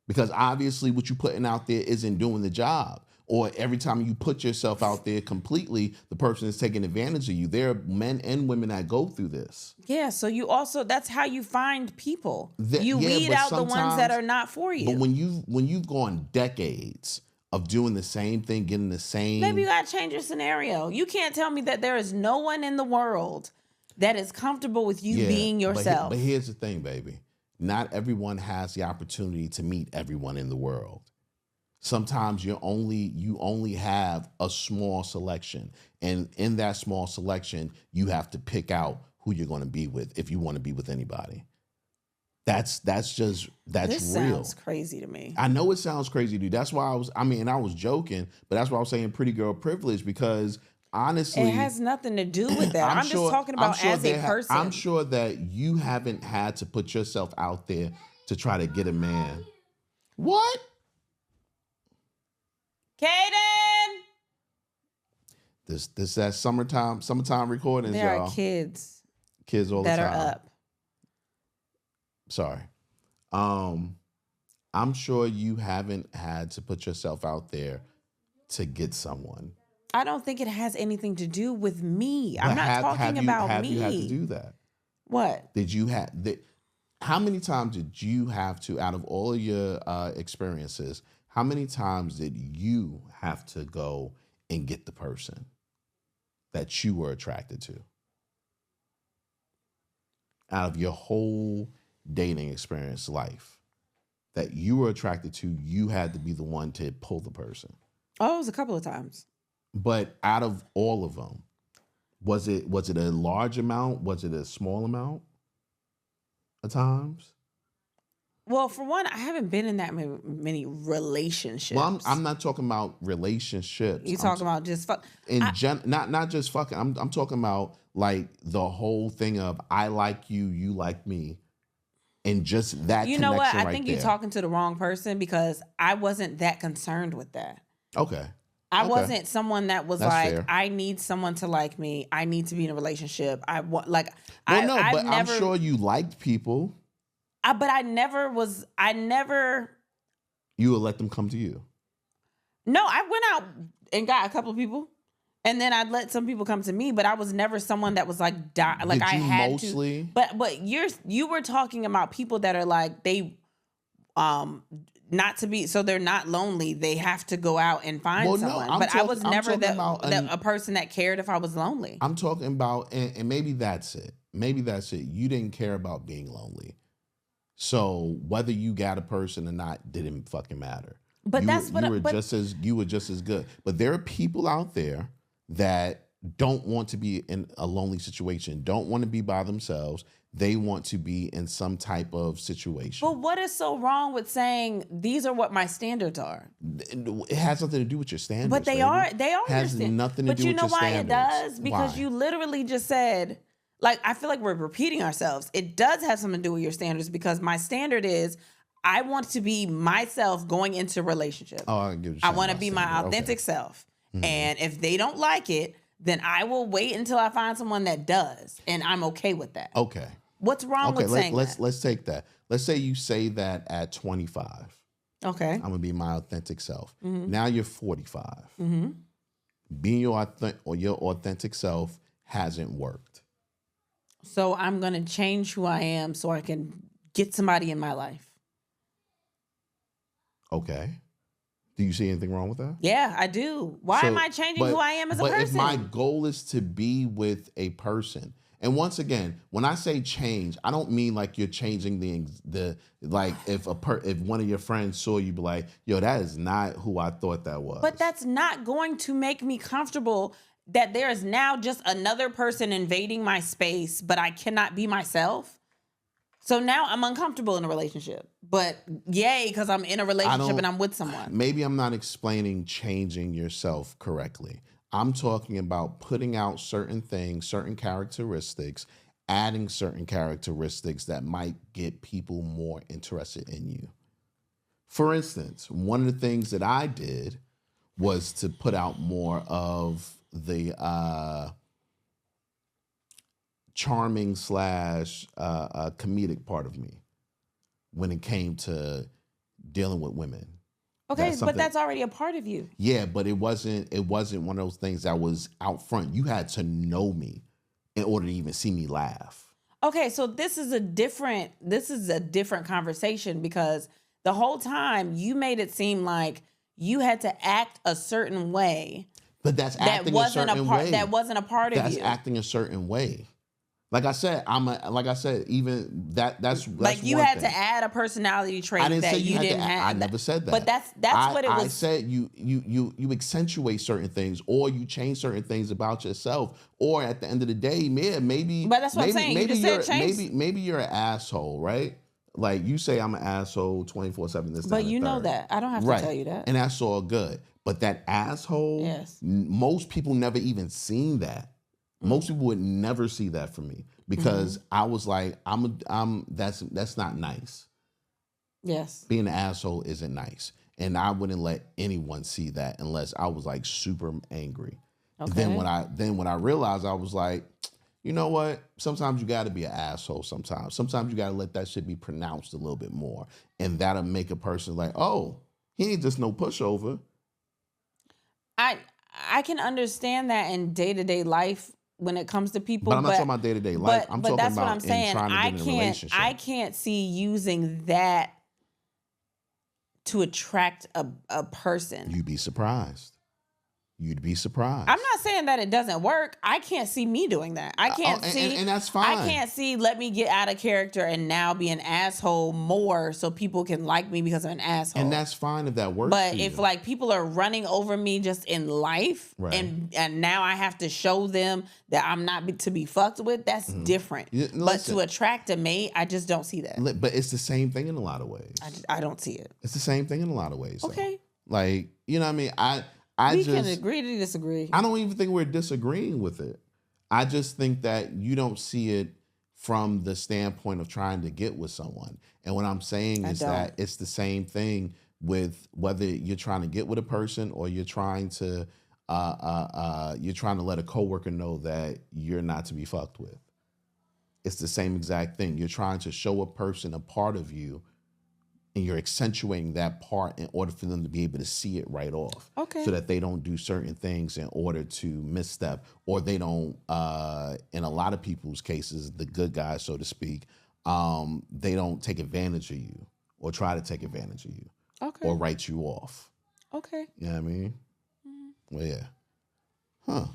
Because obviously what you're putting out there isn't doing the job. Or every time you put yourself out there completely, the person is taking advantage of you. There are men and women that go through this. Yeah, so you also, that's how you find people. You Yeah, weed but out the ones that sometimes- are not for you. But when you've gone decades of doing the same thing, getting the same... Maybe you got to change your scenario. You can't tell me that there is no one in the world that is comfortable with you being yourself. But here's the thing, baby. Not everyone has the opportunity to meet everyone in the world. Sometimes you only have a small selection. And in that small selection, you have to pick out who you're going to be with if you want to be with anybody. That's this real. sounds crazy to me. I know it sounds crazy, dude. That's why I was joking, but that's why I was saying pretty girl privilege, because honestly, it has nothing to do with that. I'm just talking about as a person. I'm sure that you haven't had to put yourself out there to try to get a man. What? Kaden! This that summertime recordings, There y'all. are kids Kids all the that time. are up. Sorry. I'm sure you haven't had to put yourself out there to get someone. I don't think it has anything to do with me. I'm But not talking about have me. you had to do that? What? Did you have how many times did you have to, out of all of your experiences, how many times did you have to go and get the person that you were attracted to? Out of your whole dating experience life that you were attracted to, you had to be the one to pull the person. Oh, it was a couple of times. But out of all of them, was it a large amount? Was it a small amount at times? Well, for one, I haven't been in that many relationships. Well, I'm not talking about relationships. You talking about just fuck? Not just fucking. I'm talking about like the whole thing of I like you, you like me, and just that. You know what? I right think there. you're talking to the wrong person because I wasn't that concerned with that. Okay. I wasn't someone that was That's like, fair. I need someone to like me. I need to be in a relationship. I want Well, I'm sure you liked people. But I never. You would let them come to you. No, I went out and got a couple of people, and then I'd let some people come to me. But I was never someone that was like, like Did I you had mostly? to. But you were talking about people that are like they, not to be, so they're not lonely. They have to go out and find someone. I was never a person that cared if I was lonely. I'm talking about, and maybe that's it. Maybe that's it. You didn't care about being lonely. So whether you got a person or not didn't fucking matter. But you were just as good. But there are people out there that don't want to be in a lonely situation, don't want to be by themselves. They want to be in some type of situation. But what is so wrong with saying these are what my standards are? It has nothing to do with your standards. But they baby. are. Has nothing to do with your standards. But you know why it does? Because Why? you literally just said, like, I feel like we're repeating ourselves. It does have something to do with your standards because my standard is I want to be myself going into a relationship. Oh, I get what you're I saying want to about be my standard. authentic Okay. self. Mm-hmm. And if they don't like it, then I will wait until I find someone that does. And I'm okay with that. Okay. What's wrong with saying that? Let's take that. Let's say you say that at 25. Okay. I'm gonna be my authentic self. Now you're 45. Mm-hmm. Being your authentic self hasn't worked. So I'm going to change who I am so I can get somebody in my life. Okay. Do you see anything wrong with that? Yeah, I do. Why am I changing who I am as a person? But if my goal is to be with a person, and once again, when I say change, I don't mean like you're changing the like if one of your friends saw you, be like, yo, that is not who I thought that was. But that's not going to make me comfortable that there is now just another person invading my space, but I cannot be myself. So now I'm uncomfortable in a relationship. But yay, because I'm in a relationship and I'm with someone. Maybe I'm not explaining changing yourself correctly. I'm talking about putting out certain things, certain characteristics, adding certain characteristics that might get people more interested in you. For instance, one of the things that I did was to put out more of the charming / comedic part of me when it came to dealing with women. Okay, but that's already a part of you. Yeah, but it wasn't one of those things that was out front. You had to know me in order to even see me laugh. Okay, so this is a different conversation because the whole time you made it seem like you had to act a certain way. But that's acting a certain way. That wasn't a part of you. That's acting a certain way. Like I said, even that's like you had to add a personality trait that you didn't have. I never said that. But that's what it was. I said you accentuate certain things, or you change certain things about yourself, or at the end of the day, maybe. But that's what I'm saying. Maybe you just said change. Maybe you're an asshole, right? Like you say, I'm an asshole 24/7. This, but you know that I don't have to tell you that, and that's all good. But that asshole, yes. Most people never even seen that. Most people would never see that from me because I was like, that's not nice. Yes. Being an asshole isn't nice. And I wouldn't let anyone see that unless I was like super angry. Okay. Then when I realized, I was like, you know what? Sometimes you gotta be an asshole sometimes. Sometimes you gotta let that shit be pronounced a little bit more. And that'll make a person like, oh, he ain't just no pushover. I can understand that in day-to-day life when it comes to people. But I'm not talking about day-to-day life. I'm talking that's about what I'm saying. trying to get in a relationship. I can't see using that to attract a person. You'd be surprised. You'd be surprised. I'm not saying that it doesn't work. I can't see me doing that. I can't see. And that's fine. I can't see, let me get out of character and now be an asshole more so people can like me because I'm an asshole. And that's fine if that works. But if like people are running over me just in life, right. and now I have to show them that I'm not to be fucked with, that's different. Yeah, but to attract a mate, I just don't see that. But it's the same thing in a lot of ways. I don't see it. It's the same thing in a lot of ways. Okay. So. Like, you know what I mean? We can agree to disagree. I don't even think we're disagreeing with it. I just think that you don't see it from the standpoint of trying to get with someone. And what I'm saying is that it's the same thing with whether you're trying to get with a person or you're trying to let a coworker know that you're not to be fucked with. It's the same exact thing. You're trying to show a person a part of you, and you're accentuating that part in order for them to be able to see it right off. Okay. So that they don't do certain things in order to misstep, or they don't, in a lot of people's cases, the good guys, so to speak, they don't take advantage of you or try to take advantage of you. Okay. Or write you off. Okay. You know what I mean? Mm-hmm. Well, yeah. Huh.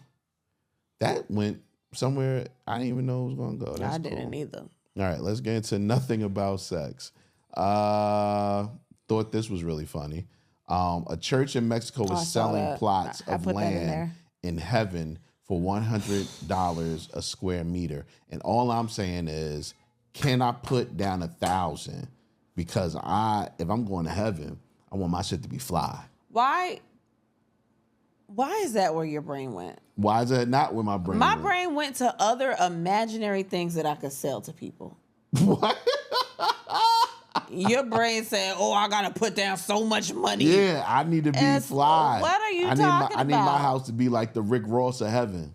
That went somewhere I didn't even know it was going to go. That's I didn't either. All right, let's get into nothing about sex. Thought this was really funny. A church in Mexico was selling plots of land in heaven for $100 a square meter. And all I'm saying is, can I put down 1,000? Because if I'm going to heaven, I want my shit to be fly. Why is that where your brain went? Why is that not where my brain went? My brain went to other imaginary things that I could sell to people. What? Your brain said, "Oh, I gotta put down so much money." Yeah, I need to be fly. What are you talking about? I need my house to be like the Rick Ross of heaven.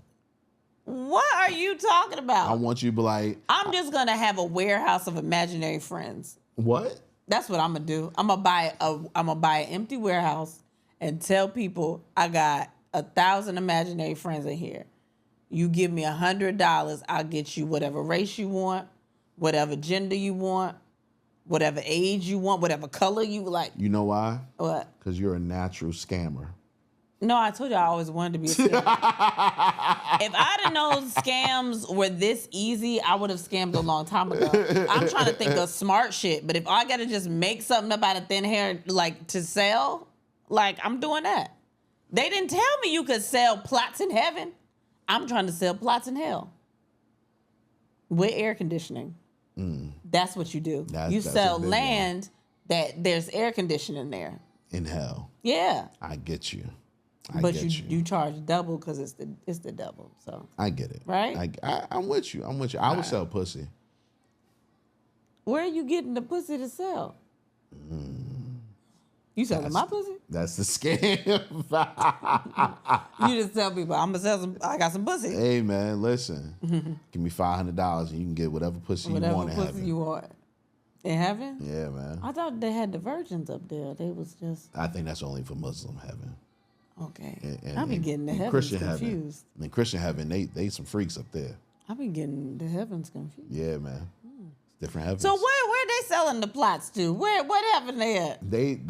What are you talking about? I want you to be like, I'm just gonna have a warehouse of imaginary friends. What? That's what I'm gonna do. I'm gonna buy an empty warehouse and tell people I got 1,000 imaginary friends in here. You give me $100, I'll get you whatever race you want, whatever gender you want, whatever age you want, whatever color you like. You know why? What? Because you're a natural scammer. No, I told you I always wanted to be a scammer. If I'd have known scams were this easy, I would have scammed a long time ago. I'm trying to think of smart shit, but if I gotta just make something up out of thin air, like to sell, like I'm doing that. They didn't tell me you could sell plots in heaven. I'm trying to sell plots in hell with air conditioning. That's what you do. You That's sell a big land that there's air conditioning there. In hell. Yeah. I get you. But you charge double because it's the double. So I get it. Right? I'm with you. I would sell pussy. Where are you getting the pussy to sell? You selling my pussy? That's the scam. You just tell people, I'm gonna sell some. I got some pussy. Hey man, listen. Give me $500 and you can get whatever pussy you want in Whatever pussy heaven. you want. In heaven? Yeah, man. I thought they had the virgins up there. They was just I think that's only for Muslim heaven. okay. And I've been getting the heavens Christian confused. heaven. In Christian heaven, they some freaks up there. I've been getting the heavens confused. Yeah, man. Different heavens. So where they selling the plots to? What happened there? They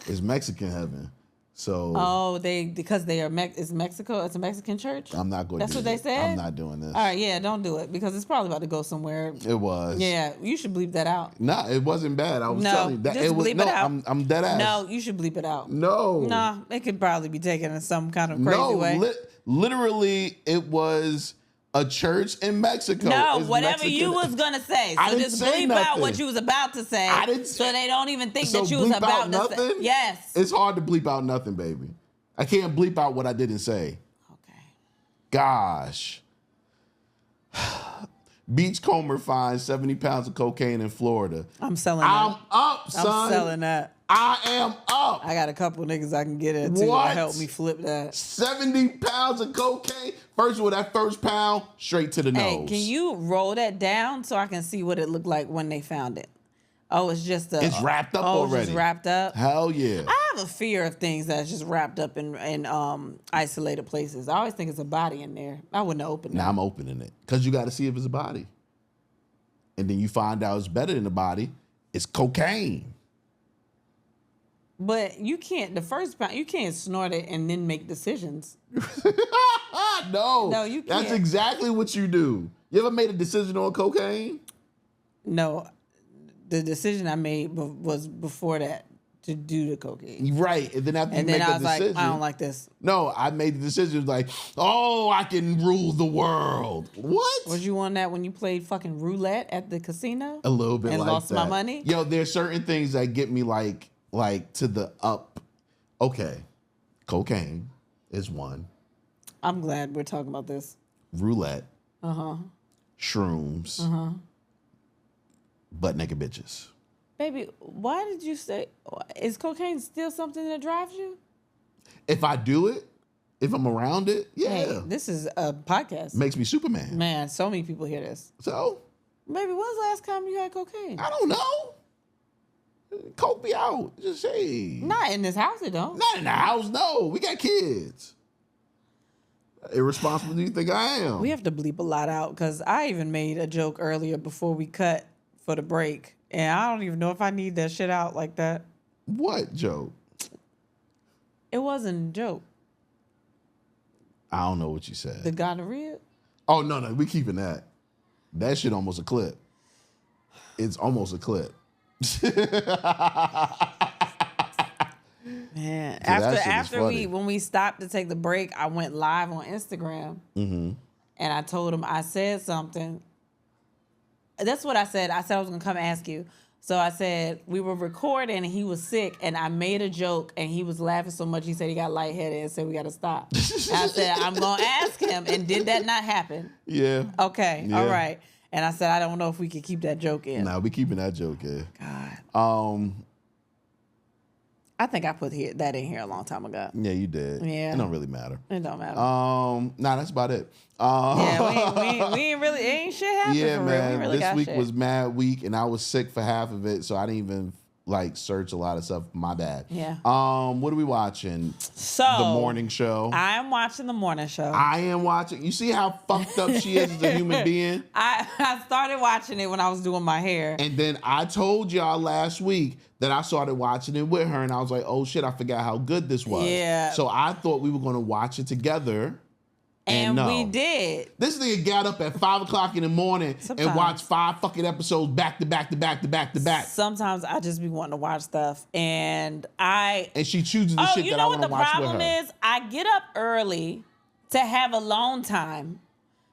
it's Mexican heaven. So Oh, because they are it's Mexico. It's a Mexican church. I'm not going. That's to what they said. I'm not doing this. All right, yeah, don't do it because it's probably about to go somewhere. It was. Yeah, you should bleep that out. Nah, it wasn't bad. I was No, telling you that just it was. bleep No, it out. I'm dead ass. No, you should bleep it out. No. Nah, it could probably be taken in some kind of crazy No. way. Literally, it was a church in Mexico. No, It's whatever Mexican. you was gonna say. I So didn't just say bleep out nothing. what you was about to say. I didn't so say- they don't even think So that you was bleep about out to nothing? say. Yes. It's hard to bleep out nothing, baby. I can't bleep out what I didn't say. Okay. Gosh. Beachcomber finds 70 pounds of cocaine in Florida. I'm selling I'm that. up, son. I'm selling that. I am up. I got a couple niggas I can get at too What? to help me flip that. 70 pounds of cocaine. First of all, that first pound, straight to the Hey, nose. can you roll that down so I can see what it looked like when they found it? Oh, it's just It's wrapped up It's already. just wrapped up. Hell yeah. I have a fear of things that's just wrapped up in isolated places. I always think it's a body in there. I wouldn't open it. Now I'm opening it because you got to see if it's a body. And then you find out it's better than a body. It's cocaine. But you can't. The first pound, you can't snort it and then make decisions. No, you That's can't. exactly what you do. You ever made a decision on cocaine? No, the decision I made was before that to do the cocaine. Right. And then after And you then make I a was decision. like, I don't like this. No, I made the decision like, oh, I can rule the world. What? Was you on that when you played fucking roulette at the casino? A little bit and like lost that. my money? Yo, there's certain things that get me like to the up. Okay. Cocaine is one. I'm glad we're talking about this. Roulette. Shrooms. Butt naked bitches. Baby, why did you say, is cocaine still something that drives you? If I do it, if I'm around it, yeah. Hey, this is a podcast. Makes me Superman. Man, so many people hear this. So, Baby, when's the last time you had cocaine? I don't know. Coke me out. Just say. Not in this house, it don't. Not in the house, no. We got kids. Irresponsible do you think I am? We have to bleep a lot out because I even made a joke earlier before we cut for the break. And I don't even know if I need that shit out like that. What joke? It wasn't a joke. I don't know what you said. The gonorrhea? Oh, no, we keeping that. That shit almost a clip. It's almost a clip. Man, So that shit is after funny. when we stopped to take the break, I went live on Instagram. And I told him I said something. That's what I said. I said I was gonna come ask you. So I said we were recording and he was sick and I made a joke and he was laughing so much he said he got lightheaded and said we gotta stop. And I said I'm gonna ask him, and did that not happen? Yeah. Okay, Yeah. all right. And I said I don't know if we could keep that joke in. Nah, we keeping that joke, yeah. God. I think I put that in here a long time ago. Yeah, you did. Yeah. It don't really matter. It don't matter. Nah, that's about it. Yeah, we ain't really, ain't shit happened Yeah, for real. man. We really This got week shit. was mad week, and I was sick for half of it, so I didn't even like search a lot of stuff. My bad. Yeah. What are we watching? So The morning show. I am watching the morning show. I am watching. You see how fucked up she is as a human being? I started watching it when I was doing my hair. And then I told y'all last week that I started watching it with her, and I was like, oh shit, I forgot how good this was. Yeah. So I thought we were going to watch it together. And no. we did. This nigga got up at 5 o'clock in the morning Sometimes. and watched 5 fucking episodes back to back to back to back to back. Sometimes I just be wanting to watch stuff. And And she chooses the shit you that know I what want to the watch with problem her. is? I get up early to have alone time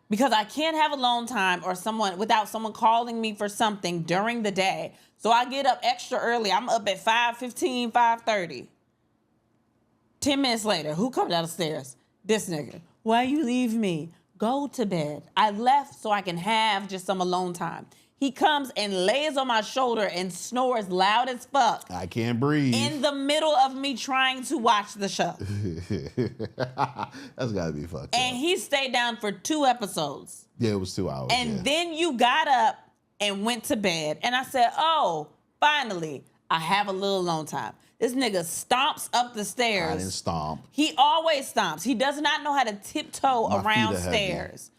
because I can't have alone time or without someone calling me for something during the day. So I get up extra early. I'm up at 5:15, 5:30. 10 minutes later, who comes down the stairs? This nigga. Why you leave me? Go to bed. I left so I can have just some alone time. He comes and lays on my shoulder and snores loud as fuck. I can't breathe. In the middle of me trying to watch the show. That's gotta be fucked And up. he stayed down for 2 episodes. Yeah, it was 2 hours. And then you got up and went to bed. And I said, oh, finally, I have a little alone time. This nigga stomps up the stairs. I didn't stomp. He always stomps. He does not know how to tiptoe My feet around are heavy. stairs.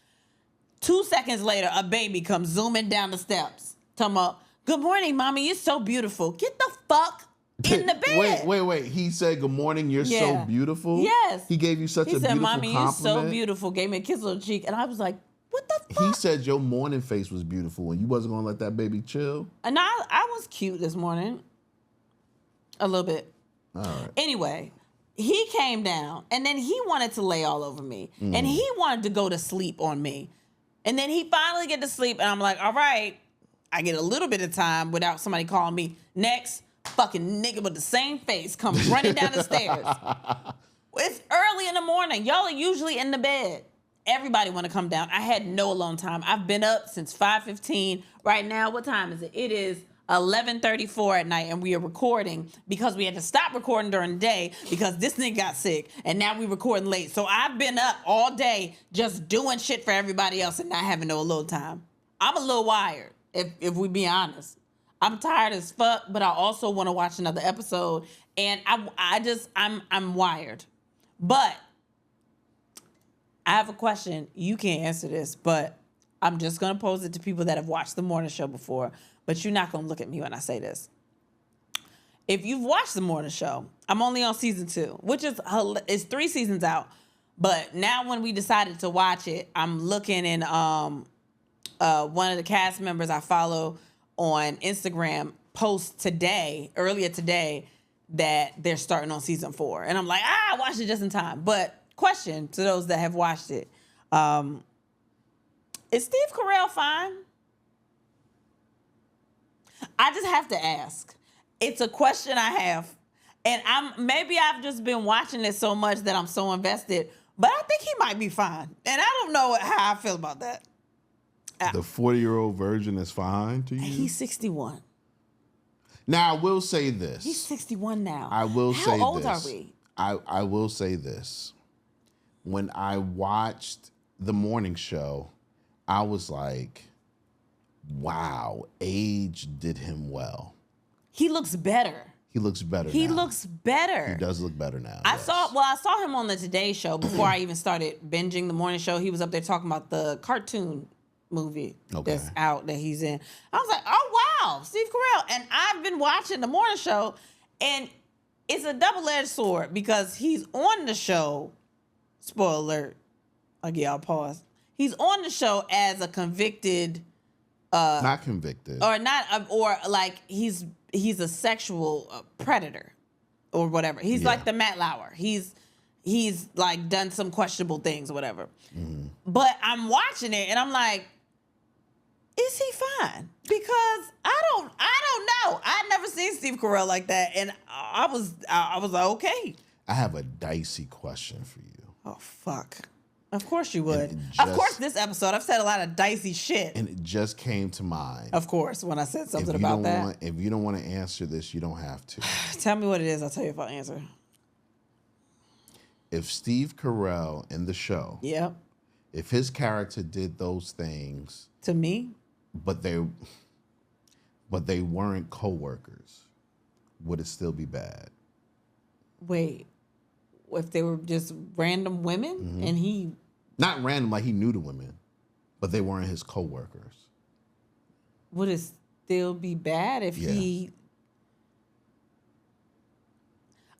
2 seconds later, a baby comes zooming down the steps. Talking about, good morning, mommy. You're so beautiful. Get the fuck in the bed. Wait. He said, good morning. You're so beautiful. Yes. He gave you such a beautiful compliment. Mommy, you're so beautiful. Gave me a kiss on the cheek. And I was like, what the fuck? He said your morning face was beautiful and you wasn't going to let that baby chill. And I was cute this morning. A little bit. All right. Anyway, he came down and then he wanted to lay all over me. And he wanted to go to sleep on me. And then he finally get to sleep and I'm like, all right, I get a little bit of time without somebody calling me. Next, fucking nigga with the same face comes running down the stairs. It's early in the morning. Y'all are usually in the bed. Everybody want to come down. I had no alone time. I've been up since 5:15. Right now, what time is it? It is 11:34 at night, and we are recording because we had to stop recording during the day because this nigga got sick, and now we recording late. So I've been up all day just doing shit for everybody else and not having no alone time. I'm a little wired, if we be honest. I'm tired as fuck, but I also want to watch another episode, and I'm wired. But I have a question. You can't answer this, but I'm just going to pose it to people that have watched the morning show before, but you're not going to look at me when I say this. If you've watched the morning show, I'm only on season 2, which is 3 seasons out. But now when we decided to watch it, I'm looking in one of the cast members I follow on Instagram post earlier today, that they're starting on season 4. And I'm like, I watched it just in time. But question to those that have watched it. Is Steve Carell fine? I just have to ask. It's a question I have. And maybe I've just been watching it so much that I'm so invested, but I think he might be fine. And I don't know how I feel about that. The 40-year-old virgin is fine to you? He's 61. Now, I will say this. He's 61 now. I will say this. How old are we? I will say this. When I watched the morning show, I was like, wow, age did him well. He looks better. He looks better now. He looks better. He does look better now. I saw him on the Today Show before I even started binging the morning show. He was up there talking about the cartoon movie that's out that he's in. I was like, oh, wow, Steve Carell. And I've been watching the morning show, and it's a double-edged sword because he's on the show. Spoiler alert. I'll give y'all a pause. He's on the show as a convicted... not convicted. Or not, or like he's a sexual predator or whatever. He's like the Matt Lauer. He's like done some questionable things or whatever. Mm. But I'm watching it and I'm like, is he fine? Because I don't know. I'd never seen Steve Carell like that, and I was like, okay. I have a dicey question for you. Oh fuck. Of course you would. Of course, this episode, I've said a lot of dicey shit. And it just came to mind. Of course, when I said something about that. If you don't want to answer this, you don't have to. Tell me what it is. I'll tell you if I answer. If Steve Carell in the show, if his character did those things to me, but they weren't coworkers, would it still be bad? Wait, if they were just random women and he... Not random, like he knew the women, but they weren't his coworkers. Would it still be bad if he...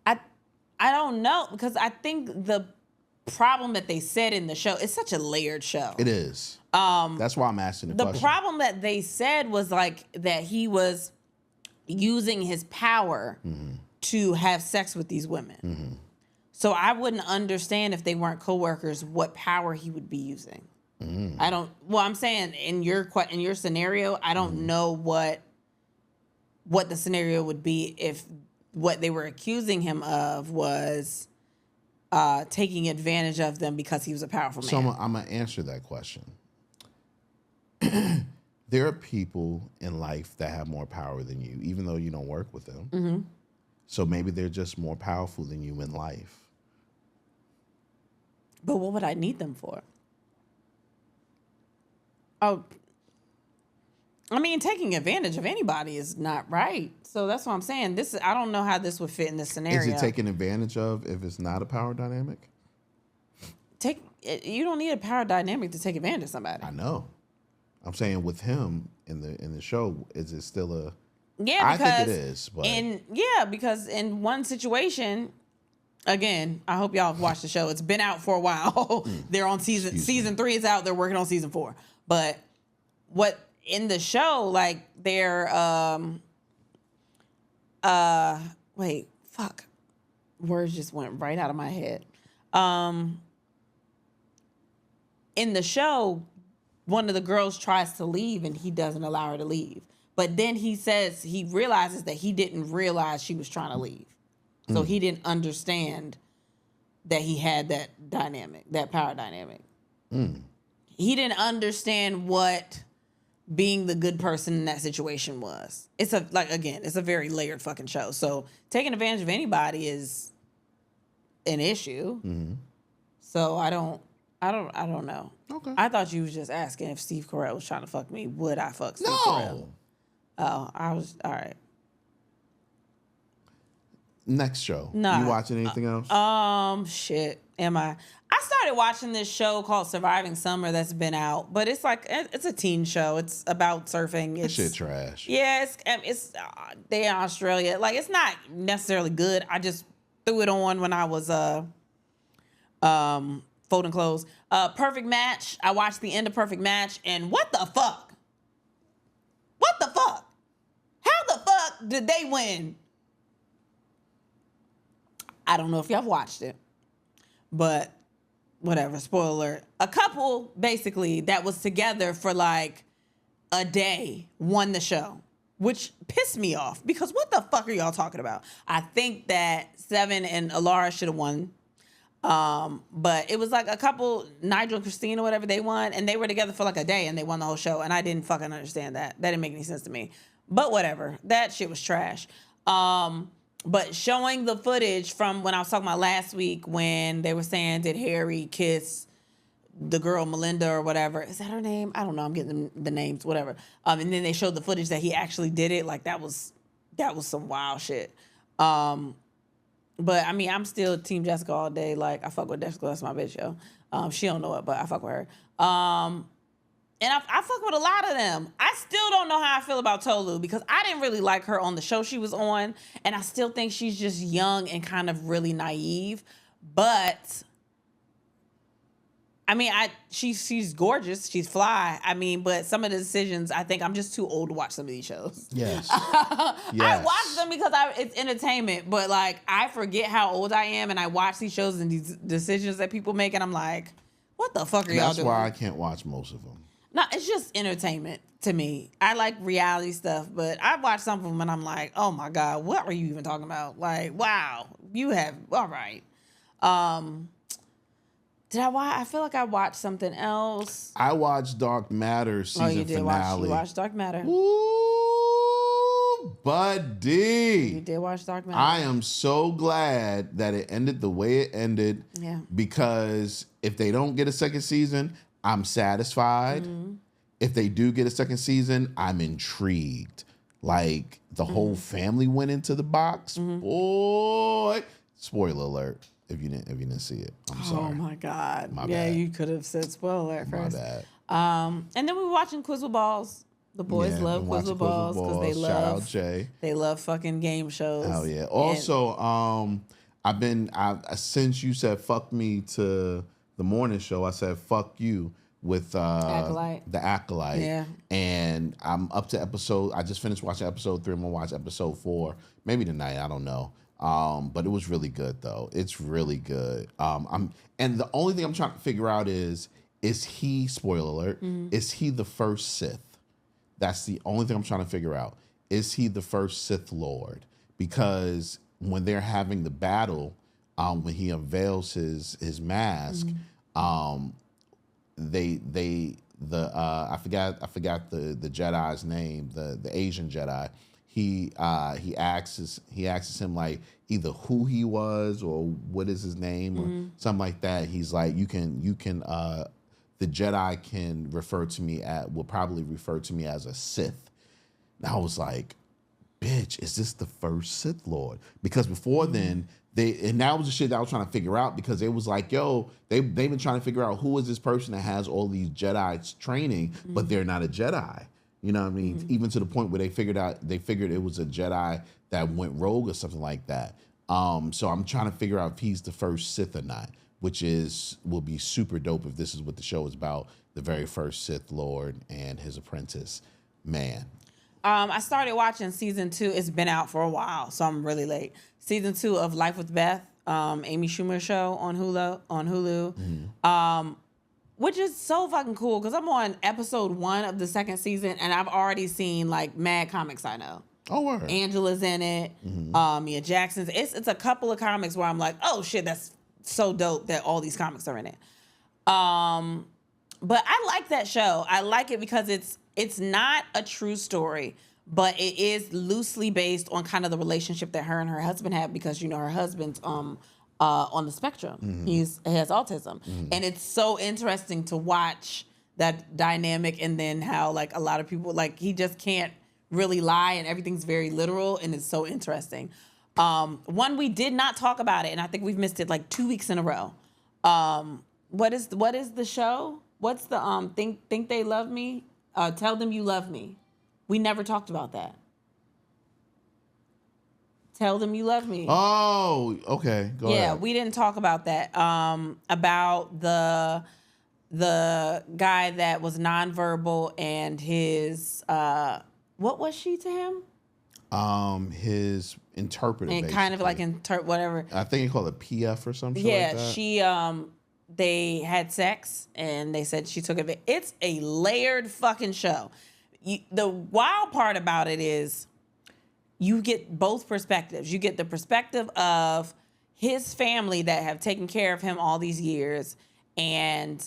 I don't know, because I think the problem that they said in the show, it's such a layered show. It is. That's why I'm asking the question. The problem that they said was like that he was using his power to have sex with these women. Mm-hmm. So I wouldn't understand if they weren't coworkers what power he would be using. I don't. Well, I'm saying in your scenario, I don't know what the scenario would be if what they were accusing him of was taking advantage of them because he was a powerful man. So I'm gonna answer that question. There are people in life that have more power than you, even though you don't work with them. Mm-hmm. So maybe they're just more powerful than you in life. But what would I need them for? Oh, I mean, taking advantage of anybody is not right. So that's what I'm saying. I don't know how this would fit in this scenario. Is it taken advantage of if it's not a power dynamic? You don't need a power dynamic to take advantage of somebody. I know. I'm saying with him in the show, is it still a? Yeah, I think it is. But because in one situation, again, I hope y'all have watched the show. It's been out for a while. They're on season 3 is out. They're working on season 4. But what in the show, like they're wait, fuck. Words just went right out of my head. In the show, one of the girls tries to leave and he doesn't allow her to leave. But then he says he realizes that he didn't realize she was trying to leave. So he didn't understand that he had that dynamic, that power dynamic. He didn't understand what being the good person in that situation was. It's a very layered fucking show. So taking advantage of anybody is an issue. So I don't know. Okay. I thought you was just asking if Steve Carell was trying to fuck me. Would I fuck Steve No. Carell? Oh, I was all right. Next show. Nah. You watching anything else? Shit. Am I? I started watching this show called Surviving Summer that's been out, but it's a teen show. It's about surfing. That shit trash. Yeah, it's they in Australia. Like, it's not necessarily good. I just threw it on when I was folding clothes. Perfect Match. I watched the end of Perfect Match, and what the fuck? What the fuck? How the fuck did they win? I don't know if y'all watched it, but whatever, spoiler alert. A couple, basically, that was together for like a day won the show, which pissed me off because what the fuck are y'all talking about? I think that Seven and Alara should have won. But it was like a couple, Nigel and Christine or whatever, they won, and they were together for like a day and they won the whole show, and I didn't fucking understand that. That didn't make any sense to me. But whatever. That shit was trash. But showing the footage from when I was talking about last week when they were saying, did Harry kiss the girl Melinda or whatever? Is that her name? I don't know. I'm getting the names, whatever. And then they showed the footage that he actually did it. Like, that was some wild shit. But I mean, I'm still Team Jessica all day. Like, I fuck with Jessica. That's my bitch, yo. She don't know it, but I fuck with her. And I fuck with a lot of them. I still don't know how I feel about Tolu because I didn't really like her on the show she was on. And I still think she's just young and kind of really naive. But, I mean, she's gorgeous. She's fly. I mean, but some of the decisions, I think I'm just too old to watch some of these shows. Yes. I watch them because it's entertainment. But, like, I forget how old I am. And I watch these shows and these decisions that people make. And I'm like, what the fuck are y'all doing? That's why I can't watch most of them. No, it's just entertainment to me. I like reality stuff, but I watch some of them and I'm like, oh my God, what are you even talking about? Like, wow, all right. Did I watch? I feel like I watched something else. I watched Dark Matter season finale. You watched Dark Matter. Ooh, buddy. You did watch Dark Matter. I am so glad that it ended the way it ended. Yeah. Because if they don't get a second season, I'm satisfied. If they do get a second season, I'm intrigued. Like, the whole family went into the box. Boy. Spoiler alert if you didn't see it. I'm sorry. Oh my God. My yeah, bad. you could have said spoiler alert first. My bad. And then we were watching Quizzle Balls. The boys love Quizzle Balls because they love fucking game shows. Oh yeah. Also, since you said fuck me to the morning show, I said fuck you with the Acolyte. Yeah. And I'm up to I just finished watching episode 3. I'm gonna watch episode 4 maybe tonight. I don't know. But it was really good though. It's really good. And the only thing I'm trying to figure out is is he, spoiler alert, is he the first Sith? That's the only thing I'm trying to figure out. Is he the first Sith Lord? Because when they're having the battle, when he unveils his mask, I forgot the Jedi's name, the Asian Jedi. He asks him like either who he was or what is his name or something like that. He's like, you can the Jedi can will probably refer to me as a Sith. And I was like, bitch, is this the first Sith Lord? Because before then, and that was the shit that I was trying to figure out, because it was like, yo, they've been trying to figure out who is this person that has all these Jedi's training, but they're not a Jedi. You know what I mean? Even to the point where they figured it was a Jedi that went rogue or something like that. So I'm trying to figure out if he's the first Sith or not, which will be super dope if this is what the show is about, the very first Sith Lord and his apprentice, man. I started watching season 2. It's been out for a while, so I'm really late. Season 2 of Life with Beth, Amy Schumer show on Hulu. Which is so fucking cool because I'm on episode 1 of the 2nd season and I've already seen like mad comics I know. Oh, word. Anjelah's in it. Mia Jackson's. It's a couple of comics where I'm like, oh shit, that's so dope that all these comics are in it. But I like that show. I like it because it's not a true story, but it is loosely based on kind of the relationship that her and her husband have, because her husband's on the spectrum. He has autism. And it's so interesting to watch that dynamic, and then how like a lot of people, like he just can't really lie and everything's very literal, and it's so interesting. One, we did not talk about it, and I think we've missed it like 2 weeks in a row. What is the show? What's the Think They Love Me? Tell Them You Love Me. We never talked about that. Tell Them You Love Me. Oh, okay. Go ahead. Yeah, we didn't talk about that. About the guy that was nonverbal and his what was she to him? His interpreter. And kind of like whatever. I think he called it PF or something. Yeah, like that. she they had sex and they said she took it. It's a layered fucking show. The wild part about it is you get both perspectives. You get the perspective of his family that have taken care of him all these years, and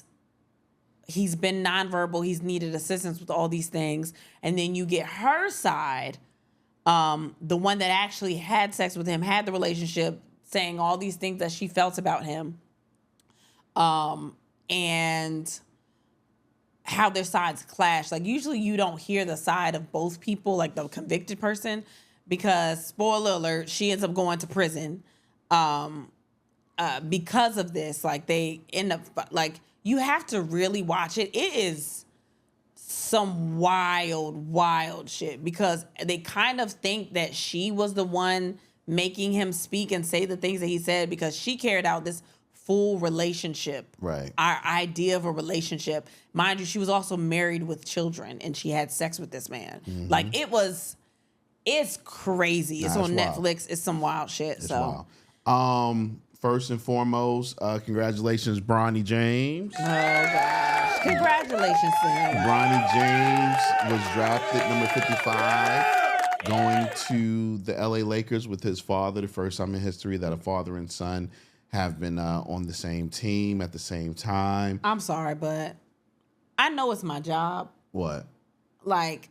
he's been nonverbal. He's needed assistance with all these things. And then you get her side, the one that actually had sex with him, had the relationship, saying all these things that she felt about him. And how their sides clash. Like usually you don't hear the side of both people, like the convicted person, because spoiler alert, she ends up going to prison because of this. Like they end up like, you have to really watch it. It is some wild shit, because they kind of think that she was the one making him speak and say the things that he said, because she carried out this full relationship. Right. Our idea of a relationship. Mind you, she was also married with children and she had sex with this man. Like it's crazy. It's on Netflix. It's some wild shit. It's wild. First and foremost, congratulations, Bronny James. Oh gosh. Congratulations to him. Bronny James was drafted number 55, going to the LA Lakers with his father, the first time in history that a father and son have been on the same team at the same time. I'm sorry, but I know it's my job. What? Like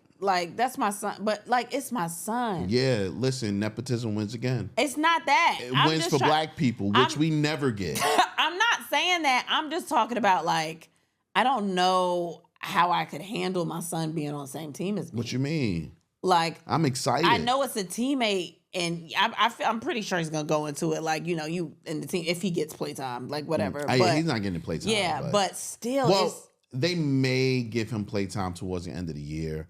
that's my son, but like it's my son. Yeah, listen, nepotism wins again. It's not that. It wins for black people, which we never get. I'm not saying that. I'm just talking about like, I don't know how I could handle my son being on the same team as me. What you mean? Like, I'm excited. I know it's a teammate, and I'm pretty sure he's gonna go into it like, you in the team if he gets playtime, like whatever. Yeah, he's not getting playtime. Yeah, but still, well, they may give him playtime towards the end of the year.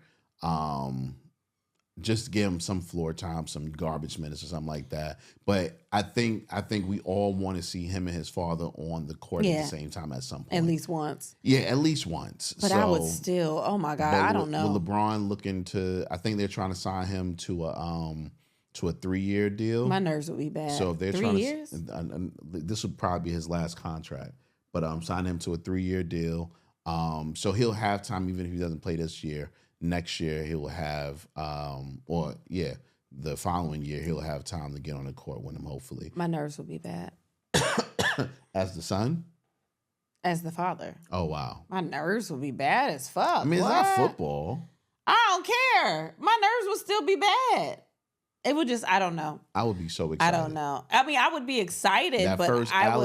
Just give him some floor time, some garbage minutes or something like that. But I think we all want to see him and his father on the court at the same time at some point. At least once. Yeah, at least once. But I would still, oh my God, I don't know. With LeBron looking to, I think they're trying to sign him to a 3-year deal. My nerves would be bad. So if they're 3 trying years? this would probably be his last contract. But sign him to a 3-year deal. So he'll have time even if he doesn't play this year. Next year he'll have, the following year he'll have time to get on the court with him. Hopefully, My nerves will be bad. as the son. As the father. Oh wow. My nerves will be bad as fuck. I mean, it's not football. I don't care. My nerves will still be bad. It would just, I don't know. I would be so excited. I don't know. I mean, I would be excited, That but first I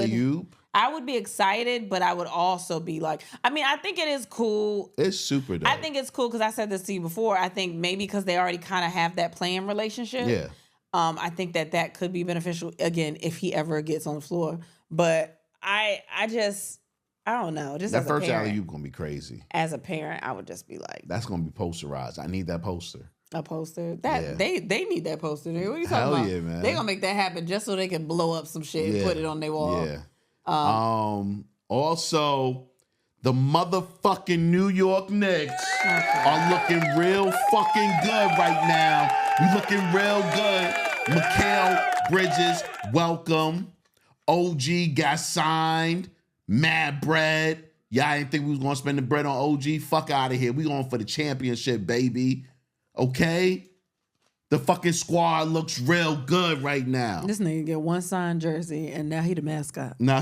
would be excited, but I would also be like, I mean, I think it is cool. It's super dope. I think it's cool because I said this to you before. I think maybe because they already kind of have that playing relationship. Yeah. I think that could be beneficial, again, if he ever gets on the floor. But I don't know. Just that as first a parent, alley-oop gonna be crazy. as a parent, I would just be like, That's gonna be posterized. I need that poster. a poster. That Yeah. they need that poster. What are you Hell talking about? yeah, man. They gonna make that happen just so they can blow up some shit and put it on their wall. Yeah. Also, the motherfucking New York Knicks are looking real fucking good right now. We looking real good. Mikal Bridges, welcome. OG got signed. Mad bread. Y'all didn't think we was gonna spend the bread on OG? Fuck out of here. We going for the championship, baby. Okay? The fucking squad looks real good right now. This nigga get one signed jersey and now he the mascot. Nah,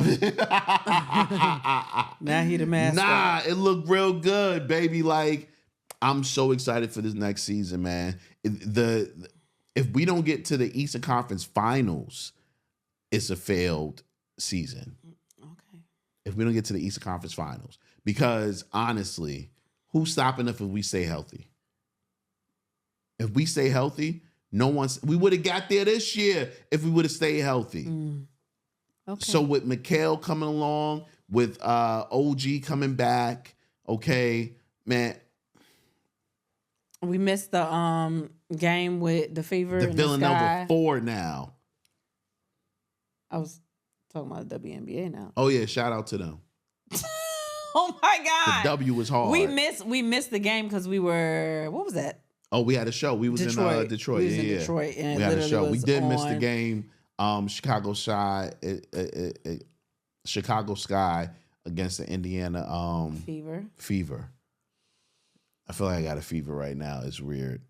Now he the mascot. nah, it looked real good, baby. Like, I'm so excited for this next season, man. If we don't get to the Eastern Conference Finals, it's a failed season. Okay. If we don't get to the Eastern Conference Finals, because honestly, who's stopping us if we stay healthy? If we stay healthy, we would have got there this year if we would have stayed healthy. Okay. So with Mikal coming along, with OG coming back, okay, man. We missed the game with the Fever The and Villanova the Sky. 4 now. I was talking about the WNBA now. Oh yeah, shout out to them. Oh my God. The W was hard. We missed the game because we were, what was that? Oh, we had a show. We was in Detroit. We was in Yeah. Detroit and We had a literally show. We was did miss the on- game. Chicago Sky against the Indiana Fever. I feel like I got a fever right now. It's weird.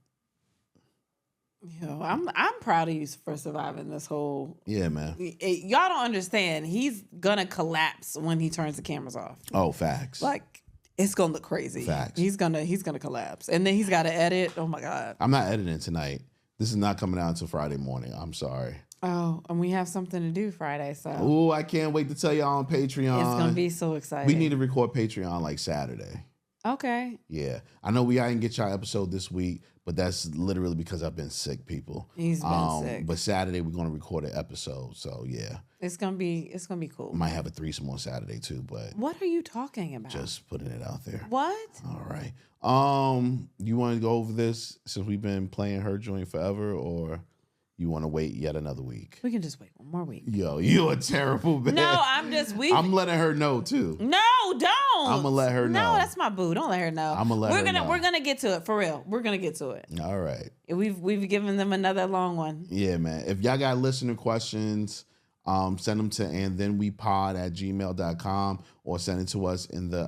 Yo, I'm proud of you for surviving this whole. Yeah, man. Y'all don't understand. He's gonna collapse when he turns the cameras off. Oh, facts. Like, it's gonna look crazy. Facts. He's gonna collapse, and then he's got to edit. Oh my God. I'm not editing tonight. This is not coming out until Friday morning. I'm sorry. Oh, and we have something to do Friday, so Oh, I can't wait to tell y'all on Patreon. it's gonna be so exciting. We need to record Patreon like Saturday. Okay. Yeah. I know we didn't get y'all episode this week, but that's literally because I've been sick, people. He's been sick. But Saturday we're gonna record an episode. So yeah. It's gonna be cool. Might have a threesome on Saturday too, but What are you talking about? just putting it out there. What? All right. You want to go over this since we've been playing her joint forever, or you want to wait yet another week? We can just wait one more week. Yo, you're a terrible man. No, I'm letting her know too. No, don't. I'ma let her know. No, that's my boo. Don't let her know. I'ma let her know. We're gonna get to it for real. We're gonna get to it. All right. We've given them another long one. Yeah, man. If y'all got listener questions, send them to andthenwepod@gmail.com or send it to us in the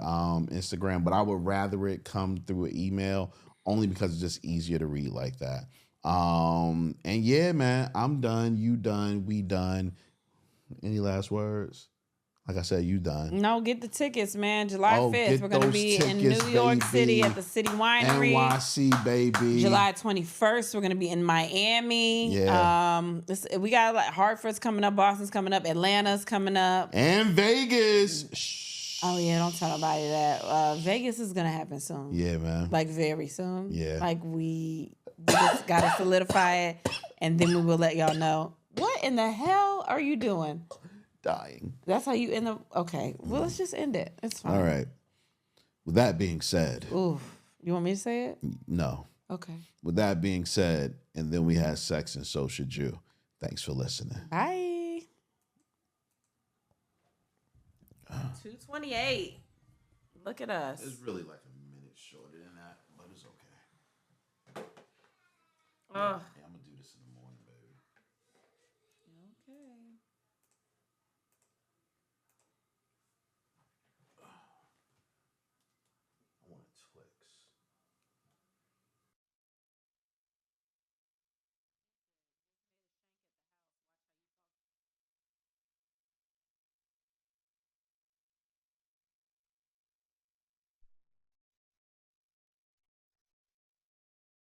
Instagram. But I would rather it come through an email only because it's just easier to read like that. And yeah, man, I'm done. You done. We done. Any last words? Like I said, you done. No, get the tickets, man. July 5th. get We're going to those be in tickets, New York City baby. at the City Winery. NYC, baby. July 21st, we're going to be in Miami. Yeah. We got like Hartford's coming up, Boston's coming up, Atlanta's coming up. And Vegas. Shh. Oh, yeah, don't tell nobody that. Vegas is going to happen soon. Yeah, man. Like, very soon. Yeah. Like, we just got to solidify it, and then we will let y'all know. What in the hell are you doing? Dying. That's how you end the... Okay, well, let's just end it. It's fine. All right. With that being said, Oof. You want me to say it? no. Okay. With that being said, and then we had sex and so should you. Thanks for listening. Bye. 2:28. Look at us. It's really like a minute shorter than that, but it's okay. Ugh.